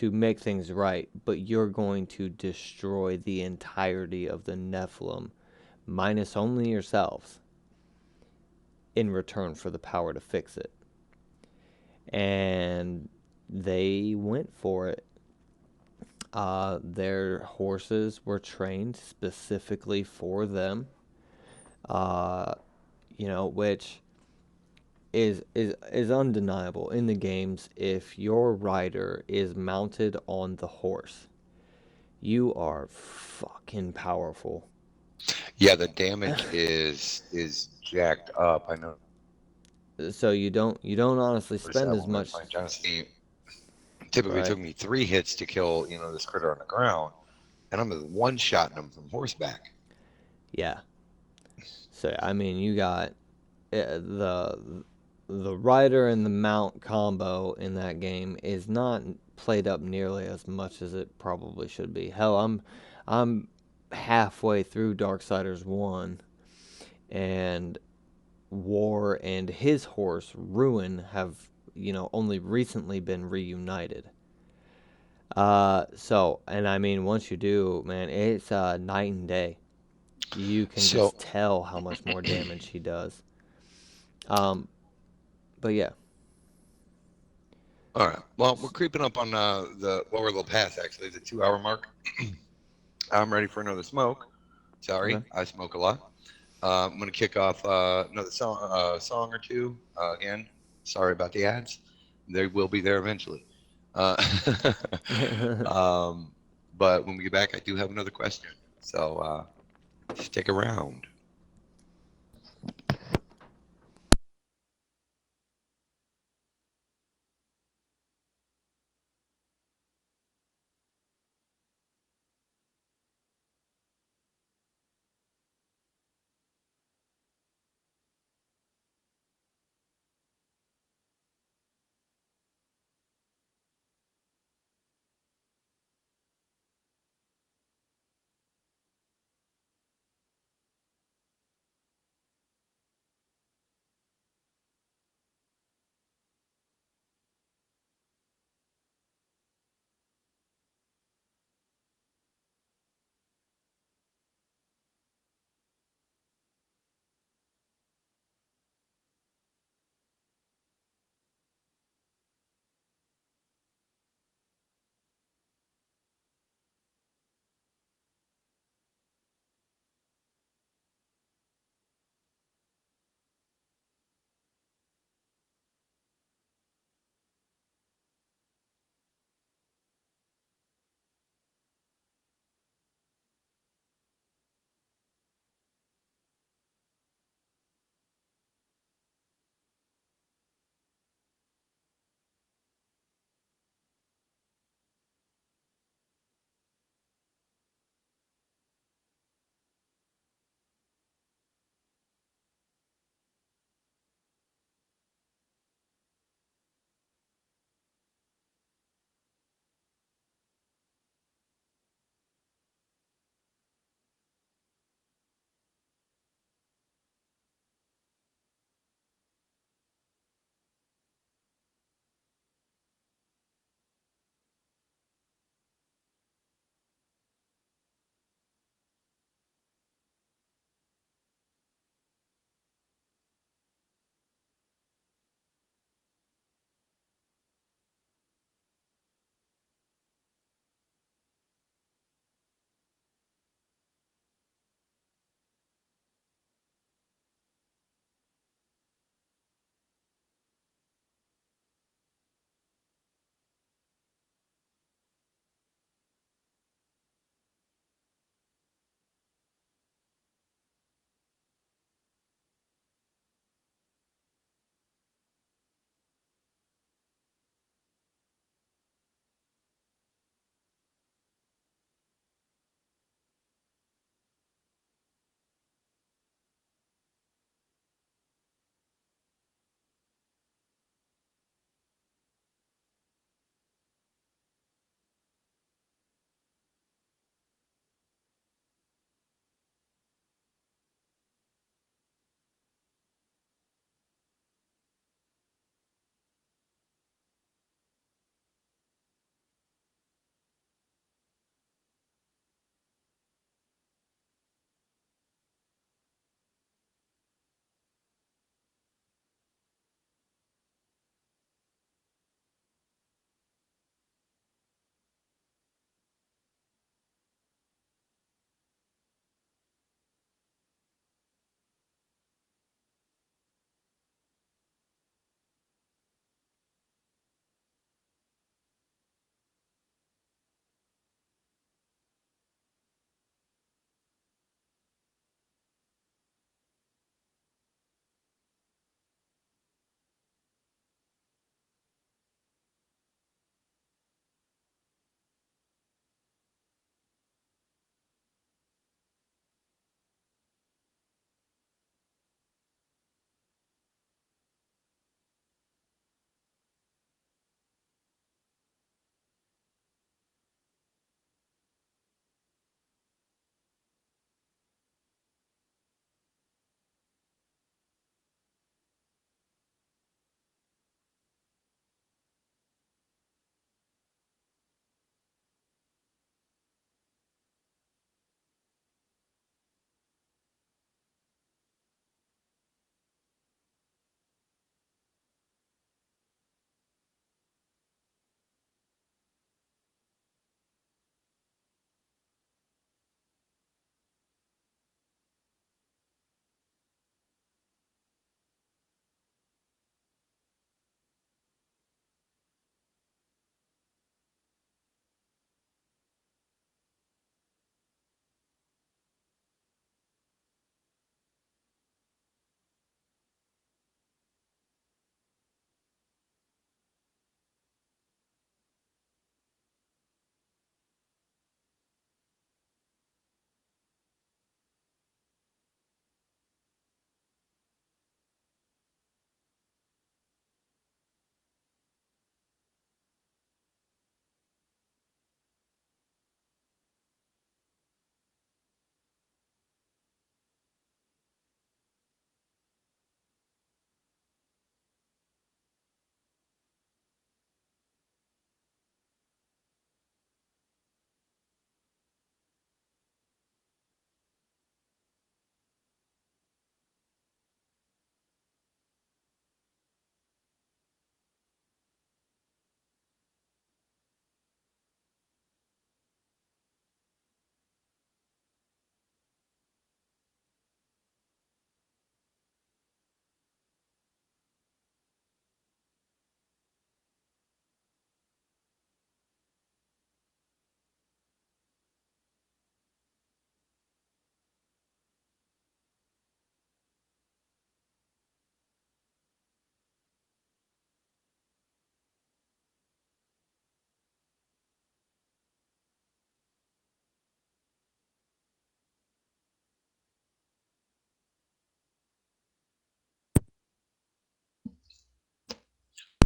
make things right, but you're going to destroy the entirety of the Nephilim, minus only yourselves, in return for the power to fix it. And they went for it. Their horses were trained specifically for them, which is undeniable in the games. If your rider is mounted on the horse, you are fucking powerful. Yeah, the damage is jacked up. I know. So you don't honestly spend as much. Typically took me 3 hits to kill this critter on the ground, and I'm one-shotting him from horseback. Yeah. So I mean, you got the rider and the mount combo in that game is not played up nearly as much as it probably should be. Hell, I'm halfway through Darksiders 1, and War and his horse Ruin have only recently been reunited. So, and I mean, once you do, man, it's night and day. You can just tell how much more damage he does. But yeah. All right. Well, we're creeping up on we're a little past actually the 2 hour mark. I'm ready for another smoke. Sorry, Okay. I smoke a lot. I'm gonna kick off another song or two. Again, sorry about the ads. They will be there eventually. Uh, um, but when we get back, I do have another question. So stick around.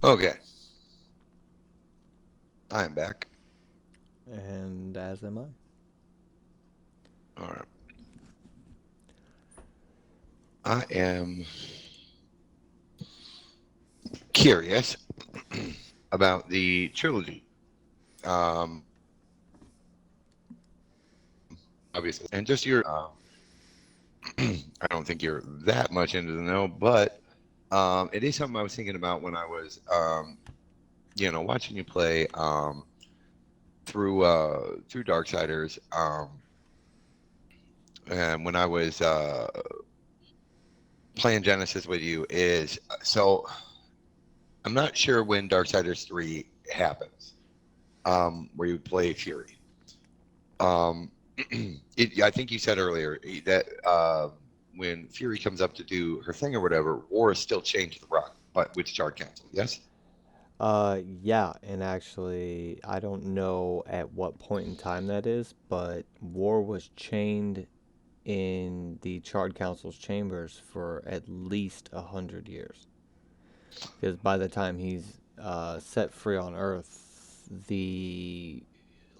Okay, I am back. And as am I. All right. I am curious about the trilogy. Obviously, and just your. I don't think you're that much into the know, but it is something I was thinking about when I was, watching you play through Darksiders, and when I was playing Genesis with you. Is so I'm not sure when Darksiders 3 happens, where you play Fury. Um, I think you said earlier that when Fury comes up to do her thing or whatever, War is still chained to the rock, but with Shard Council. Yes. Yeah, and actually, I don't know at what point in time that is, but War was chained in the Charred Council's chambers for at least 100 years. Because by the time he's set free on Earth, the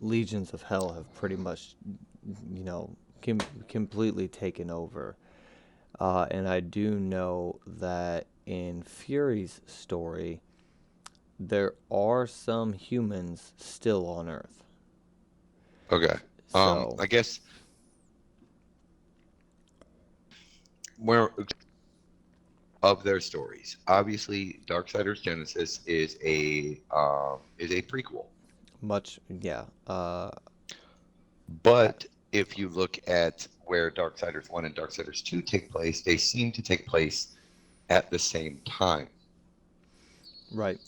legions of hell have pretty much, you know, completely taken over. And I do know that in Fury's story, there are some humans still on Earth. Okay. So, I guess where of their stories. Obviously, Darksiders Genesis is a prequel. yeah. But if you look at where Darksiders 1 and Darksiders 2 take place, they seem to take place at the same time. Right.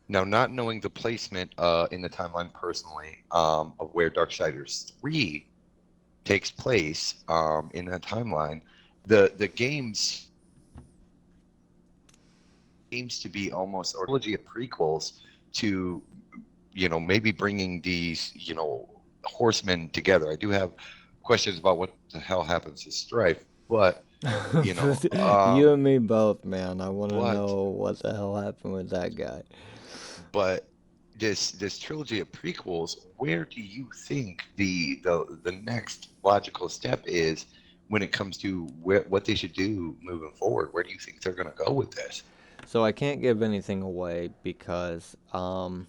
Now, not knowing the placement in the timeline personally of where Darksiders 3 takes place in that timeline, the games seems to be almost a trilogy of prequels to, maybe bringing these, horsemen together. I do have questions about what the hell happens to Strife, but, you know, You um, and me both, man. I want to but know what the hell happened with that guy. but this trilogy of prequels, where do you think the next logical step is when it comes to what they should do moving forward? Where do you think they're going to go with this? So I can't give anything away because some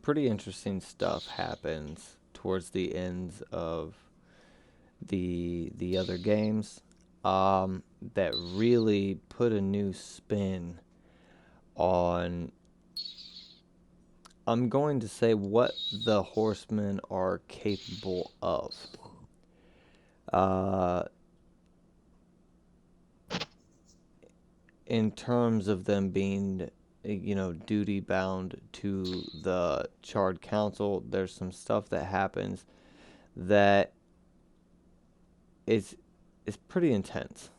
pretty interesting stuff happens towards the ends of the other games that really put a new spin on, I'm going to say, what the horsemen are capable of. Uh, in terms of them being, duty bound to the Charred Council, there's some stuff that happens that is pretty intense.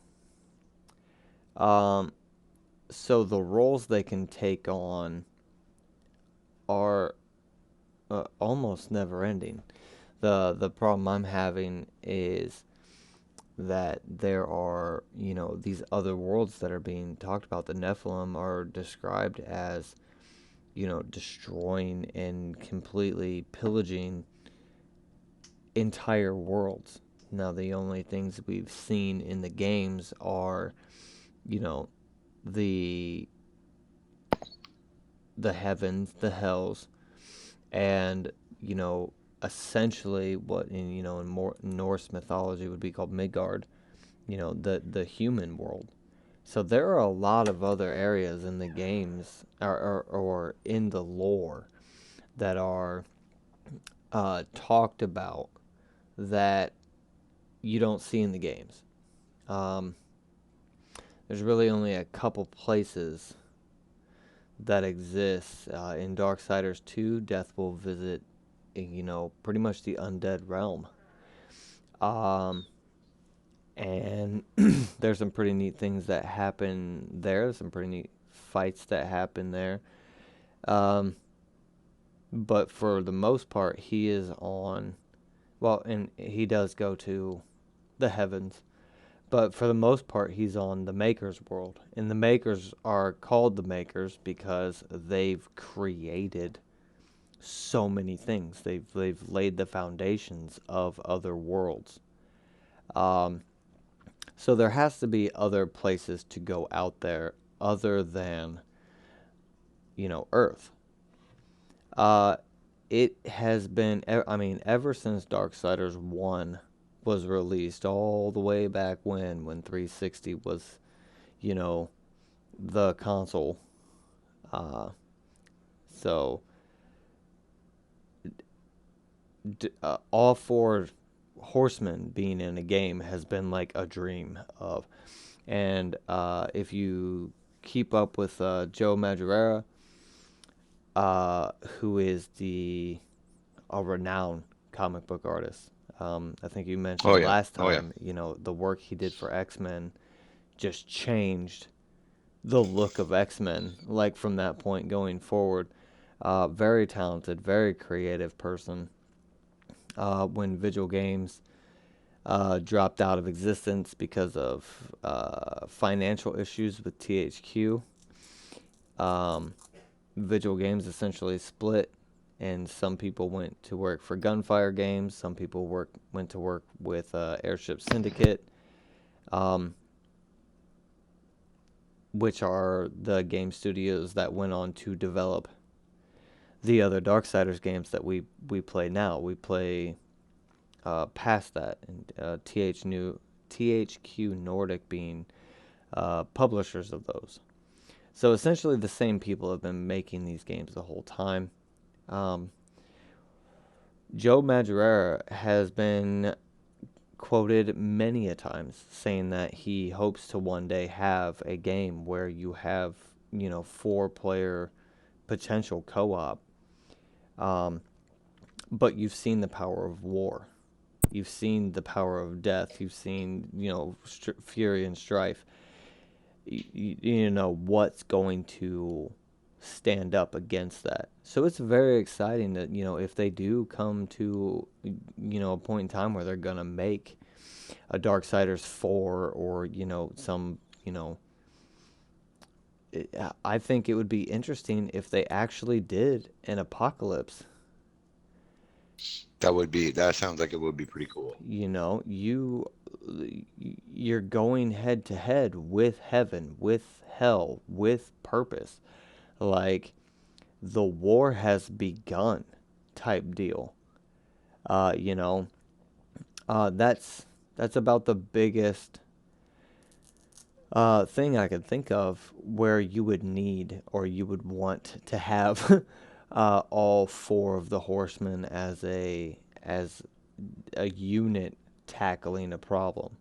Um, so the roles they can take on are almost never ending. The problem I'm having is that there are, these other worlds that are being talked about. The Nephilim are described as, destroying and completely pillaging entire worlds. Now, the only things we've seen in the games are, you know, the heavens, the hells, and, you know, essentially what in more Norse mythology would be called Midgard, the human world. So there are a lot of other areas in the games or in the lore that are talked about that you don't see in the games. Um, there's really only a couple places that exist. In Darksiders 2, Death will visit, pretty much the undead realm. Um, and there's some pretty neat things that happen there. Some pretty neat fights that happen there. Um, but for the most part, he is on. Well, and he does go to the heavens, but for the most part, he's on the Makers world, and the Makers are called the Makers because they've created so many things. They've laid the foundations of other worlds. Um, so there has to be other places to go out there other than, Earth. Uh, it has been, I mean, ever since Darksiders 1 was released, all the way back when 360 was, you know, the console. Uh, so, all four horsemen being in a game has been like a dream of. And if you keep up with Joe Madureira, who is a renowned comic book artist. I think you Oh mentioned yeah. last Oh yeah. time, the work he did for X-Men just changed the look of X-Men, like from that point going forward. Very talented, very creative person. When Vigil Games dropped out of existence because of financial issues with THQ, Vigil Games essentially split, and some people went to work for Gunfire Games. Some people went to work with Airship Syndicate, um, which are the game studios that went on to develop the other Darksiders games that we play now. We play past that, and THQ Nordic being publishers of those. So essentially, the same people have been making these games the whole time. Um, Joe Madureira has been quoted many a times saying that he hopes to one day have a game where you have, 4-player potential co-op. But you've seen the power of war. You've seen the power of death. You've seen, fury and strife. You know what's going to stand up against that. So it's very exciting that, if they do come to, a point in time where they're going to make a Darksiders 4 or, some, I think it would be interesting if they actually did an apocalypse. That sounds like it would be pretty cool. You're going head to head with heaven, with hell, with purpose. Like, the war has begun type deal. Uh, you know, that's about the biggest thing I could think of where you would need or you would want to have all four of the horsemen as a unit tackling a problem.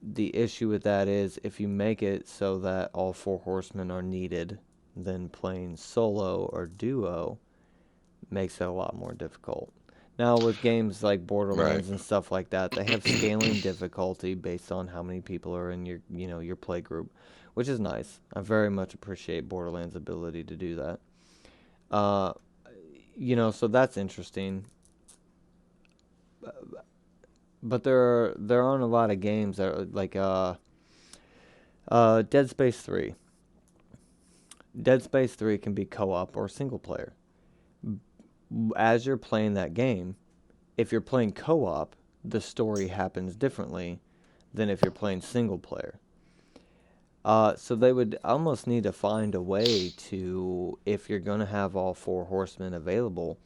The issue with that is if you make it so that all four horsemen are needed, then playing solo or duo makes it a lot more difficult. Now with games like Right. Borderlands and stuff like that, they have scaling difficulty based on how many people are in your play group, which is nice. I very much appreciate Borderlands' ability to do that. Uh, so that's interesting. But there aren't a lot of games that are like Dead Space 3. Dead Space 3 can be co-op or single player. As you're playing that game, if you're playing co-op, the story happens differently than if you're playing single player. So they would almost need to find a way to, if you're going to have all four horsemen available,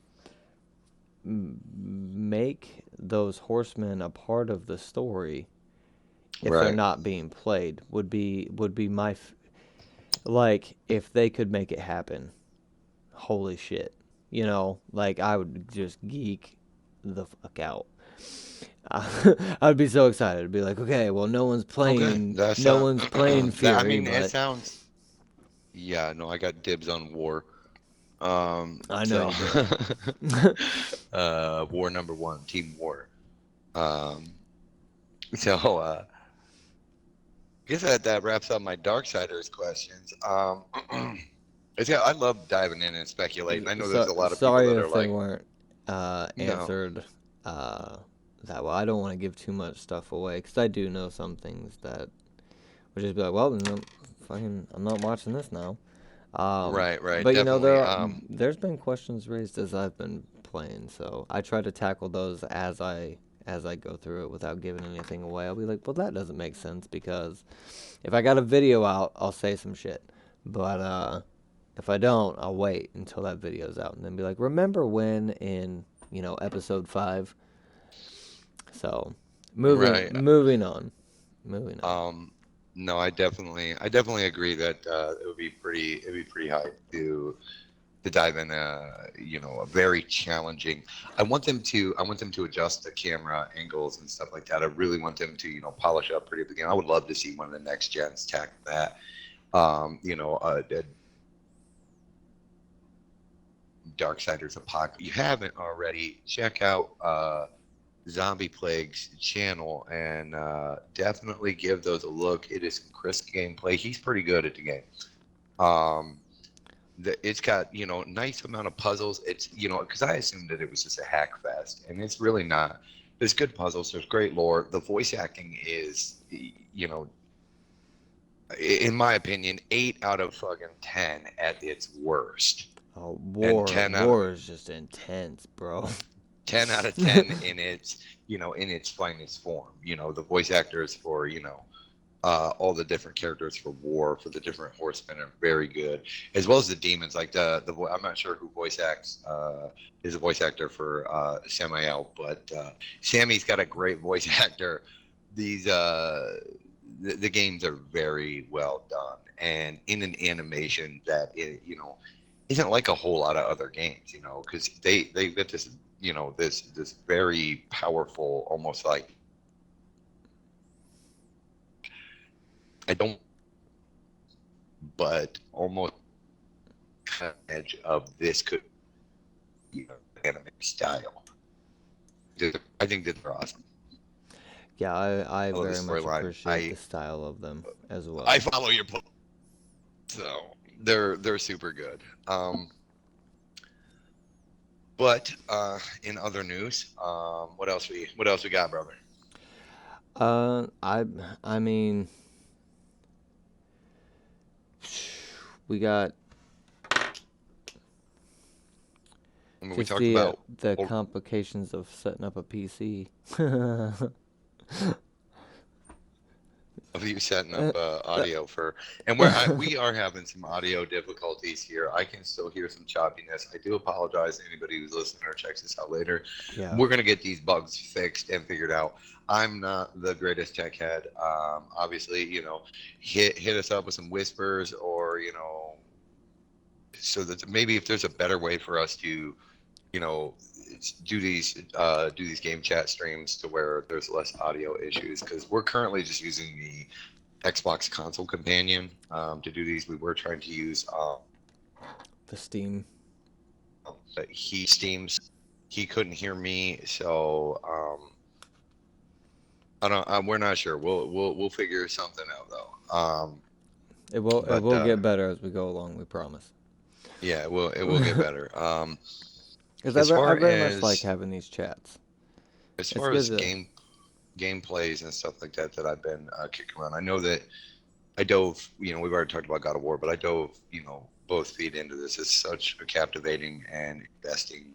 make those horsemen a part of the story if they're Right. not being played would be my like if they could make it happen. Holy shit. Like I would just geek the fuck out. I'd be so excited. I'd be like, okay, well, no one's Okay. playing, That's no one's playing that I Fury, mean it but sounds yeah, no, I got dibs on war. I know So you do. war number one, team war. Um so I guess that wraps up my Darksiders questions. Yeah, I love diving in and speculating. I know there's So a lot of people sorry that are if they like, weren't no. answered. that way. I don't want to give too much stuff away because I do know some things that would just be like, well, no, fucking, I'm not watching this now. Right, But you know, definitely. there's been questions raised as I've been playing, so I try to tackle those as I go through it without giving anything away. I'll be like, well, that doesn't make sense because if I got a video out, I'll say some shit. But if I don't, I'll wait until that video's out and then be like, remember when in, episode 5? So, Right. moving on. Moving on. No, I definitely agree that it'd be pretty hard to dive in a very challenging. I want them to adjust the camera angles and stuff like that. I really want them to polish up pretty again. I would love to see one of the next gens tackle that. Darksiders Apocalypse. If you haven't already, check out Zombie Plague's channel and definitely give those a look. It is some crisp gameplay. He's pretty good at the game. Um, it's got nice amount of puzzles. It's because I assumed that it was just a hack fest, and it's really not. There's good puzzles. There's great lore. The voice acting is in my opinion 8 out of fucking 10 at its worst. Oh, And war is just intense, bro. 10 out of 10 in its in its finest form. The voice actors for all the different characters for war, for the different horsemen are very good, as well as the demons. Like I'm not sure who voice acts is a voice actor for Samael, but Sammy's got a great voice actor. These the games are very well done and in an animation that isn't like a whole lot of other games, because they've got this this very powerful, almost like I don't, but almost edge of this could anime style. I think that they're awesome. Yeah, I love the very much storyline. appreciate the style of them as well. I follow your post, so they're super good. But in other news, what else we got, brother? I mean, we got I mean, we just talked about the complications of setting up a PC. of you setting up audio for, and we are having some audio difficulties here. I can still hear some choppiness. I do apologize to anybody who's listening or checks this out later. Yeah. We're gonna get these bugs fixed and figured out. I'm not the greatest tech head. Obviously, hit us up with some whispers, or so that maybe if there's a better way for us to do these game chat streams to where there's less audio issues, because we're currently just using the Xbox console companion to do these. We were trying to use the Steam. but he couldn't hear me, so I don't. We're not sure. We'll figure something out though. It will get better as we go along. We promise. Yeah, it will get better. Because I very much like having these chats. As far as gameplays and stuff like that I've been kicking around, I know that I dove. We've already talked about God of War, but I dove. Both feet into this. It's such a captivating and investing.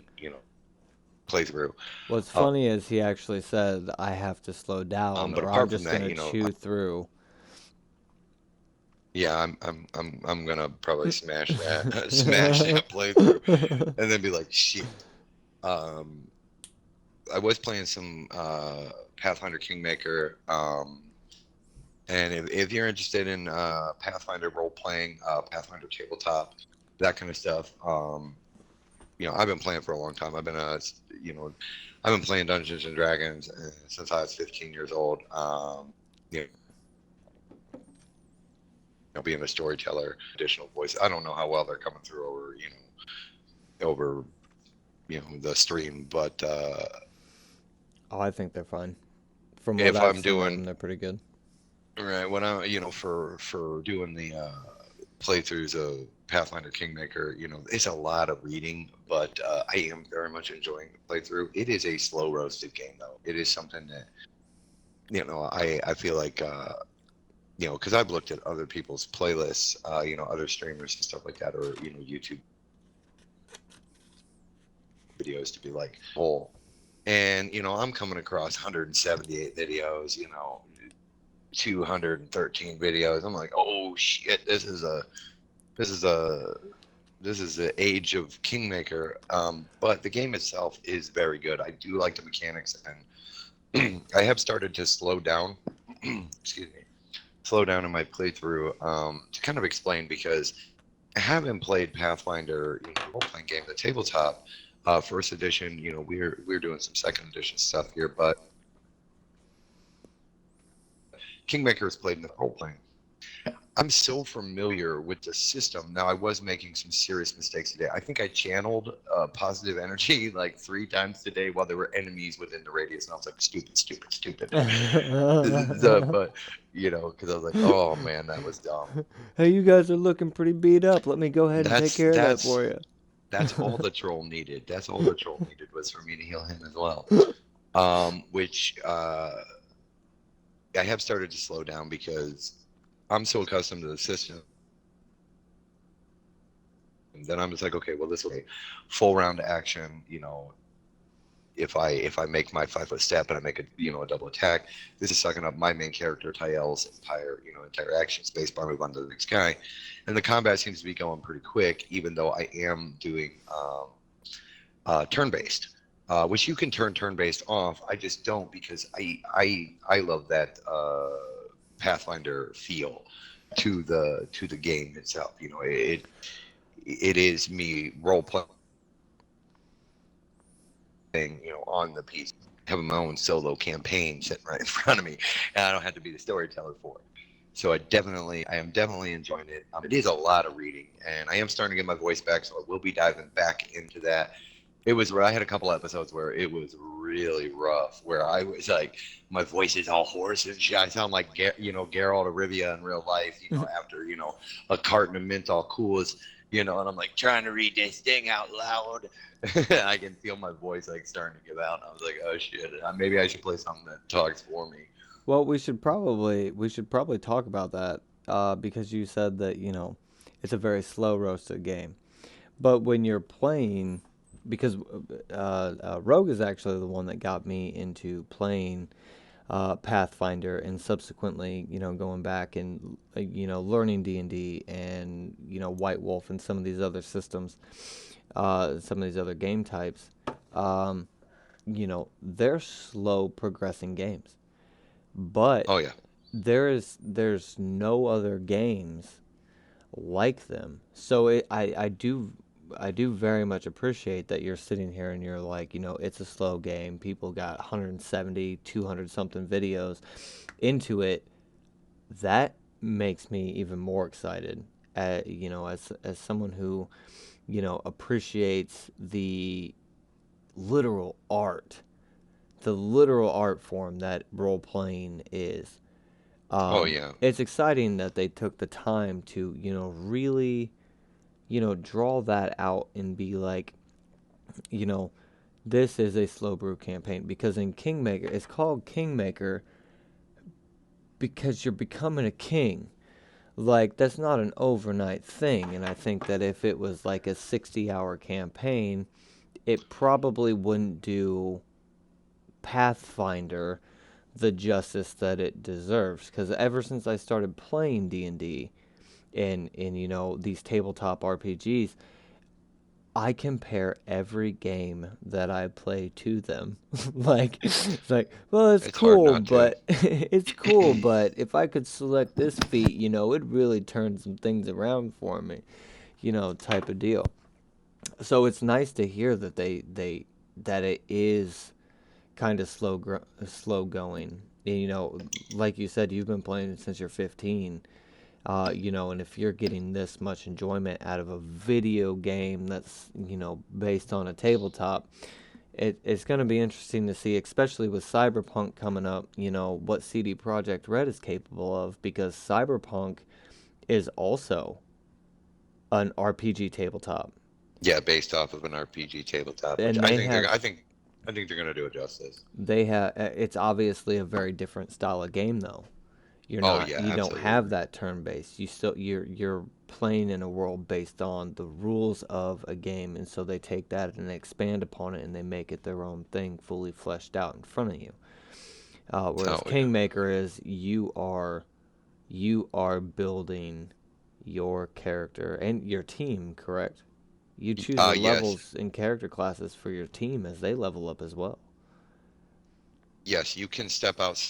Playthrough. What's funny is he actually said I have to slow down, but or apart I'm just from that, gonna chew through. Yeah, I'm gonna probably smash that playthrough, and then be like, shit. I was playing some Pathfinder Kingmaker, and if you're interested in Pathfinder role playing, Pathfinder tabletop, that kind of stuff, I've been playing for a long time. I've been playing Dungeons and Dragons since I was 15 years old. Being a storyteller, additional voice. I don't know how well they're coming through over the stream, but I think they're fine. From what I've seen of them, they're pretty good. Right, when I for doing the playthroughs of Pathfinder Kingmaker, it's a lot of reading, but I am very much enjoying the playthrough. It is a slow roasted game, though. It is something that, I feel like, because I've looked at other people's playlists, other streamers and stuff like that, or, YouTube videos to be like, oh, and, I'm coming across 178 videos, 213 videos. I'm like, oh shit, this is the age of Kingmaker. But the game itself is very good. I do like the mechanics, and I have started to slow down. Excuse me, slow down in my playthrough to kind of explain, because I haven't played Pathfinder, role-playing game, the tabletop, first edition. We're doing some second edition stuff here, but Kingmaker is played in the role-playing. I'm so familiar with the system. Now, I was making some serious mistakes today. I think I channeled positive energy like 3 times today while there were enemies within the radius, and I was like, stupid, stupid, stupid. But, because I was like, oh man, that was dumb. Hey, you guys are looking pretty beat up. Let me go ahead and take care of that for you. That's all the troll needed. That's all the troll needed, was for me to heal him as well. Which I have started to slow down, because I'm so accustomed to the system. And then I'm just like, okay, well, this will be full round action. If I make my 5-foot step and I make a double attack, this is sucking up my main character Tyel's entire action space bar, move on to the next guy, and the combat seems to be going pretty quick, even though I am doing turn-based, which you can turn-based off. I just don't, because I love that Pathfinder feel to the game itself. It is me role playing, on the PC, having my own solo campaign sitting right in front of me, and I don't have to be the storyteller for it. So I am definitely enjoying it. It is a lot of reading, and I am starting to get my voice back, so I will be diving back into that. I had a couple episodes where it was really rough, where I was like, my voice is all hoarse and shit. I sound like Geralt of Rivia in real life, after a carton of menthol coolers, and I'm like trying to read this thing out loud. I can feel my voice like starting to give out. And I was like, oh shit, maybe I should play something that talks for me. Well, we should probably talk about that, because you said that it's a very slow roasted game, but when you're playing, because Rogue is actually the one that got me into playing Pathfinder, and subsequently going back and learning D&D and White Wolf and some of these other systems, some of these other game types. They're slow progressing games, but oh yeah, there's no other games like them. So I do very much appreciate that you're sitting here and you're like, it's a slow game. People got 170, 200 something videos into it. That makes me even more excited. As someone who, appreciates the literal art form that role playing is. oh yeah, It's exciting that they took the time to, really, draw that out and be like, this is a slow brew campaign, because in Kingmaker, it's called Kingmaker because you're becoming a king. Like, that's not an overnight thing, and I think that if it was like a 60-hour campaign, it probably wouldn't do Pathfinder the justice that it deserves, because ever since I started playing D&D in these tabletop RPGs, I compare every game that I play to them. It's like, well, it's cool, but it's cool, but if I could select this feat, it'd really turn some things around for me, type of deal. So it's nice to hear that that it is kind of slow going. And, like you said, you've been playing it since you're 15. And if you're getting this much enjoyment out of a video game that's, based on a tabletop, it's going to be interesting to see, especially with Cyberpunk coming up, what CD Projekt Red is capable of, because Cyberpunk is also an RPG tabletop. Yeah, based off of an RPG tabletop, which And I they think have, they're gonna do it justice. it's obviously a very different style of game though. Oh yeah, You don't have absolutely. that turn based. You're playing in a world based on the rules of a game, and so they take that and they expand upon it and they make it their own thing, fully fleshed out in front of you. Whereas Oh yeah. Kingmaker is you are building your character and your team, correct? You choose the Yes, levels and character classes for your team as they level up as well. yes, you can step out.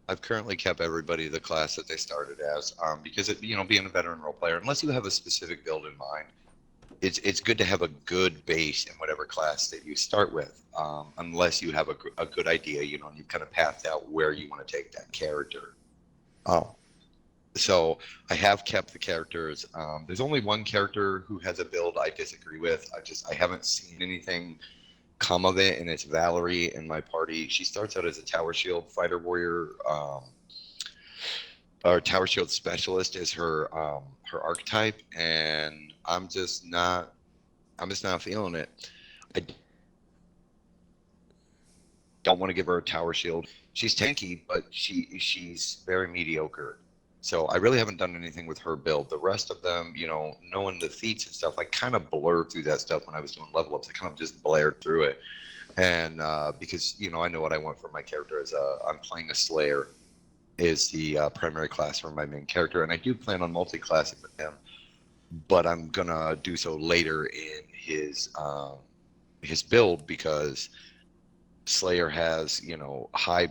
I've currently kept everybody the class that they started as, because being a veteran role player, unless you have a specific build in mind, it's good to have a good base in whatever class that you start with. Unless you have a good idea, and you've kind of pathed out where you want to take that character. Oh, so I have kept the characters. There's only one character who has a build I disagree with. I haven't seen anything come of it, and it's Valerie in my party. She starts out as a Tower Shield fighter warrior, or Tower Shield specialist is her archetype, and I'm just not feeling it. I don't want to give her a Tower Shield. She's tanky, but she's very mediocre. So I really haven't done anything with her build. The rest of them, knowing the feats and stuff, I kind of blurred through that stuff when I was doing level ups. I kind of just blared through it. And because I know what I want for my character is I'm playing a Slayer is the primary class for my main character, and I do plan on multi-classing with him, but I'm gonna do so later in his build because Slayer has high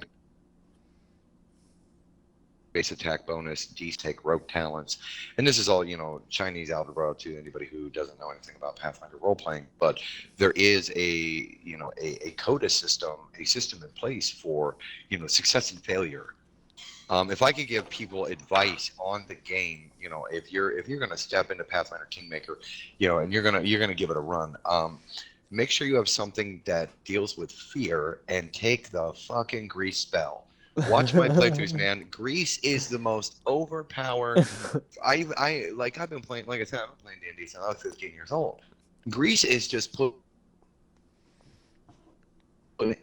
base attack bonus, take rogue talents, and this is all Chinese algebra to anybody who doesn't know anything about Pathfinder role playing. But there is a coda system, a system in place for success and failure. If I could give people advice on the game, if you're going to step into Pathfinder Kingmaker, and you're gonna give it a run, make sure you have something that deals with fear and take the fucking grease spell. Watch my playthroughs, man. Grease is the most overpowered. I've been playing, like I said, I've been playing D&D since I was 15 years old. Grease is just putting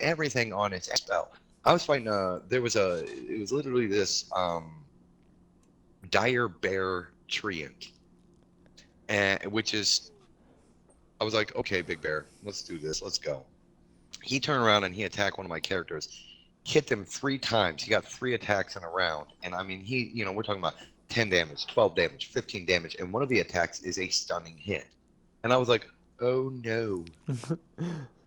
everything on its spell. I was fighting it was literally this dire bear treant, and which is I was like, okay, big bear, let's do this, let's go. He turned around and he attacked one of my characters, hit them 3 times. He got 3 attacks in a round, and I mean we're talking about 10 damage, 12 damage, 15 damage, and one of the attacks is a stunning hit. And I was like, oh no.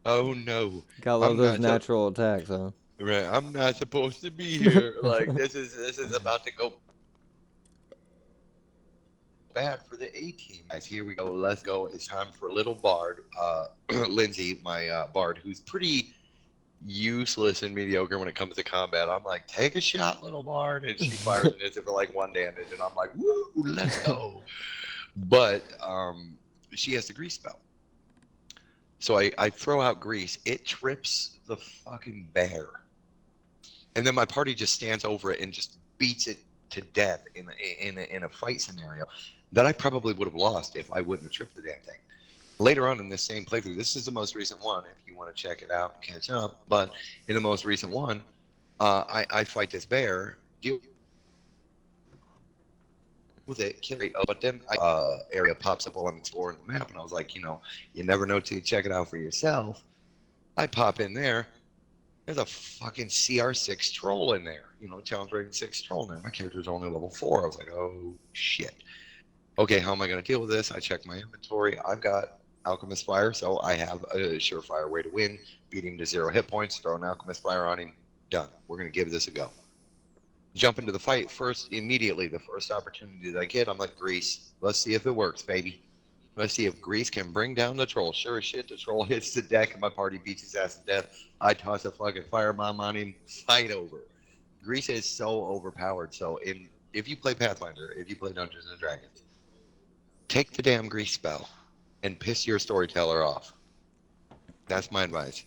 Oh no. Gotta love those natural attacks, huh? Right, I'm not supposed to be here. Like this is about to go bad for the A team. Guys, here we go. Let's go. It's time for little Bard, Lindsay, my Bard, who's pretty useless and mediocre when it comes to combat. I'm like, take a shot, little Bard, and she fires and hits it for like 1 damage, and I'm like, woo, let's go. But she has the grease spell. So I throw out grease. It trips the fucking bear. And then my party just stands over it and just beats it to death in a fight scenario that I probably would have lost if I wouldn't have tripped the damn thing. Later on in this same playthrough, this is the most recent one, if you want to check it out and catch up, but in the most recent one, I fight this bear, deal with it, kill it, but then area pops up while I'm exploring the map, and I was like, you never know till you check it out for yourself. I pop in there, there's a fucking CR6 troll in there, challenge rating 6 troll in there. My character's only level 4. I was like, oh shit. Okay, how am I going to deal with this? I check my inventory. I've got Alchemist Fire, so I have a surefire way to win. Beat him to 0 hit points, throw an Alchemist Fire on him. Done. We're going to give this a go. Jump into the fight first, immediately. The first opportunity that I get, I'm like, Grease, let's see if it works, baby. Let's see if Grease can bring down the troll. Sure as shit, the troll hits the deck and my party beats his ass to death. I toss a fucking firebomb on him. Fight over. Grease is so overpowered. So if you play Pathfinder, if you play Dungeons and Dragons, take the damn Grease spell and piss your storyteller off. That's my advice.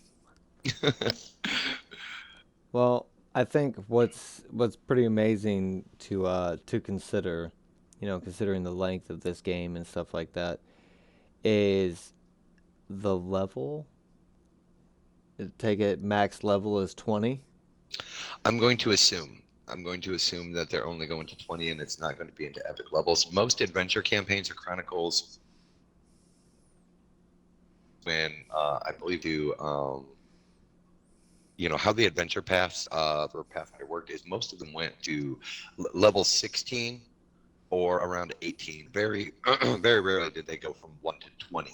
Well, I think what's pretty amazing to consider considering the length of this game and stuff like that, is the level. Take it, max level is 20. I'm going to assume. I'm going to assume that they're only going to 20 and it's not going to be into epic levels. Most adventure campaigns or chronicles, when I believe how the adventure paths for Pathfinder worked is most of them went to level 16 or around 18. Very, very rarely did they go from 1 to 20.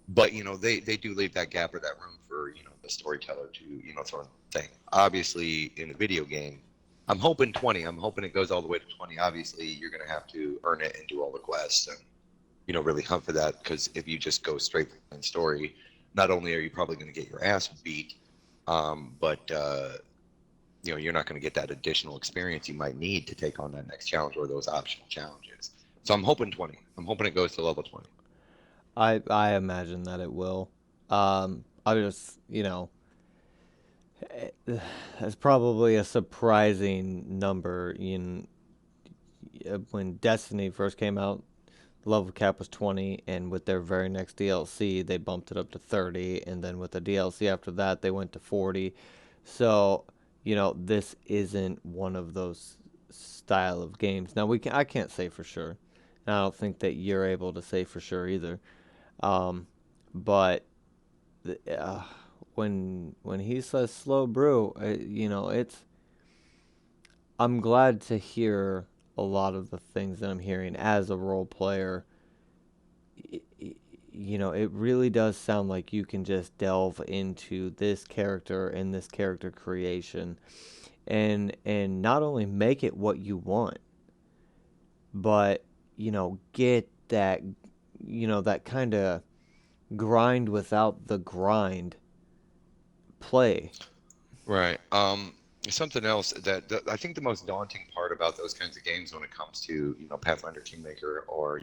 But they do leave that gap or that room for the storyteller to throw in the thing. Obviously, in a video game, I'm hoping 20. I'm hoping it goes all the way to 20. Obviously, you're going to have to earn it and do all the quests and really hunt for that, because if you just go straight for the story, not only are you probably going to get your ass beat, but you're not going to get that additional experience you might need to take on that next challenge or those optional challenges. So I'm hoping 20. I'm hoping it goes to level 20. I imagine that it will. I just, it's probably a surprising number. When Destiny first came out, the level cap was 20, and with their very next DLC, they bumped it up to 30, and then with the DLC after that, they went to 40. So, this isn't one of those style of games. Now, I can't say for sure. And I don't think that you're able to say for sure either. But when he says slow brew, it's. I'm glad to hear a lot of the things that I'm hearing as a role player. It really does sound like you can just delve into this character and this character creation, and not only make it what you want, but get that that kind of grind without the grind play. Right. Something else that I think the most daunting part about those kinds of games when it comes to Pathfinder Kingmaker or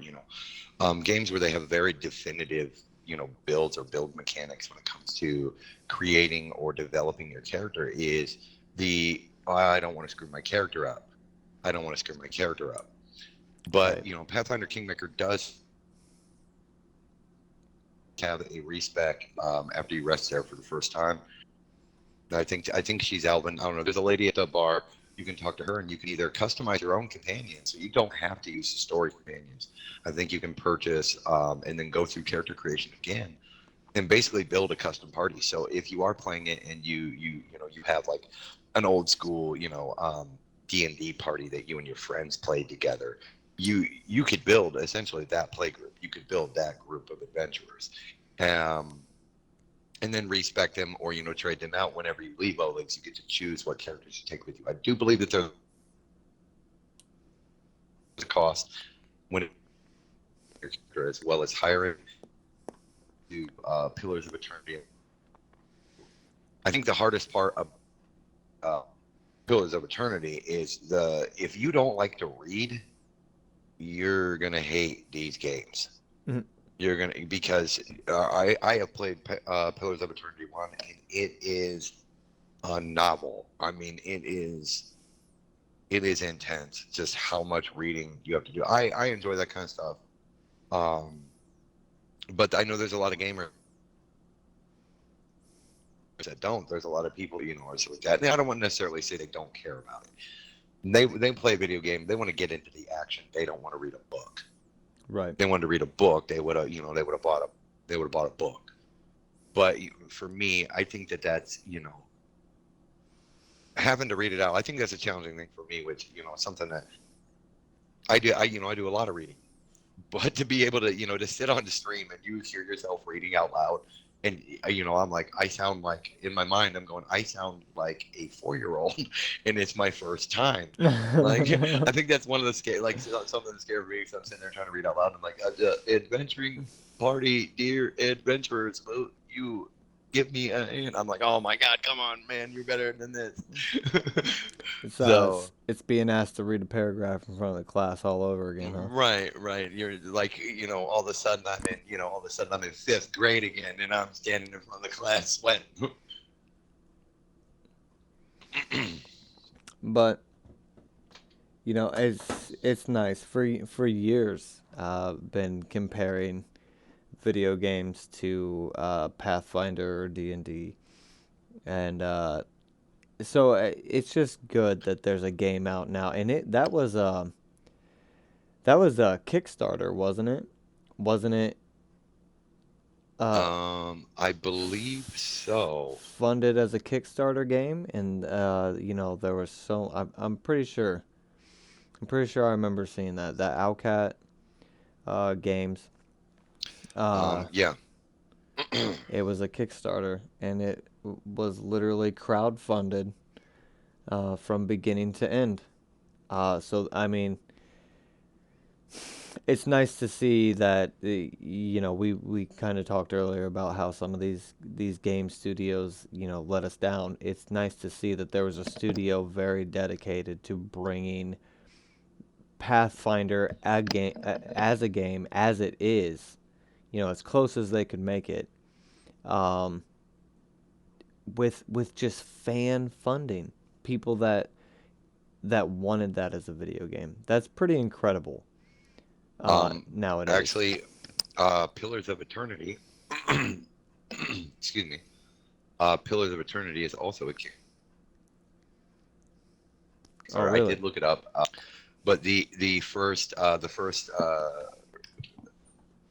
games where they have very definitive builds or build mechanics when it comes to creating or developing your character is I don't want to screw my character up. I don't want to screw my character up. But Right. Pathfinder Kingmaker does have a respec after you rest there for the first time. I think she's Alvin. I don't know. There's a lady at the bar. You can talk to her, and you can either customize your own companions, so you don't have to use the story companions. I think you can purchase and then go through character creation again, and basically build a custom party. So if you are playing it and you have like an old school D&D party that you and your friends played together, you could build essentially that play group. You could build that group of adventurers. And then respec them or trade them out whenever you leave O-Links. You get to choose what characters you take with you. I do believe that there's a cost when it your character, as well as hiring to Pillars of Eternity. I think the hardest part of Pillars of Eternity is if you don't like to read, you're gonna hate these games. Mm-hmm. You're gonna, because I have played Pillars of Eternity 1, and it is a novel. I mean, it is intense. Just how much reading you have to do. I enjoy that kind of stuff. But I know there's a lot of gamers that don't. There's a lot of people, or so like that. And I don't want to necessarily say they don't care about it. They play a video game. They want to get into the action. They don't want to read a book. Right. They wanted to read a book. They would have bought a book. But for me, I think that's having to read it out. I think that's a challenging thing for me, which something that I do. I do a lot of reading, but to be able to to sit on the stream and you hear yourself reading out loud, and I'm like, I sound like, in my mind I'm going, I sound like a 4-year-old, and it's my first time. Like, I think that's one of the something that scares me. So I'm sitting there trying to read out loud, and I'm like, adventuring party, dear adventurers, will you give me a hand? I'm like, oh my god, come on, man, you're better than this. It's being asked to read a paragraph in front of the class all over again, huh? Right. You're like, all of a sudden I'm in 5th grade again, and I'm standing in front of the class sweating. But as it's nice for years. Been comparing video games to Pathfinder or D&D, and so it's just good that there's a game out now, and that was a Kickstarter, wasn't it? Wasn't it? I believe so. Funded as a Kickstarter game, and there was I'm pretty sure. I'm pretty sure I remember seeing that Owlcat games. Yeah. It was a Kickstarter, and it was literally crowdfunded from beginning to end. So I mean, it's nice to see that we kind of talked earlier about how some of these game studios let us down. It's nice to see that there was a studio very dedicated to bringing Pathfinder as a game as it is, as close as they could make it, um, with just fan funding, people that wanted that as a video game. That's pretty incredible. Nowadays. Actually, Pillars of Eternity, excuse me, Pillars of Eternity is also a game. Sorry, really? I did look it up. But the first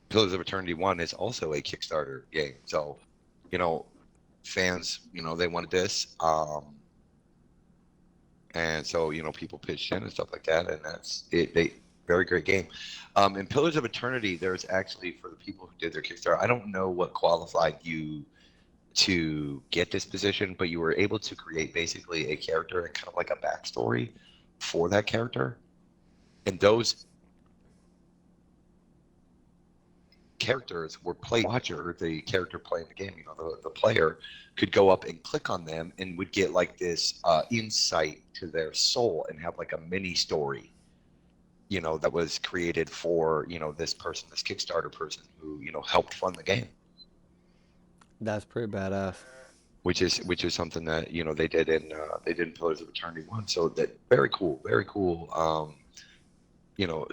Pillars of Eternity 1 is also a Kickstarter game. So, fans, they wanted this. And so, people pitched in and stuff like that, and that's it. Very great game. In Pillars of Eternity, there's actually, for the people who did their Kickstarter, I don't know what qualified you to get this position, but you were able to create basically a character and kind of like a backstory for that character. And those characters were watcher, the character playing the game, the player could go up and click on them and would get like this insight to their soul and have like a mini story, that was created for, this person, this Kickstarter person who, helped fund the game. That's pretty badass. Which is something that, they did in Pillars of Eternity 1. So that very cool.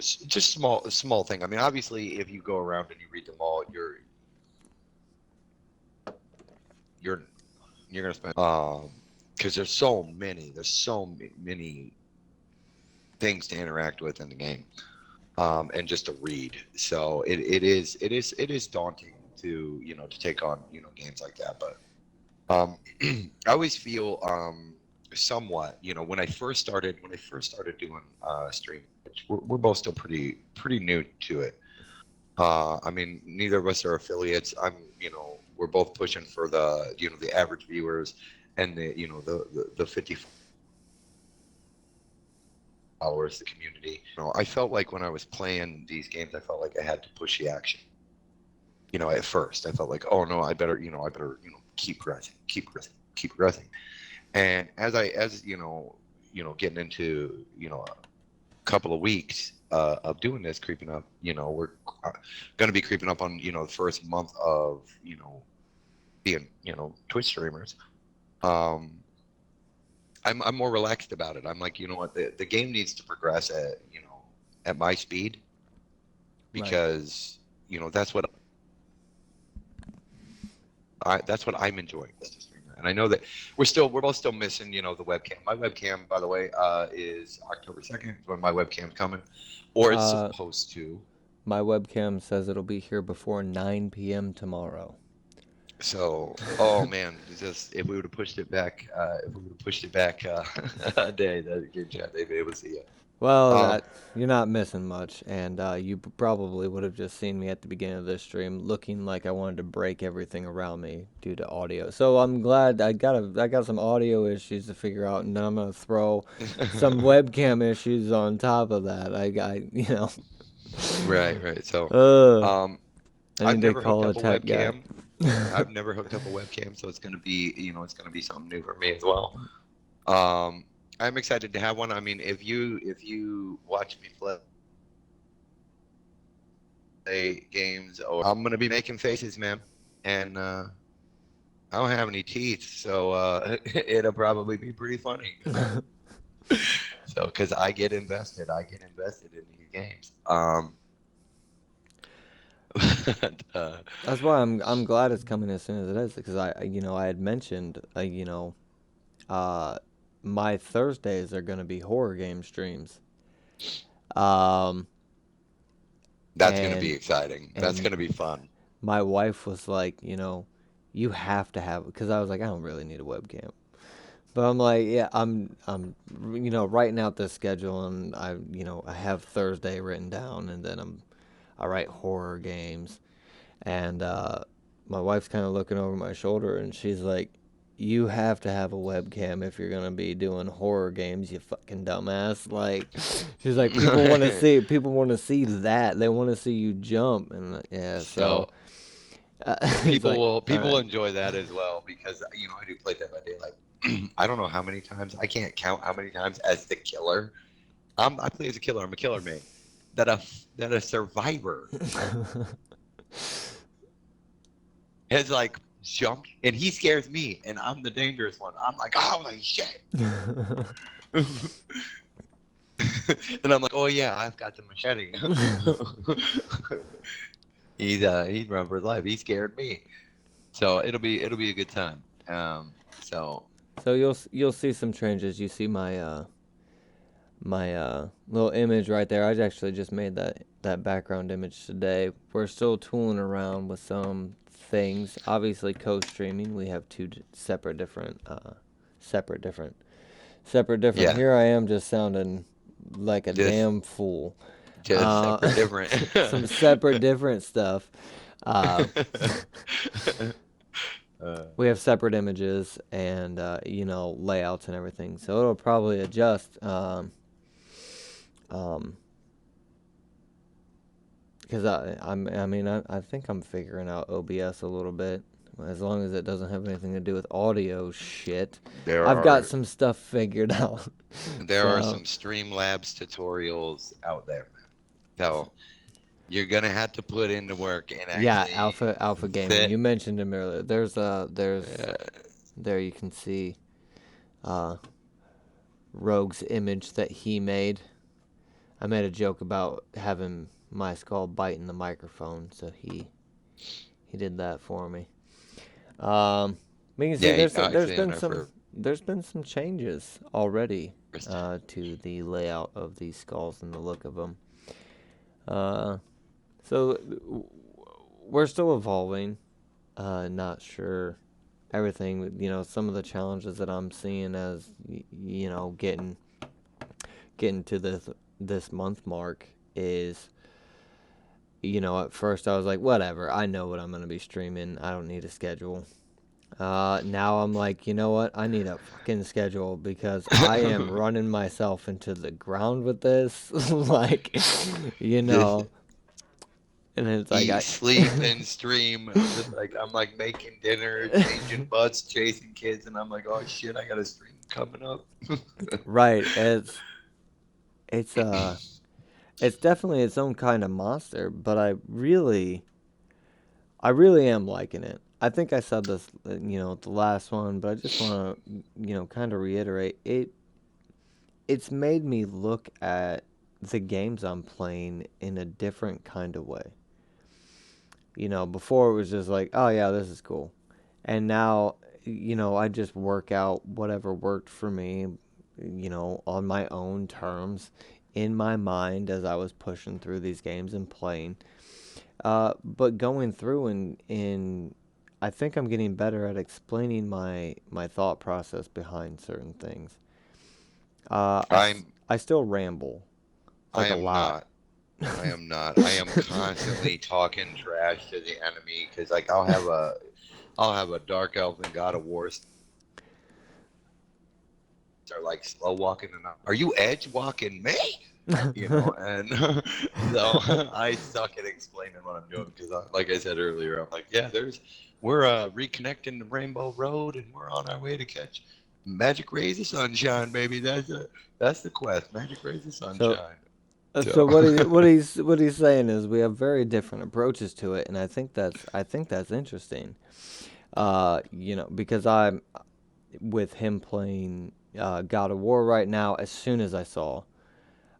Just small thing. I mean, obviously, if you go around and you read them all, you're gonna spend because there's so many things to interact with in the game, and just to read. So it is daunting to to take on games like that. But I always feel somewhat when I first started doing stream. We're both still pretty new to it. I mean, neither of us are affiliates. We're both pushing for the the average viewers and the 50 followers, the community. I felt like when I was playing these games, I felt like I had to push the action. At first, I felt like, oh no, I better keep progressing. And as getting into couple of weeks of doing this, creeping up, we're going to be creeping up on the first month of being Twitch streamers. I'm more relaxed about it. I'm like, what, the game needs to progress at my speed, because that's what I'm enjoying. And I know that we're both still missing, the webcam. My webcam, by the way, is October 2nd when my webcam's coming, or it's supposed to. My webcam says it'll be here before 9 p.m. tomorrow. So, oh man, just if we would have pushed it back, a day, the Game Chat, they'd be able to see it. Well, you're not missing much, and you probably would have just seen me at the beginning of this stream looking like I wanted to break everything around me due to audio. So I'm glad I got some audio issues to figure out, and then I'm gonna throw some webcam issues on top of that. Right. So, I've never hooked up a webcam. I've never hooked up a webcam, so it's gonna be something new for me as well. I'm excited to have one. I mean, if you watch me play games, or I'm gonna be making faces, man, and I don't have any teeth, so it'll probably be pretty funny. So, because I get invested in these games. That's why I'm glad it's coming as soon as it is, because I had mentioned uh my Thursdays are gonna be horror game streams. Um That's gonna be and exciting. That's and gonna be fun. my wife was like, you have to have, because I was like, I don't really need a webcam. But I'm like, yeah, I'm writing out this schedule, and I have Thursday written down, and then I write horror games. And my wife's kind of looking over my shoulder, and she's like, "You have to have a webcam if you're gonna be doing horror games, you fucking dumbass." Like, she's like, people want to see that. They want to see you jump, and yeah, so So he's like, "All people right." enjoy that as well because I do play Dead by Daylight. I don't know how many times, I can't count how many times as the killer. I play as a killer. I'm a killer man. That a survivor has like jumped and he scares me and I'm the dangerous one. I'm like, oh like shit. And I'm like, oh yeah, I've got the machete. He'd run for his life. He scared me. So it'll be a good time. So So you'll see some changes. You see my little image right there. I actually just made that background image today. We're still tooling around with some things. Obviously, co-streaming. We have two separate different, separate different, separate different. yeah, Here I am just sounding like a just damn fool. just separate different. Some separate different stuff. Uh, we have separate images and layouts and everything. So it'll probably adjust. Um, Because I think I'm figuring out OBS a little bit. As long as it doesn't have anything to do with audio shit. there I've got are some stuff figured out. there are So, some Streamlabs tutorials out there. So you're gonna have to put in the work and yeah, actually Alpha Gaming. sit. You mentioned him earlier. There you can see uh, Rogue's image that he made. I made a joke about having my skull biting the microphone, so he did that for me. We can see Yeah, there's actually on there there's been some changes already for to the layout of these skulls and the look of them. So we're still evolving. Not sure everything. Some of the challenges that I'm seeing as getting to this month mark is. At first I was like, whatever. I know what I'm gonna be streaming. I don't need a schedule. Now I'm like, you know what? I need a fucking schedule because I am running myself into the ground with this. Like, you just know, and it's like eat, sleep, and stream. Just like I'm like making dinner, changing butts, chasing kids, and I'm like, oh shit, I got a stream coming up. right. It's it's definitely its own kind of monster, but I really am liking it. I think I said this, the last one, but I just want to, kind of reiterate it. It's made me look at the games I'm playing in a different kind of way. Before it was just like, oh yeah, this is cool. And now, I just work out whatever worked for me, on my own terms, in my mind as I was pushing through these games and playing. But going through and I think I'm getting better at explaining my thought process behind certain things. I'm I still ramble, I like a am lot. not. I am not. I am constantly talking trash to the enemy because like I'll have a dark elf and God of War are like slow walking and are you edge walking me? And so I suck at explaining what I'm doing because like I said earlier, I'm like, yeah, we're reconnecting the Rainbow Road and we're on our way to catch magic rays of sunshine, baby. That's the quest, magic rays of So, sunshine. so So what he's saying is we have very different approaches to it, and I think that's interesting. Because I'm with him playing, God of War right now. As soon as I saw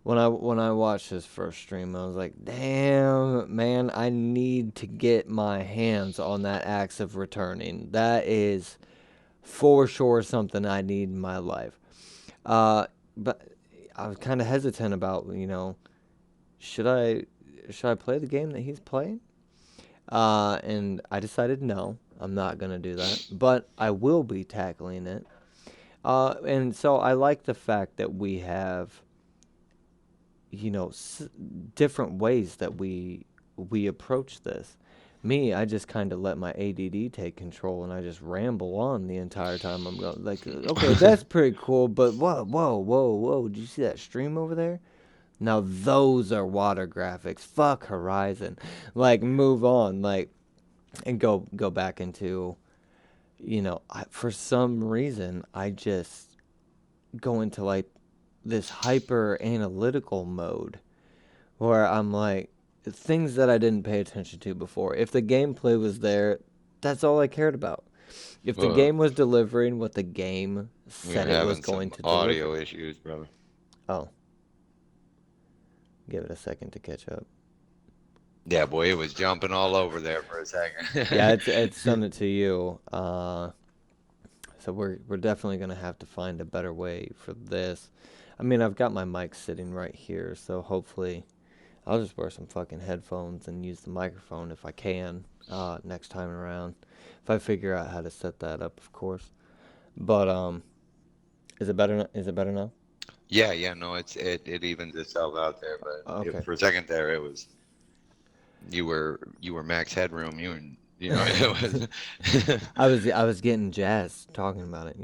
when I watched his first stream, I was like, damn, man, I need to get my hands on that Axe of Returning. That is for sure something I need in my life. But I was kind of hesitant about, should I play the game that he's playing? And I decided no, I'm not gonna do that. But I will be tackling it. And so I like the fact that we have, different ways that we approach this. Me, I just kind of let my ADD take control, and I just ramble on the entire time. I'm going like, okay, that's pretty cool, but whoa, whoa, whoa, whoa! Did you see that stream over there? Now those are water graphics. Fuck Horizon. Like, move on, like, and go back into, for some reason I just go into like this hyper analytical mode where I'm like, things that I didn't pay attention to before. If the gameplay was there, that's all I cared about. If the game was delivering what the game We are said it was having going some to audio deliver. issues, brother. Oh. Give it a second to catch up. Yeah, boy, it was jumping all over there for a second. Yeah, it's done it to you. So we're definitely gonna have to find a better way for this. I mean, I've got my mic sitting right here, so hopefully I'll just wear some fucking headphones and use the microphone if I can next time around. If I figure out how to set that up, of course. But is it better? Is it better now? Yeah, no, it evens itself out there, but Okay. for a second there, it was you were max headroom. It was I was getting jazzed talking about it.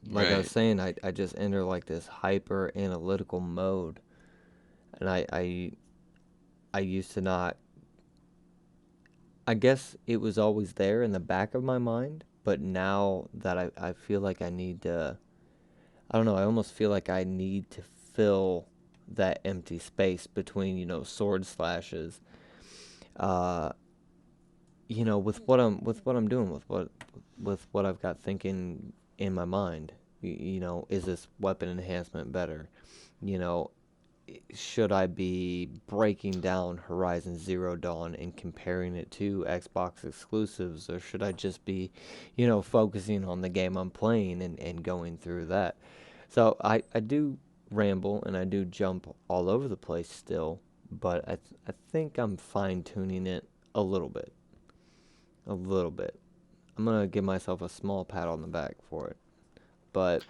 Like I was right. saying, I just enter like this hyper analytical mode, and I used to not. I guess it was always there in the back of my mind, but now that I feel like I need to, I don't know, I almost feel like I need to fill that empty space between, sword slashes, uh, with what I'm doing, with what I've got thinking in my mind. Is this weapon enhancement better? You know, should I be breaking down Horizon Zero Dawn and comparing it to Xbox exclusives, or should I just be, focusing on the game I'm playing and going through that? So I do ramble and I do jump all over the place still, but I think I'm fine tuning it a little bit. A little bit. I'm gonna give myself a small pat on the back for it. But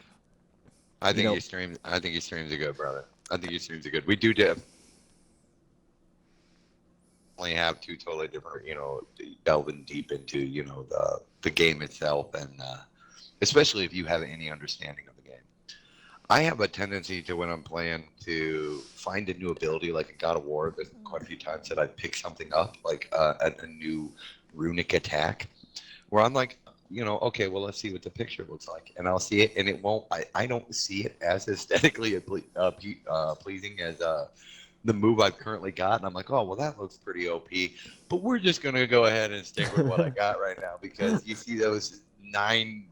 I you think know, your streams. I think your streams are good, brother. I think your streams are good. We do definitely have two totally different, delving deep into, the game itself, and especially if you have any understanding of the game. I have a tendency to, when I'm playing, to find a new ability, like in God of War. There's quite a few times that I pick something up, like a new runic attack, where I'm like, okay, well, let's see what the picture looks like, and I'll see it, and it won't. I don't see it as aesthetically pleasing as the move I've currently got, and I'm like, oh, well, that looks pretty OP, but we're just gonna go ahead and stick with what I got right now, because you see those 9,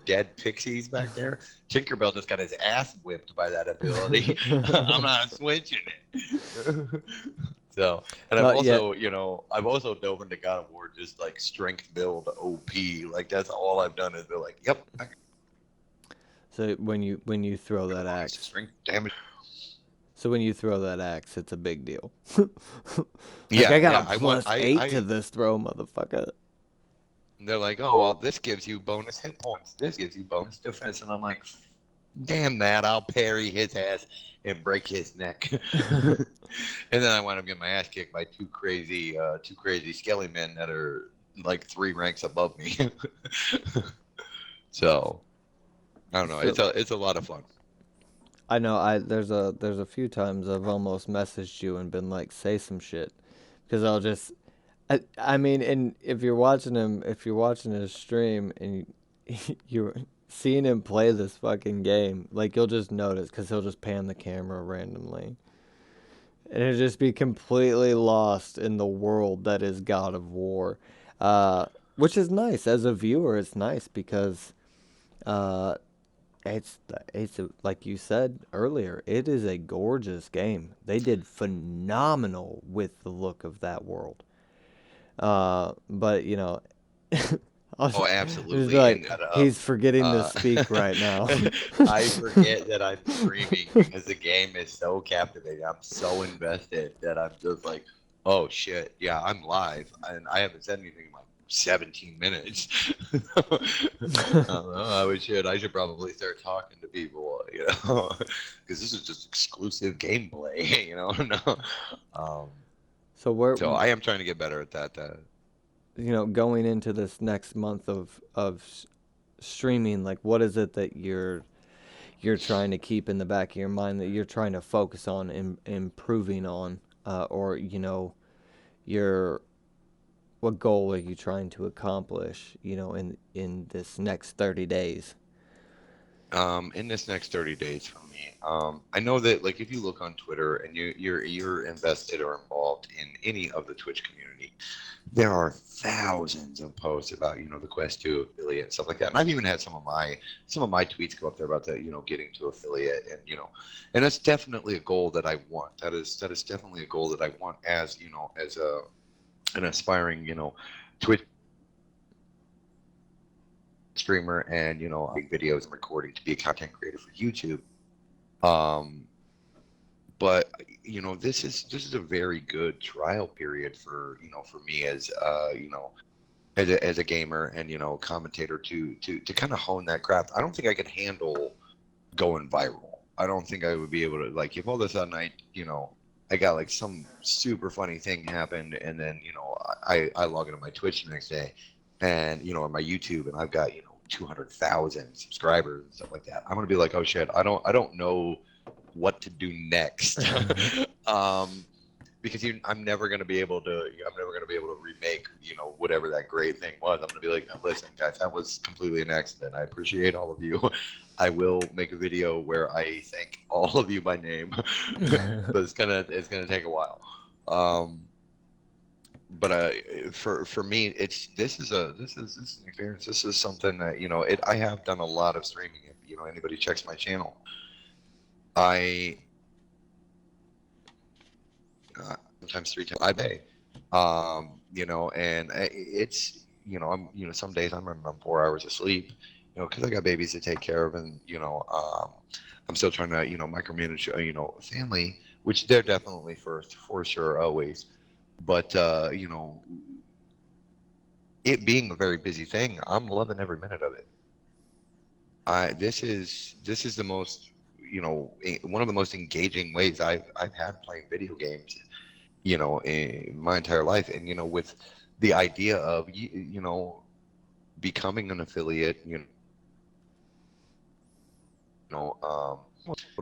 dead pixies back there. Tinkerbell just got his ass whipped by that ability. I'm not switching it. So, and well, yeah. I've also dove into God of War, just like strength build OP. Like, that's all I've done is be like, yep, I So when you throw that can axe, strength damage. so when you throw that axe, it's a big deal. Like, Yeah, I got yeah. a +8 to this throw, motherfucker. They're like, oh, well, this gives you bonus hit points. This gives you bonus defense. And I'm like, damn that. I'll parry his ass and break his neck. And then I wind up getting my ass kicked by two crazy skelly men that are like 3 ranks above me. So, I don't know. It's a lot of fun. I know. There's a few times I've almost messaged you and been like, say some shit, because I'll just. I mean, and if you're watching his stream and you're seeing him play this fucking game, like, you'll just notice, because he'll just pan the camera randomly, and it'll just be completely lost in the world that is God of War, which is nice as a viewer. It's nice because, uh, it's like you said earlier, it is a gorgeous game. They did phenomenal with the look of that world. But you know, I'll Oh, just be absolutely. like, And that he's forgetting to uh speak right now. I forget that I'm streaming because the game is so captivating. I'm so invested that I'm just like, oh shit, yeah, I'm live and I haven't said anything in like 17 minutes. I should probably start talking to people, because this is just exclusive gameplay, No. Um, So we're, so I am trying to get better at that. going into this next month of streaming, like what is it that you're trying to keep in the back of your mind, that you're trying to focus on improving on, or your what goal are you trying to accomplish, in this next 30 days? In this next 30 days for me, I know that like if you look on Twitter and you're invested or involved in any of the Twitch community, there are thousands of posts about the Quest 2 affiliate and stuff like that. And I've even had some of my tweets go up there about the getting to affiliate, and that's definitely a goal that I want. That is definitely a goal that I want as as an aspiring Twitch streamer, and making videos and recording to be a content creator for YouTube. Um, but this is a very good trial period for me as as a gamer and commentator to kind of hone that craft. I don't think I could handle going viral. I don't think I would be able to, like, if all of a sudden I got like some super funny thing happened, and then I log into my Twitch the next day, and on my YouTube, and I've got 200,000 subscribers and stuff like that. I'm gonna be like, oh shit, I don't know what to do next. um, because I'm never gonna be able to remake whatever that great thing was. I'm gonna be like, listen guys, that was completely an accident. I appreciate all of you. I will make a video where I thank all of you by name, but it's gonna take a while. Um, but for me, this is an experience. This is something that I have done a lot of streaming. If anybody checks my channel, I sometimes 3 times I pay. And it's I'm some days I'm running on 4 hours of sleep, because I got babies to take care of, and I'm still trying to micromanage family, which they're definitely first for sure always. But it being a very busy thing, I'm loving every minute of it. This is the most one of the most engaging ways I've had playing video games in my entire life. And with the idea of becoming an affiliate, people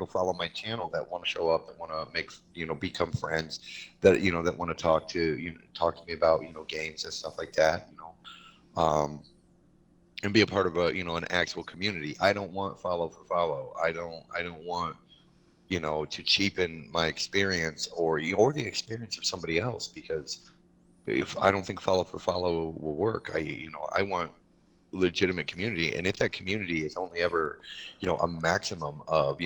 to follow my channel that want to show up, that want to make become friends, that want to talk to me about games and stuff like that, and be a part of an actual community. I don't want follow for follow. I don't want to cheapen my experience, or the experience of somebody else, because if I don't think follow for follow will work. I want legitimate community, and if that community is only ever a maximum of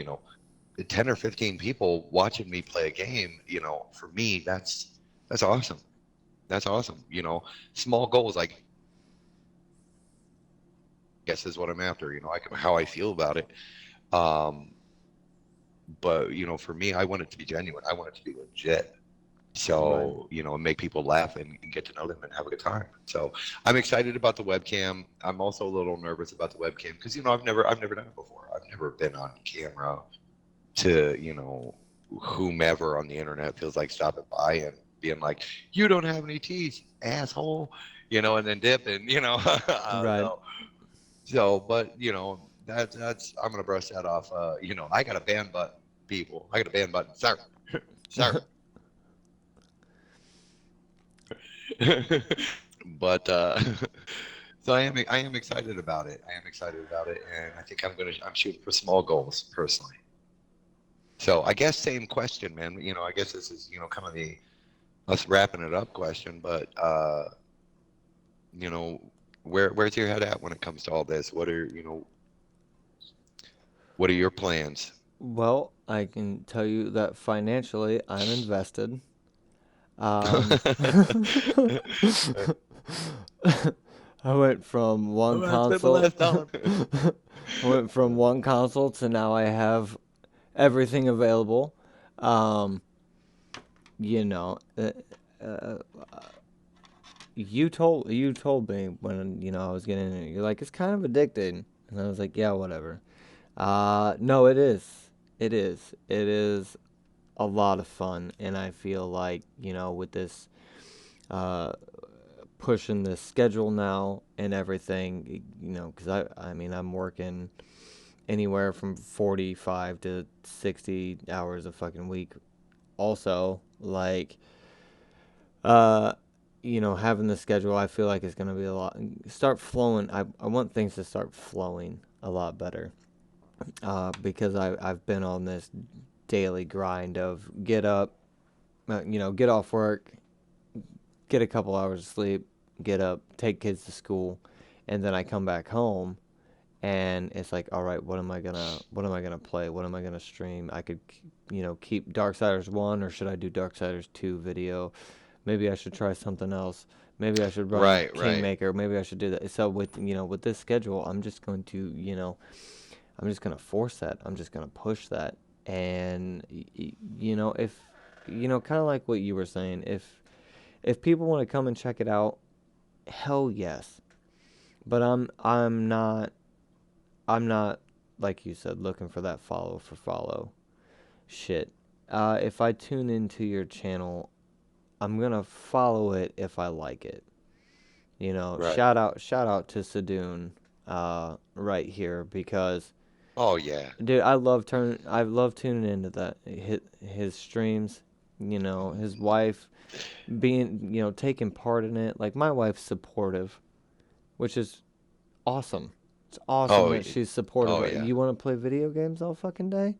10 or 15 people watching me play a game, for me that's awesome. That's awesome. Small goals, I guess, is what I'm after. How I feel about it. um but for me, I want it to be genuine. I want it to be legit. Right. So make people laugh and get to know them and have a good time. So I'm excited about the webcam. I'm also a little nervous about the webcam because I've never done it before. I've never been on camera to whomever on the internet feels like stopping by and being like, you don't have any teeth, asshole, and then dipping, Right. but that's I'm gonna brush that off. I got a ban button, people. I got a ban button, sir, sir. But so I am excited about it. I am excited about it, and I think I'm shooting for small goals personally. So I guess same question, man. I guess this is kind of the us wrapping it up question, but you know, where's your head at when it comes to all this? What are What are your plans? Well, I can tell you that financially, I'm invested. Um, I went from I'm one gonna spend my console. last dollar. I went from one console to now I have everything available. Um, you know, uh, you told me when I was getting it. You're like, it's kind of addicting, and I was like, yeah, whatever. No, it is. It is. It is a lot of fun, and I feel like with this uh, pushing the schedule now and everything, because I mean I'm working anywhere from 45 to 60 hours a fucking week. Also, like, uh, having the schedule, I feel like it's gonna be a lot start flowing. I want things to start flowing a lot better. Because I've been on this daily grind of get up, get off work, get a couple hours of sleep, get up, take kids to school, and then I come back home and it's like, all right, what am I gonna play? What am I gonna stream? I could keep Darksiders 1, or should I do Darksiders 2 video? Maybe I should try something else. Maybe I should run Right, right. Kingmaker. Maybe I should do that. So with this schedule, I'm just gonna force that. I'm just gonna push that. And if kind of like what you were saying, if people want to come and check it out, hell yes. But I'm not like you said looking for that follow for follow shit. If I tune into your channel, I'm gonna follow it if I like it. Right. Shout out to Sadoon, right here, because Oh yeah. dude, I love tuning into that his streams. His wife being taking part in it. Like, my wife's supportive, which is awesome. It's awesome Oh, that she's supportive. oh Like, yeah. you want to play video games all fucking day?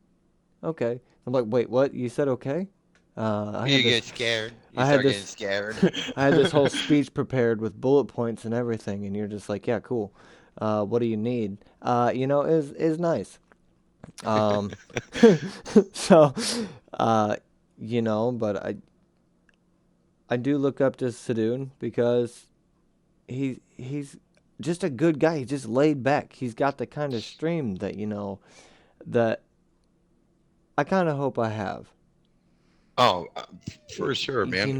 Okay. I'm like, wait, what? You said okay? I had You this, get scared. You I had start getting this, scared. I had this whole speech prepared with bullet points and everything, and you're just like, yeah, cool. What do you need? Is nice. Um, so, uh, but I do look up to Sadoon because he's just a good guy. He's just laid back. He's got the kind of stream that I kind of hope I have. Oh, for sure, man.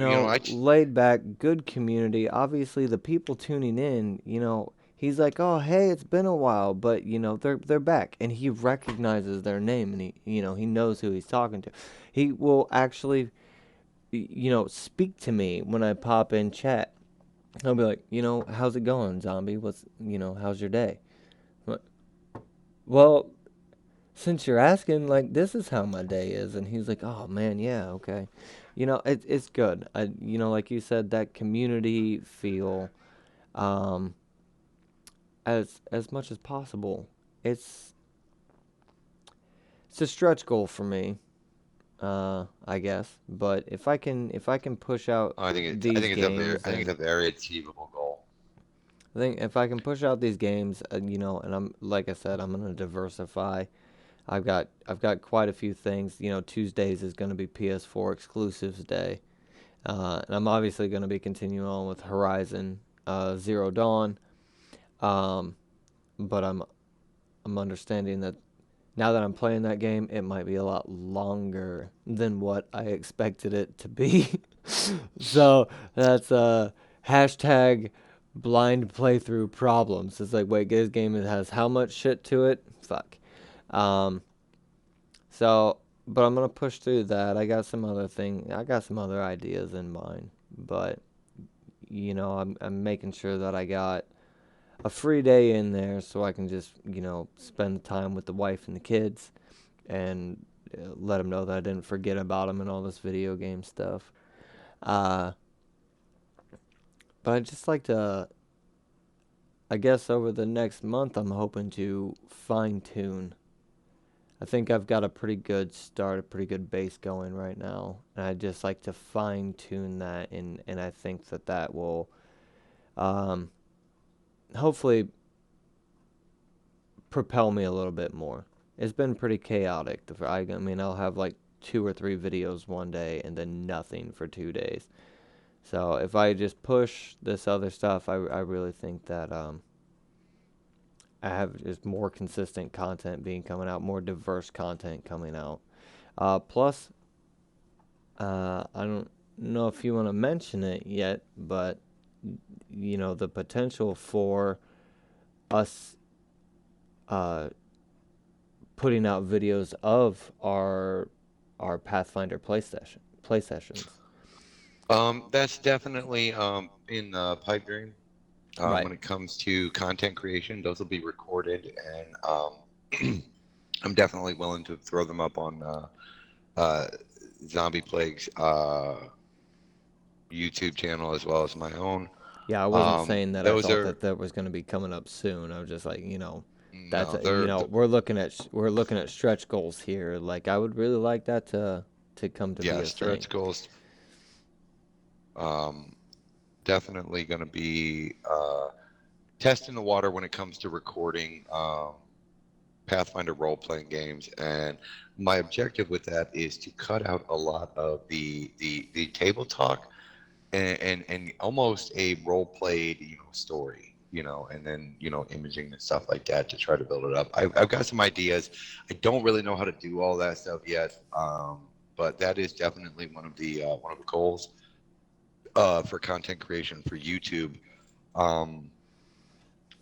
Laid back, good community. Obviously, the people tuning in, he's like, "Oh, hey, it's been a while," but they're back, and he recognizes their name, and he knows who he's talking to. He will actually, speak to me when I pop in chat. He'll be like, how's it going, zombie? How's your day? I'm like, well, since you're asking, like, this is how my day is. And he's like, oh, man, yeah, okay. It's good. Like you said, that community feel, um, as much as possible. It's, it's a stretch goal for me, I guess. But if I can push out these games, I think it's a and very achievable goal. I think if I can push out these games, and I'm like I said, I'm gonna diversify. I've got quite a few things. Tuesdays is gonna be PS4 exclusives day, and I'm obviously gonna be continuing on with Horizon Zero Dawn. Um, but I'm understanding that now that I'm playing that game, it might be a lot longer than what I expected it to be. So that's hashtag blind playthrough problems. It's like, wait, this game has how much shit to it? Fuck. Um, so, but I'm gonna push through that. I got some other ideas in mind, but I'm making sure that I got a free day in there so I can just spend time with the wife and the kids, and let them know that I didn't forget about them and all this video game stuff. Uh, but I'd just like to, I guess over the next month, I'm hoping to fine tune. I think I've got a pretty good start, a pretty good base going right now, and I'd just like to fine tune that, and I think that will, um, hopefully propel me a little bit more. it's been pretty chaotic. I mean, I'll have like 2 or 3 videos one day and then nothing for 2 days. So if I just push this other stuff, I really think that I have just more consistent content being coming out, more diverse content coming out. Plus, I don't know if you want to mention it yet, but the potential for us uh, putting out videos of our Pathfinder play sessions. That's definitely in the pipe dream. Right. When it comes to content creation, those will be recorded, and I'm definitely willing to throw them up on uh, Zombie Plague's YouTube channel as well as my own. Yeah, I wasn't saying that I Those thought are that was going to be coming up soon. I was just like, that's no, they're we're looking at stretch goals here. Like I would really like that to come to be yeah, a thing. stretch goals. Um, Definitely going to be testing the water when it comes to recording Pathfinder role-playing games, and my objective with that is to cut out a lot of the table talk and almost a role-played story, and then imaging and stuff like that to try to build it up. I've got some ideas. I don't really know how to do all that stuff yet, but that is definitely one of the goals for content creation for YouTube. Um,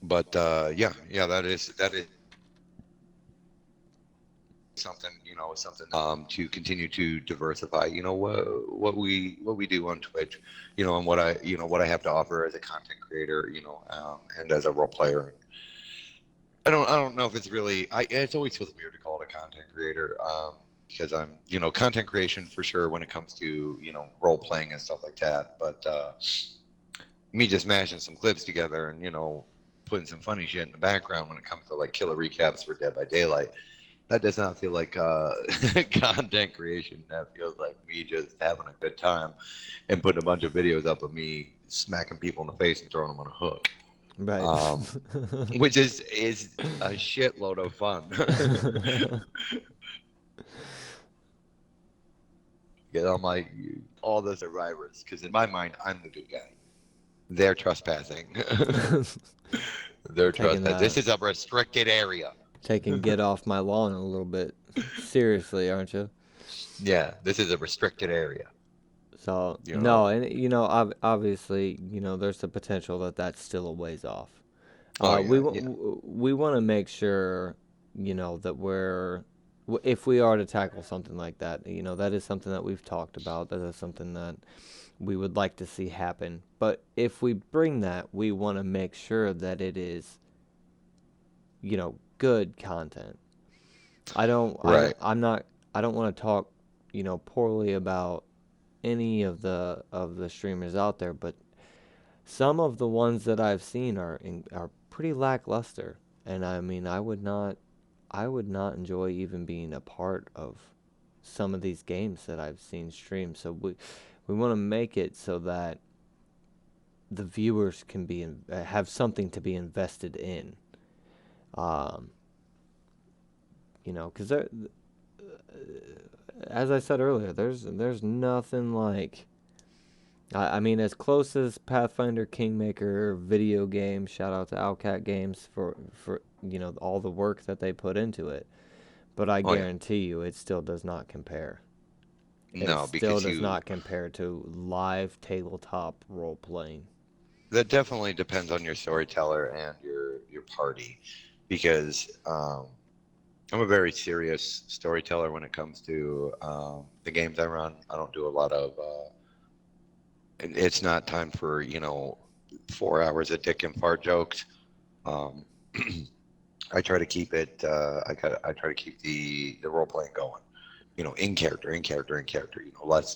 but yeah, that is something to continue to diversify. What we do on Twitch, and what I have to offer as a content creator, and as a role player. I don't know if it's really. It always feels weird to call it a content creator. Because I'm, content creation for sure when it comes to, role playing and stuff like that. But me just mashing some clips together and, putting some funny shit in the background when it comes to like killer recaps for Dead by Daylight, that does not feel like content creation. That feels like me just having a good time and putting a bunch of videos up of me smacking people in the face and throwing them on a hook. Right. Which is a shitload of fun. Because I'm like all the survivors. Because in my mind, I'm the good guy. They're trespassing. They're taking trespassing. This is a restricted area. taking get off my lawn a little bit seriously, aren't you? Yeah, this is a restricted area. So no, and obviously, there's the potential that that's still a ways off. Oh We yeah. we want to make sure, that if we are to tackle something like that, that is something that we've talked about. That is something that we would like to see happen. But if we bring that, we want to make sure that it is, good content. Right. I don't want to talk, poorly about any of the streamers out there, but some of the ones that I've seen are pretty lackluster, and I mean, I would not enjoy even being a part of some of these games that I've seen streamed. So we want to make it so that the viewers can have something to be invested in. Um, because as I said earlier, there's nothing like. I mean, as close as Pathfinder Kingmaker video game. Shout out to Owlcat Games for all the work that they put into it. But I Oh yeah. guarantee you, it still does not compare. It No, still because does not compare to live tabletop role playing. that definitely depends on your storyteller and your party, because I'm a very serious storyteller when it comes to the games I run. I don't do a lot of. It's not time for 4 hours of dick and fart jokes. Um, I try to keep it. I try to keep the role playing going. In character, in character, in character. Let's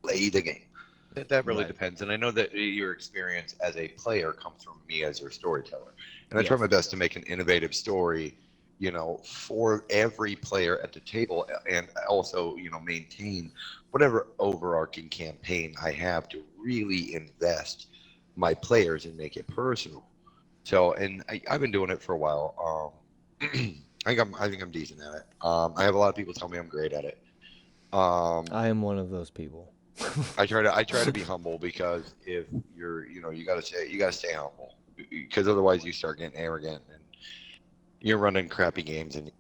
play the game. That really Right. depends, and I know that your experience as a player comes from me as your storyteller, and I try Yes. my best to make an innovative story, for every player at the table, and also maintain whatever overarching campaign I have to really invest my players and make it personal. So, and I've been doing it for a while. I think I'm decent at it. I have a lot of people tell me I'm great at it. I am one of those people. I try to be humble because if you're, you gotta stay humble because otherwise you start getting arrogant and you're running crappy games and you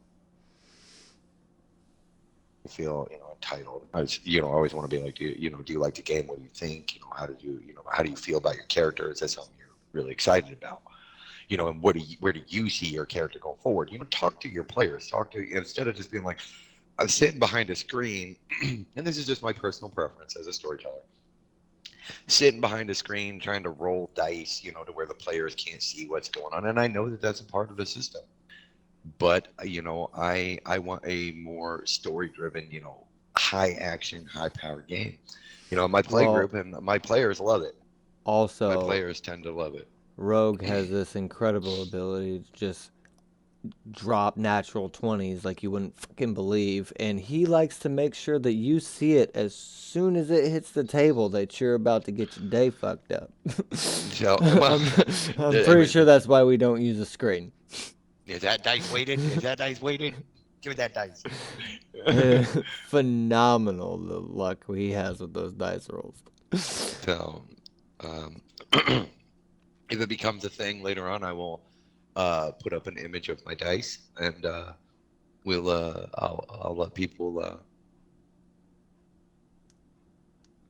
feel, entitled. I always want to be like, do you like the game? What do you think? How do you feel about your character? Is that something you're really excited about? And where do you see your character going forward? Talk to your players. Instead of just being like, I'm sitting behind a screen, and this is just my personal preference as a storyteller. Sitting behind a screen trying to roll dice, to where the players can't see what's going on. And I know that that's a part of the system, but I want a more story driven, high action, high powered game. My play Well, group and my players love it. My also, players tend to love it. Rogue has this incredible ability to just drop natural 20s like you wouldn't fucking believe, and he likes to make sure that you see it as soon as it hits the table that you're about to get your day fucked up. So, well, I'm pretty sure that's why we don't use a screen. Is that dice weighted? Is that dice weighted? Give me that dice. Phenomenal the luck he has with those dice rolls. So, um, if it becomes a thing later on, I will put up an image of my dice, and I'll let people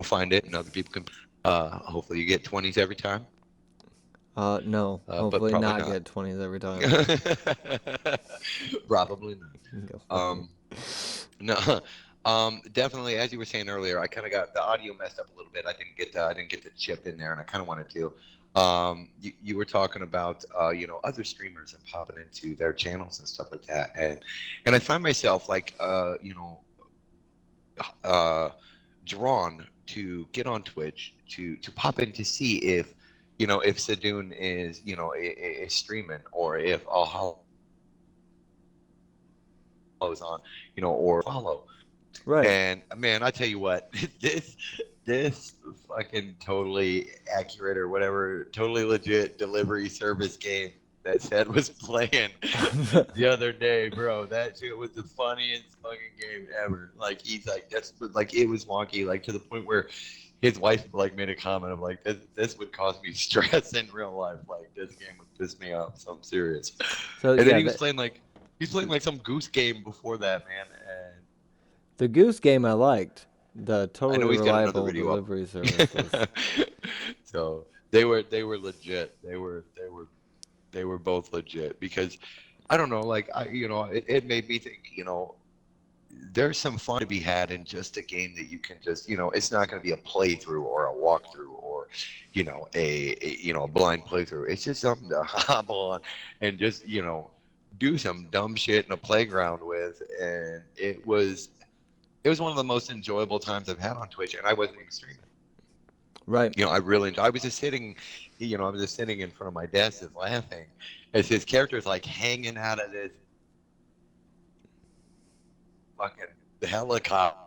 find it, and other people can. Hopefully, you get 20s every time. No, But hopefully probably not not. get 20s every time. Probably Go not. fuck you. No. Definitely, as you were saying earlier, I kind of got the audio messed up a little bit. I didn't get the chip in there, and I kind of wanted to. You were talking about other streamers and popping into their channels and stuff like that, and I find myself like uh drawn to get on Twitch to pop in to see if Sadoon is streaming or if Hollow is on, or follow. Right. And man, I tell you what, this fucking totally accurate or whatever, totally legit delivery service game that Seth was playing the other day, bro. That shit was the funniest fucking game ever. Like he's like that's like it was wonky, like to the point where his wife like made a comment of like this would cause me stress in real life. Like this game would piss me off, so I'm serious. So And then yeah, he's playing like some goose game before that, man. And the Goose game I liked. The I totally know he's got another reliable video delivery service was. up. So they were legit. They were both legit because I don't know, like it made me think, there's some fun to be had in just a game that you can just, it's not going to be a playthrough or a walkthrough or, a blind playthrough. It's just something to hop on and just, do some dumb shit in a playground with. And it was one of the most enjoyable times I've had on Twitch, and I wasn't even streaming. Right. I really enjoyed. I was just sitting, in front of my desk, just laughing, as his character is like hanging out of this fucking helicopter,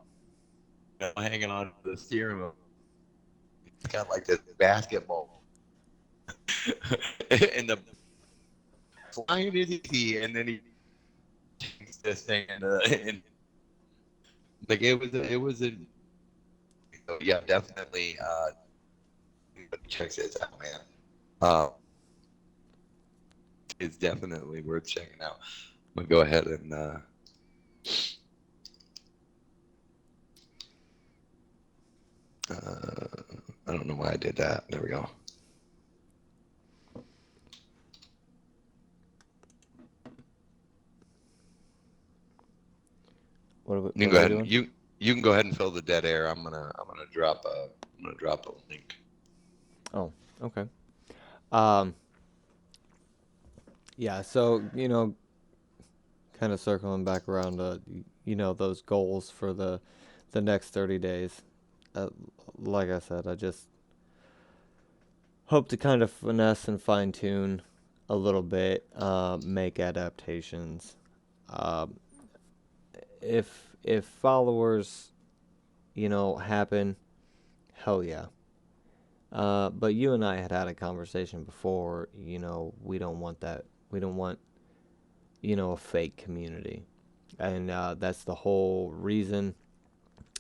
hanging on to the steering wheel. He's got like this basketball, and the flying is easy, and then he takes this thing and like it was a so yeah, definitely check this out, man. It's definitely worth checking out. I'm gonna go ahead and I don't know why I did that. There we go. What You can are go we ahead doing? and you can go ahead and fill the dead air. I'm gonna drop a link. Oh, okay. Um. Yeah. So kind of circling back around to those goals for the next 30 days. Like I said, I just hope to kind of finesse and fine tune a little bit, make adaptations. Um, if followers, happen, hell yeah. But you and I had a conversation before. We don't want that. We don't want a fake community, and that's the whole reason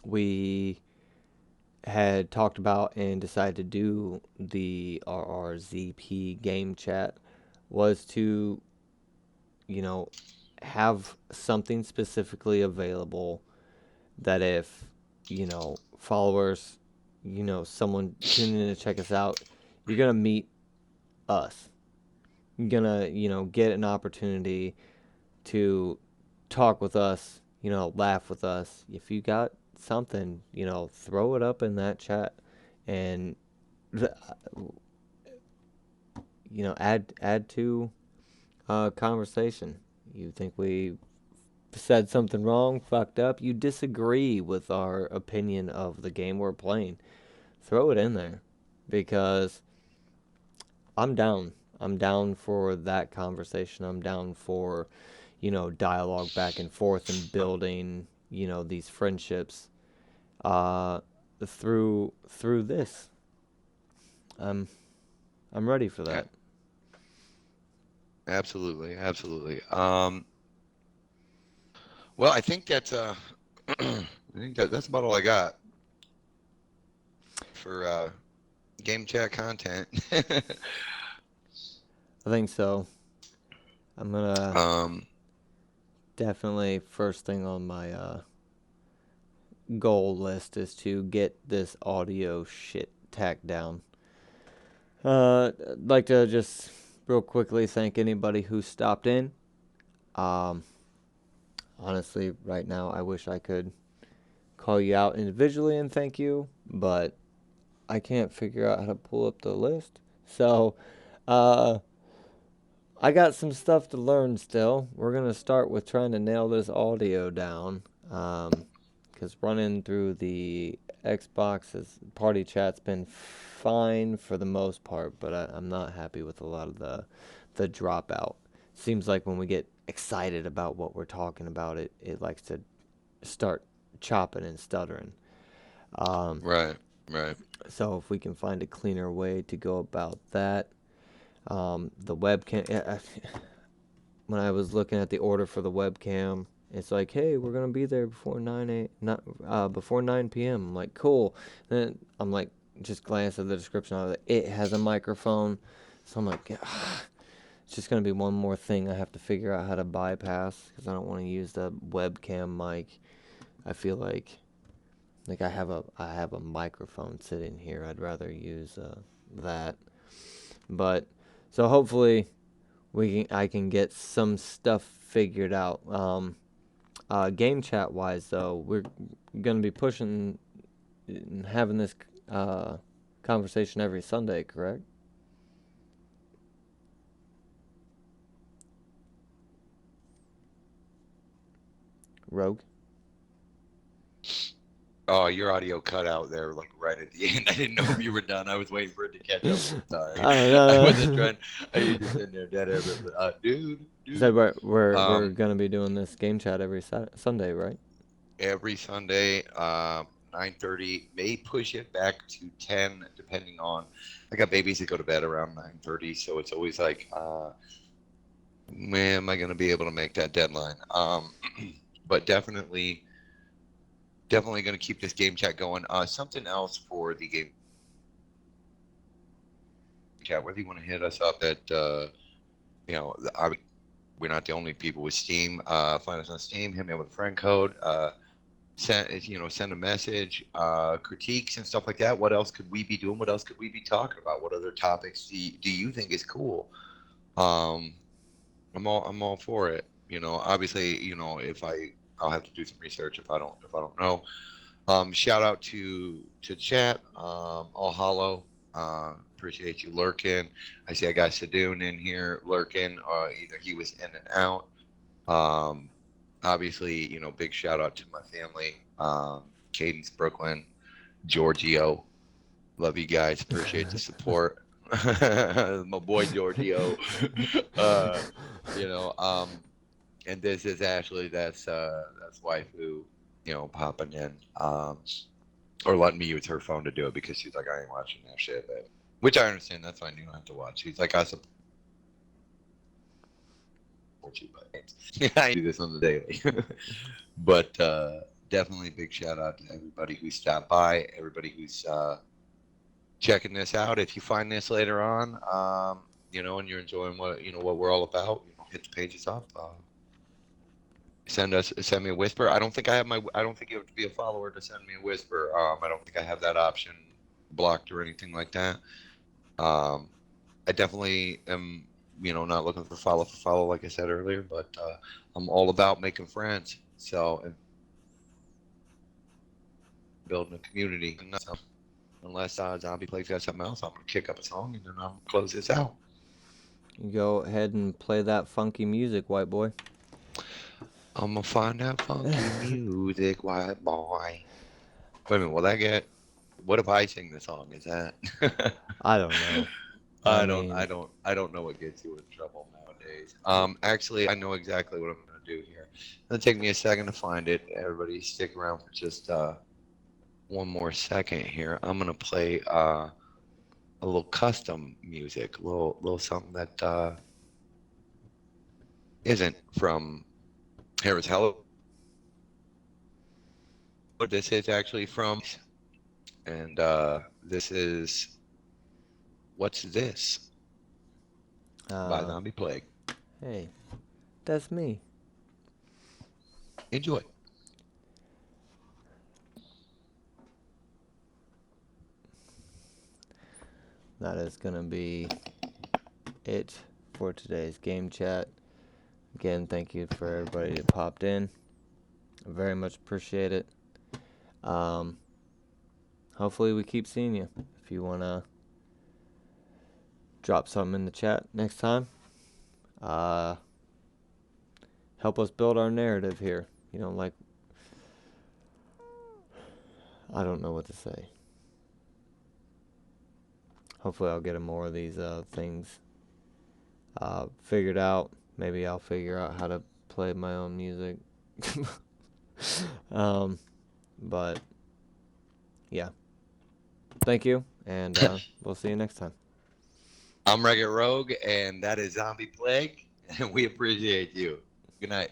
we had talked about and decided to do the RRZP Game Chat was to, you know, have something specifically available that if, followers, someone tuning in to check us out, you're going to meet us. You're going to, get an opportunity to talk with us, laugh with us. If you got something, throw it up in that chat and add to conversation. You think we said something wrong, fucked up, you disagree with our opinion of the game we're playing, throw it in there because I'm down. I'm down for that conversation. I'm down for, dialogue back and forth and building, these friendships uh, through this. I'm I'm ready for A- that. Absolutely, absolutely. Well, I think that's I think that's about all I got for game chat content. I think so. I'm gonna um, definitely first thing on my goal list is to get this audio shit tacked down. I'd like to just real quickly thank anybody who stopped in. Um, Honestly, right now, I wish I could call you out individually and thank you, but I can't figure out how to pull up the list. So, uh, I got some stuff to learn still. We're gonna start with trying to nail this audio down. Because running through the Xbox's party chat's been fine for the most part, but I'm not happy with a lot of the dropout. Seems like when we get excited about what we're talking about, it likes to start chopping and stuttering. Um, right, right. so if we can find a cleaner way to go about that, the webcam. When I was looking at the order for the webcam, it's like, hey, we're gonna be there before 9 not before 9 p.m. I'm like, cool. Then I'm like, just glance at the description of it. It has a microphone, so I'm like, it's just gonna be one more thing I have to figure out how to bypass because I don't want to use the webcam mic. I feel like I have a microphone sitting here. I'd rather use that. But so hopefully I can get some stuff figured out. Game chat wise though, we're gonna be pushing and having this conversation every Sunday, correct? Rogue. Oh, your audio cut out there, like right at the end. I didn't know if you were done. I was waiting for it to catch up. I'm sorry. I No, wasn't no. trying. I was just sitting there dead air, but dude, Said dude. we're Um, gonna be doing this game chat every Sunday, right? every Sunday, 9:30. May push it back to 10, depending on. I got babies that go to bed around 9:30, so it's always like, man, am I going to be able to make that deadline? But definitely going to keep this game chat going. Something else for the game chat, whether you want to hit us up at, we're not the only people with Steam. Find us on Steam, hit me up with a friend code. Send a message, critiques and stuff like that. What else could we be doing? What else could we be talking about? What other topics do you think is cool? Um, I'm all for it. Obviously, if I'll have to do some research if I don't know. Shout out to chat. All hollow. Appreciate you lurking. I see I got Sadoon in here lurking. Either he was in and out. Um, Obviously, big shout out to my family, Cadence, Brooklyn, Giorgio. Love you guys. Appreciate the support. My boy Giorgio. Uh, you know, um, and this is Ashley. That's waifu. Popping in. or letting me use her phone to do it because she's like, I ain't watching that shit. Which I understand. That's fine. You don't have to watch. She's like, I support you, but I do this on the daily. But definitely big shout out to everybody who stopped by, everybody who's checking this out. If you find this later on, you know, and you're enjoying what we're all about, hit the pages up. Send me a whisper. I don't think you have to be a follower to send me a whisper. I don't think I have that option blocked or anything like that. I definitely am, not looking for follow like I said earlier, but I'm all about making friends. So, and building a community. So, unless Zombie Plague's got something else, I'm gonna kick up a song and then I'll close this out. You go ahead and play that funky music, white boy. I'm gonna find that funky music, white boy. Wait a minute, will that get? What if I sing the song? Is that? I don't know. I don't know what gets you in trouble nowadays. Actually, I know exactly what I'm gonna do here. It'll take me a second to find it. Everybody, stick around for just one more second here. I'm gonna play a little custom music, a little something that isn't from Harris Hello. But this is actually from, and this is What's This by Zombie Plague. Hey, that's me. Enjoy. That is gonna be it for today's game chat. Again, thank you for everybody that popped in. I very much appreciate it. Hopefully we keep seeing you. If you wanna drop something in the chat next time, help us build our narrative here. Like, I don't know what to say. Hopefully I'll get more of these things figured out. Maybe I'll figure out how to play my own music. But yeah, thank you, and we'll see you next time. I'm Reggae Rogue, and that is Zombie Plague, and we appreciate you. Good night.